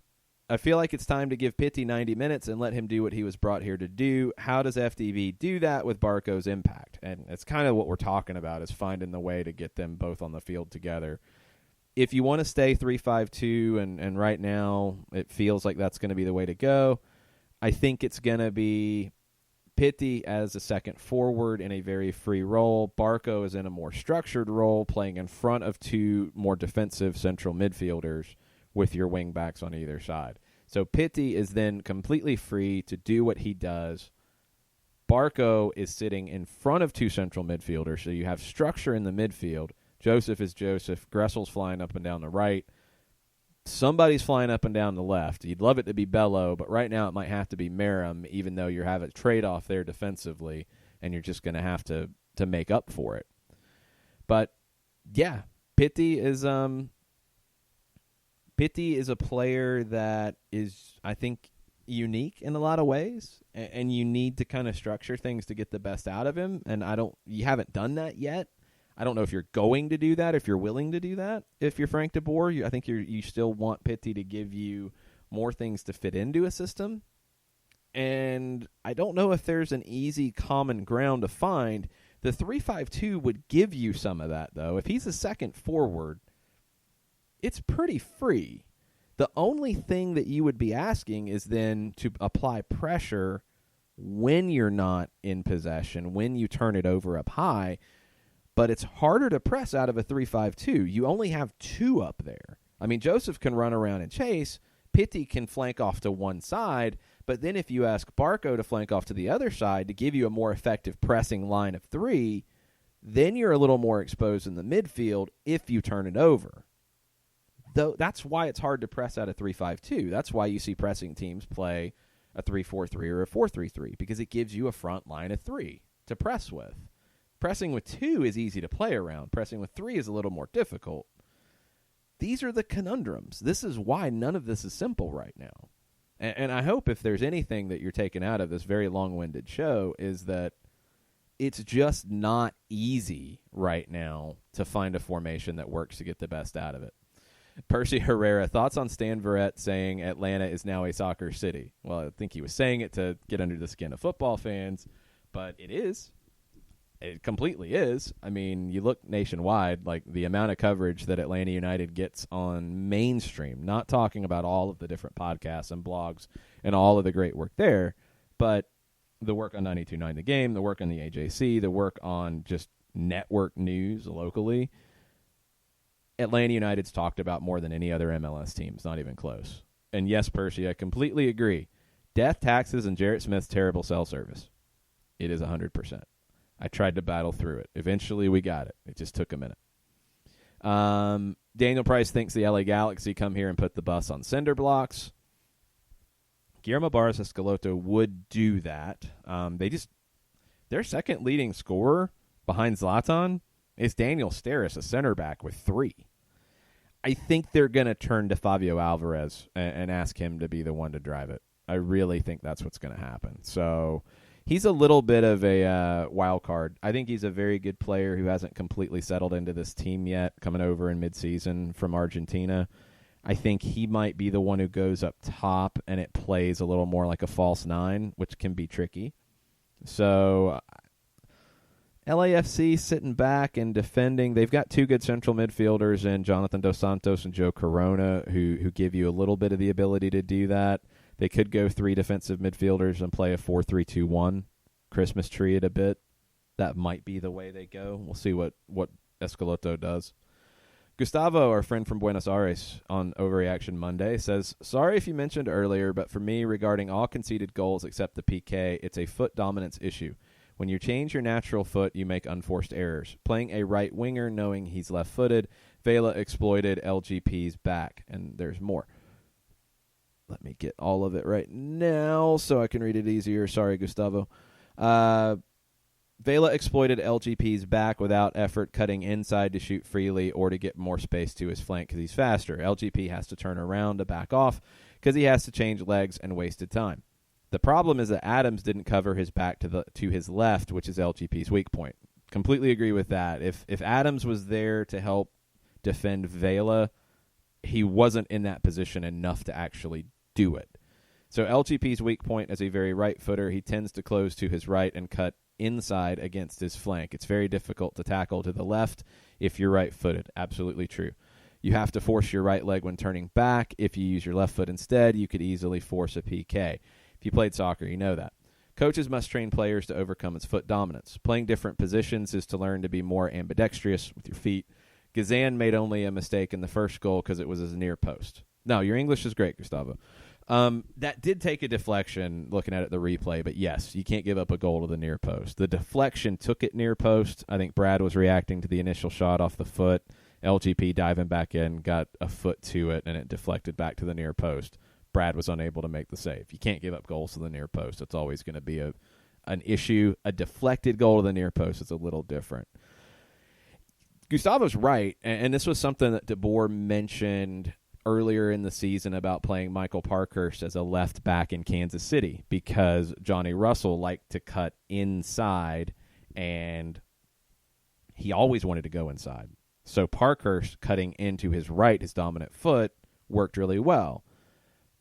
I feel like it's time to give Pitti 90 minutes and let him do what he was brought here to do. How does FDV do that with Barco's impact? And it's kind of what we're talking about, is finding the way to get them both on the field together. If you want to stay 3-5-2, and right now it feels like that's going to be the way to go, I think it's going to be Pitti as a second forward in a very free role. Barco is in a more structured role, playing in front of two more defensive central midfielders with your wing backs on either side. So Pitti is then completely free to do what he does. Barco is sitting in front of two central midfielders, so you have structure in the midfield. Joseph is Joseph. Gressel's flying up and down the right. Somebody's flying up and down the left. You'd love it to be Bello, but right now it might have to be Merrim, even though you have a trade-off there defensively, and you're just going to have to make up for it. But, yeah, Pitti is a player that is, I think, unique in a lot of ways, and you need to kind of structure things to get the best out of him, and you haven't done that yet. I don't know if you're going to do that, if you're willing to do that. If you're Frank de Boer, I think you still want Pitti to give you more things to fit into a system. And I don't know if there's an easy common ground to find. The 3-5-2 would give you some of that, though. If he's a second forward, it's pretty free. The only thing that you would be asking is then to apply pressure when you're not in possession, when you turn it over up high. But it's harder to press out of a 3-5-2. You only have two up there. I mean, Joseph can run around and chase. Pitti can flank off to one side. But then if you ask Barco to flank off to the other side to give you a more effective pressing line of three, then you're a little more exposed in the midfield if you turn it over. Though that's why it's hard to press out a 3-5-2. That's why you see pressing teams play a 3-4-3 or a 4-3-3, because it gives you a front line of three to press with. Pressing with two is easy to play around. Pressing with three is a little more difficult. These are the conundrums. This is why none of this is simple right now. And I hope if there's anything that you're taking out of this very long-winded show is that it's just not easy right now to find a formation that works to get the best out of it. Percy Herrera, thoughts on Stan Verrett saying Atlanta is now a soccer city? Well, I think he was saying it to get under the skin of football fans, but it is. It completely is. I mean, you look nationwide, like the amount of coverage that Atlanta United gets on mainstream, not talking about all of the different podcasts and blogs and all of the great work there, but the work on 92.9 The Game, the work on the AJC, the work on just network news locally. Atlanta United's talked about more than any other MLS team. It's not even close. And yes, Percy, I completely agree. Death, taxes, and Jarrett Smith's terrible cell service. It is 100%. I tried to battle through it. Eventually, we got it. It just took a minute. Daniel Price thinks the LA Galaxy come here and put the bus on cinder blocks. Guillermo Barros Escaloto would do that. Their second leading scorer behind Zlatan is Daniel Steres, a center back with 3. I think they're going to turn to Fabio Alvarez and ask him to be the one to drive it. I really think that's what's going to happen. So he's a little bit of a wild card. I think he's a very good player who hasn't completely settled into this team yet, coming over in midseason from Argentina. I think he might be the one who goes up top, and it plays a little more like a false 9, which can be tricky. So LAFC sitting back and defending. They've got 2 good central midfielders in Jonathan Dos Santos and Joe Corona who give you a little bit of the ability to do that. They could go 3 defensive midfielders and play a 4-3-2-1, Christmas tree it a bit. That might be the way they go. We'll see what Escaloto does. Gustavo, our friend from Buenos Aires on Overreaction Monday, says, sorry if you mentioned earlier, but for me, regarding all conceded goals except the PK, it's a foot dominance issue. When you change your natural foot, you make unforced errors. Playing a right winger knowing he's left-footed, Vela exploited LGP's back, and there's more. Let me get all of it right now so I can read it easier. Sorry, Gustavo. Vela exploited LGP's back without effort, cutting inside to shoot freely or to get more space to his flank because he's faster. LGP has to turn around to back off because he has to change legs and wasted time. The problem is that Adams didn't cover his back to his left, which is LGP's weak point. Completely agree with that. If Adams was there to help defend Vela, he wasn't in that position enough to actually do it. So LGP's weak point is a very right footer. He tends to close to his right and cut inside against his flank. It's very difficult to tackle to the left if you're right-footed. Absolutely true. You have to force your right leg when turning back. If you use your left foot instead, you could easily force a PK. If you played soccer, you know that. Coaches must train players to overcome its foot dominance. Playing different positions is to learn to be more ambidextrous with your feet. Gazan made only a mistake in the first goal because it was his near post. No, your English is great, Gustavo. That did take a deflection looking at it, the replay, but yes, you can't give up a goal to the near post. The deflection took it near post. I think Brad was reacting to the initial shot off the foot. LGP diving back in, got a foot to it, and it deflected back to the near post. Brad was unable to make the save. You can't give up goals to the near post. It's always going to be an issue. A deflected goal to the near post is a little different. Gustavo's right, and this was something that DeBoer mentioned earlier in the season about playing Michael Parkhurst as a left back in Kansas City because Johnny Russell liked to cut inside, and he always wanted to go inside. So Parkhurst cutting into his right, his dominant foot, worked really well.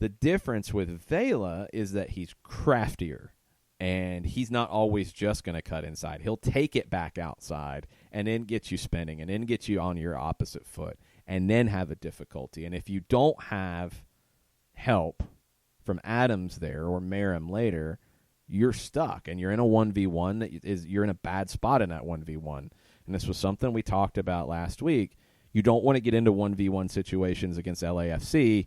The difference with Vela is that he's craftier, and he's not always just going to cut inside. He'll take it back outside and then get you spinning and then get you on your opposite foot and then have a difficulty. And if you don't have help from Adams there or Merrim later, you're stuck and you're in a 1v1 you're in a bad spot in that 1v1. And this was something we talked about last week. You don't want to get into 1v1 situations against LAFC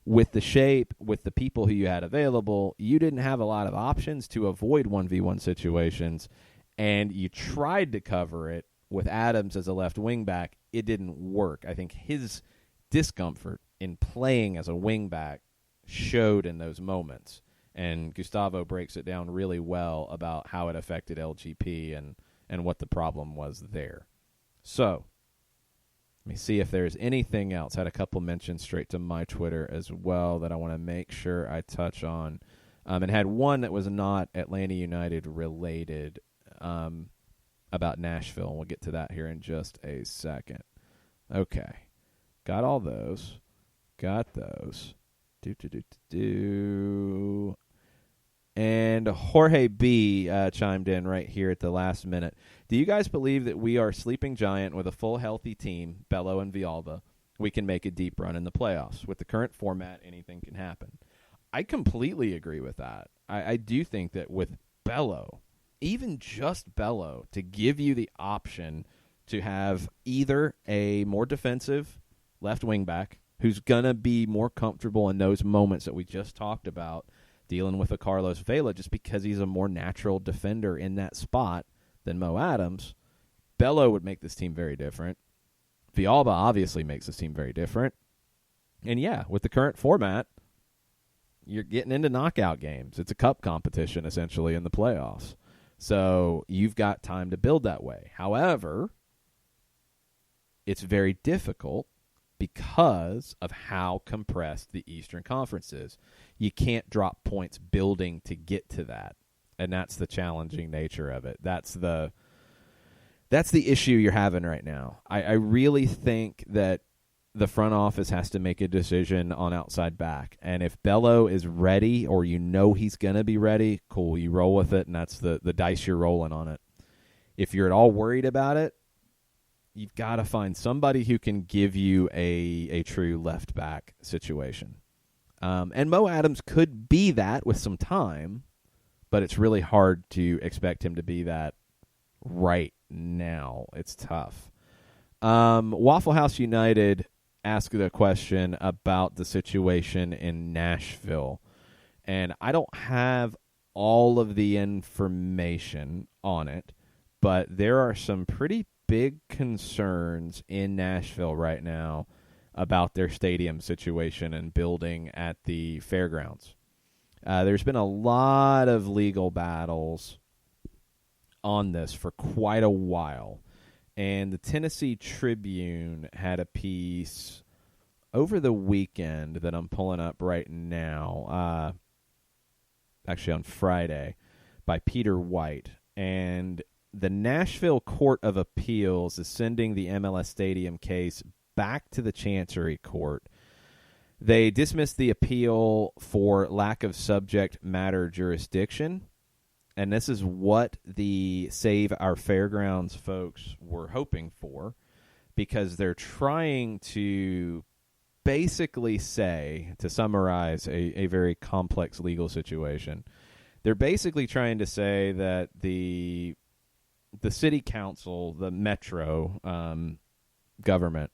with the shape, with the people who you had available. You didn't have a lot of options to avoid 1v1 situations, and you tried to cover it with Adams as a left wing back. It didn't work. I think his discomfort in playing as a wing back showed in those moments, and Gustavo breaks it down really well about how it affected LGP and what the problem was there. So let me see if there's anything else. Had a couple mentions straight to my Twitter as well that I want to make sure I touch on. And had one that was not Atlanta United related about Nashville. And we'll get to that here in just a second. Okay. Got all those. Got those. And Jorge B. Chimed in right here at the last minute. Do you guys believe that we are sleeping giant with a full healthy team, Bello and Villalba? We can make a deep run in the playoffs. With the current format, anything can happen. I completely agree with that. I do think that with Bello, even just Bello, to give you the option to have either a more defensive left wing back who's going to be more comfortable in those moments that we just talked about, dealing with a Carlos Vela just because he's a more natural defender in that spot than Mo Adams. Bello would make this team very different. Villalba obviously makes this team very different. And yeah, with the current format, you're getting into knockout games. It's a cup competition essentially in the playoffs. So you've got time to build that way. However, it's very difficult because of how compressed the Eastern Conference is. You can't drop points building to get to that. And that's the challenging nature of it. That's the issue you're having right now. I really think that the front office has to make a decision on outside back. And if Bello is ready, or you know he's going to be ready, cool, you roll with it, and that's the dice you're rolling on it. If you're at all worried about it, you've got to find somebody who can give you a true left back situation. And Mo Adams could be that with some time, but it's really hard to expect him to be that right now. It's tough. Waffle House United asked a question about the situation in Nashville, and I don't have all of the information on it, but there are some pretty big concerns in Nashville right now about their stadium situation and building at the fairgrounds. There's been a lot of legal battles on this for quite a while. And the Tennessee Tribune had a piece over the weekend that I'm pulling up right now, actually on Friday, by Peter White. And the Nashville Court of Appeals is sending the MLS Stadium case back to the Chancery Court. They dismissed the appeal for lack of subject matter jurisdiction. And this is what the Save Our Fairgrounds folks were hoping for, because they're trying to basically say, to summarize a very complex legal situation, they're basically trying to say that the city council, the metro government,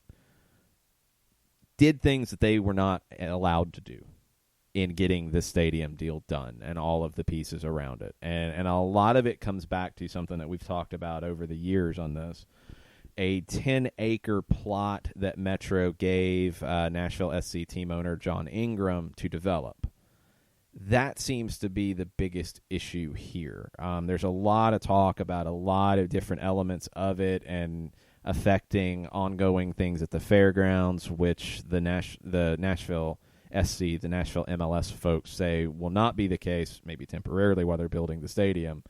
did things that they were not allowed to do in getting this stadium deal done and all of the pieces around it. And a lot of it comes back to something that we've talked about over the years on this, a 10-acre plot that Metro gave Nashville SC team owner John Ingram to develop. That seems to be the biggest issue here. There's a lot of talk about a lot of different elements of it and affecting ongoing things at the fairgrounds, which the Nashville SC, the Nashville MLS folks, say will not be the case, maybe temporarily while they're building the stadium.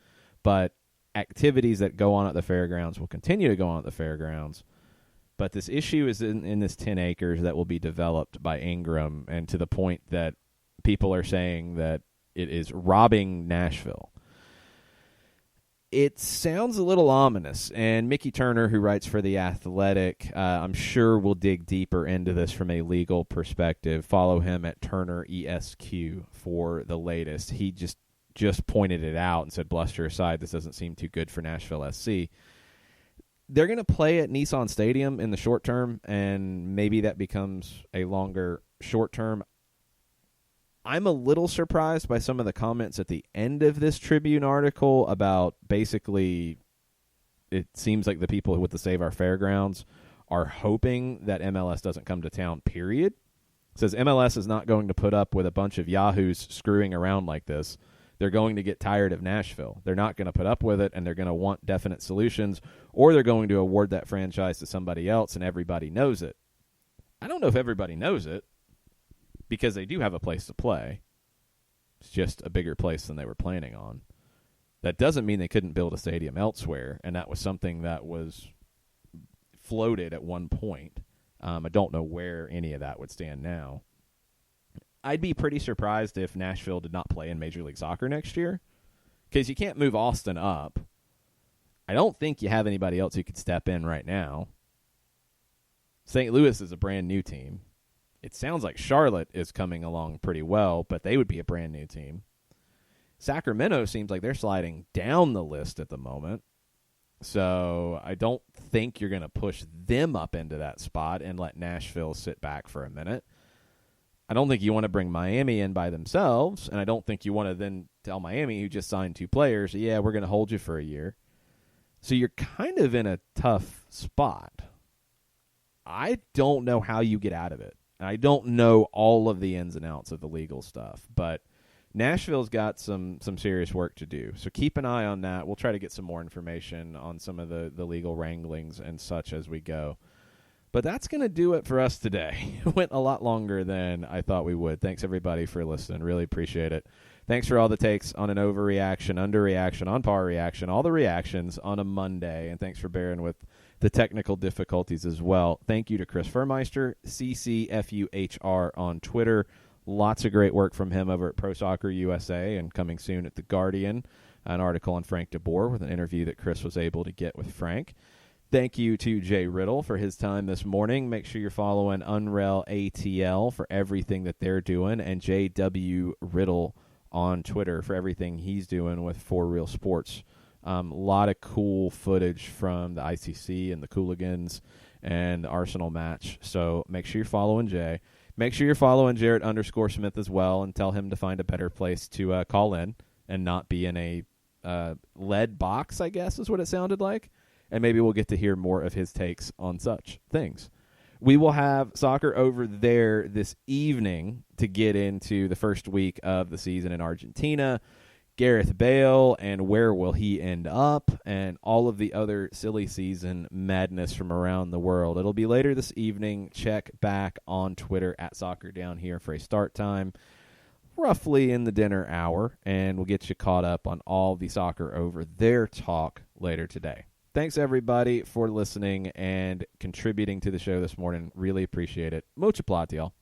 But activities that go on at the fairgrounds will continue to go on at the fairgrounds. But this issue is in this 10 acres that will be developed by Ingram, and to the point that people are saying that it is robbing Nashville. It sounds a little ominous, and Mickey Turner, who writes for The Athletic, I'm sure will dig deeper into this from a legal perspective. Follow him at Turner ESQ for the latest. He just pointed it out and said, bluster aside, this doesn't seem too good for Nashville SC. They're going to play at Nissan Stadium in the short term, and maybe that becomes a longer short term. I'm a little surprised by some of the comments at the end of this Tribune article about basically it seems like the people with the Save Our Fairgrounds are hoping that MLS doesn't come to town, period. It says MLS is not going to put up with a bunch of yahoos screwing around like this. They're going to get tired of Nashville. They're not going to put up with it, and they're going to want definite solutions, or they're going to award that franchise to somebody else, and everybody knows it. I don't know if everybody knows it, because they do have a place to play. It's just a bigger place than they were planning on. That doesn't mean they couldn't build a stadium elsewhere, and that was something that was floated at one point. I don't know where any of that would stand now. I'd be pretty surprised if Nashville did not play in Major League Soccer next year, because you can't move Austin up. I don't think you have anybody else who could step in right now. St. Louis is a brand new team. It sounds like Charlotte is coming along pretty well, but they would be a brand new team. Sacramento seems like they're sliding down the list at the moment. So I don't think you're going to push them up into that spot and let Nashville sit back for a minute. I don't think you want to bring Miami in by themselves, and I don't think you want to then tell Miami, who just signed 2 players, yeah, we're going to hold you for a year. So you're kind of in a tough spot. I don't know how you get out of it. I don't know all of the ins and outs of the legal stuff, but Nashville's got some serious work to do. So keep an eye on that. We'll try to get some more information on some of the legal wranglings and such as we go. But that's going to do it for us today. It went a lot longer than I thought we would. Thanks, everybody, for listening. Really appreciate it. Thanks for all the takes on an overreaction, underreaction, on par reaction, all the reactions on a Monday. And thanks for bearing with the technical difficulties as well. Thank you to Chris Fuhrmeister, CCFUHR on Twitter. Lots of great work from him over at Pro Soccer USA, and coming soon at The Guardian, an article on Frank DeBoer with an interview that Chris was able to get with Frank. Thank you to Jay Riddle for his time this morning. Make sure you're following Unrel ATL for everything that they're doing, and JW Riddle on Twitter for everything he's doing with For Real Sports. A lot of cool footage from the ICC and the Cooligans and the Arsenal match. So make sure you're following Jay. Make sure you're following Jarrett _Smith as well, and tell him to find a better place to call in and not be in a lead box, I guess is what it sounded like. And maybe we'll get to hear more of his takes on such things. We will have soccer over there this evening to get into the first week of the season in Argentina. Gareth Bale and where will he end up, and all of the other silly season madness from around the world. It'll be later this evening. Check back on Twitter at Soccer Down Here for a start time, roughly in the dinner hour, and we'll get you caught up on all the soccer over there talk later today. Thanks, everybody, for listening and contributing to the show this morning. Really appreciate it. Mucho plata, y'all.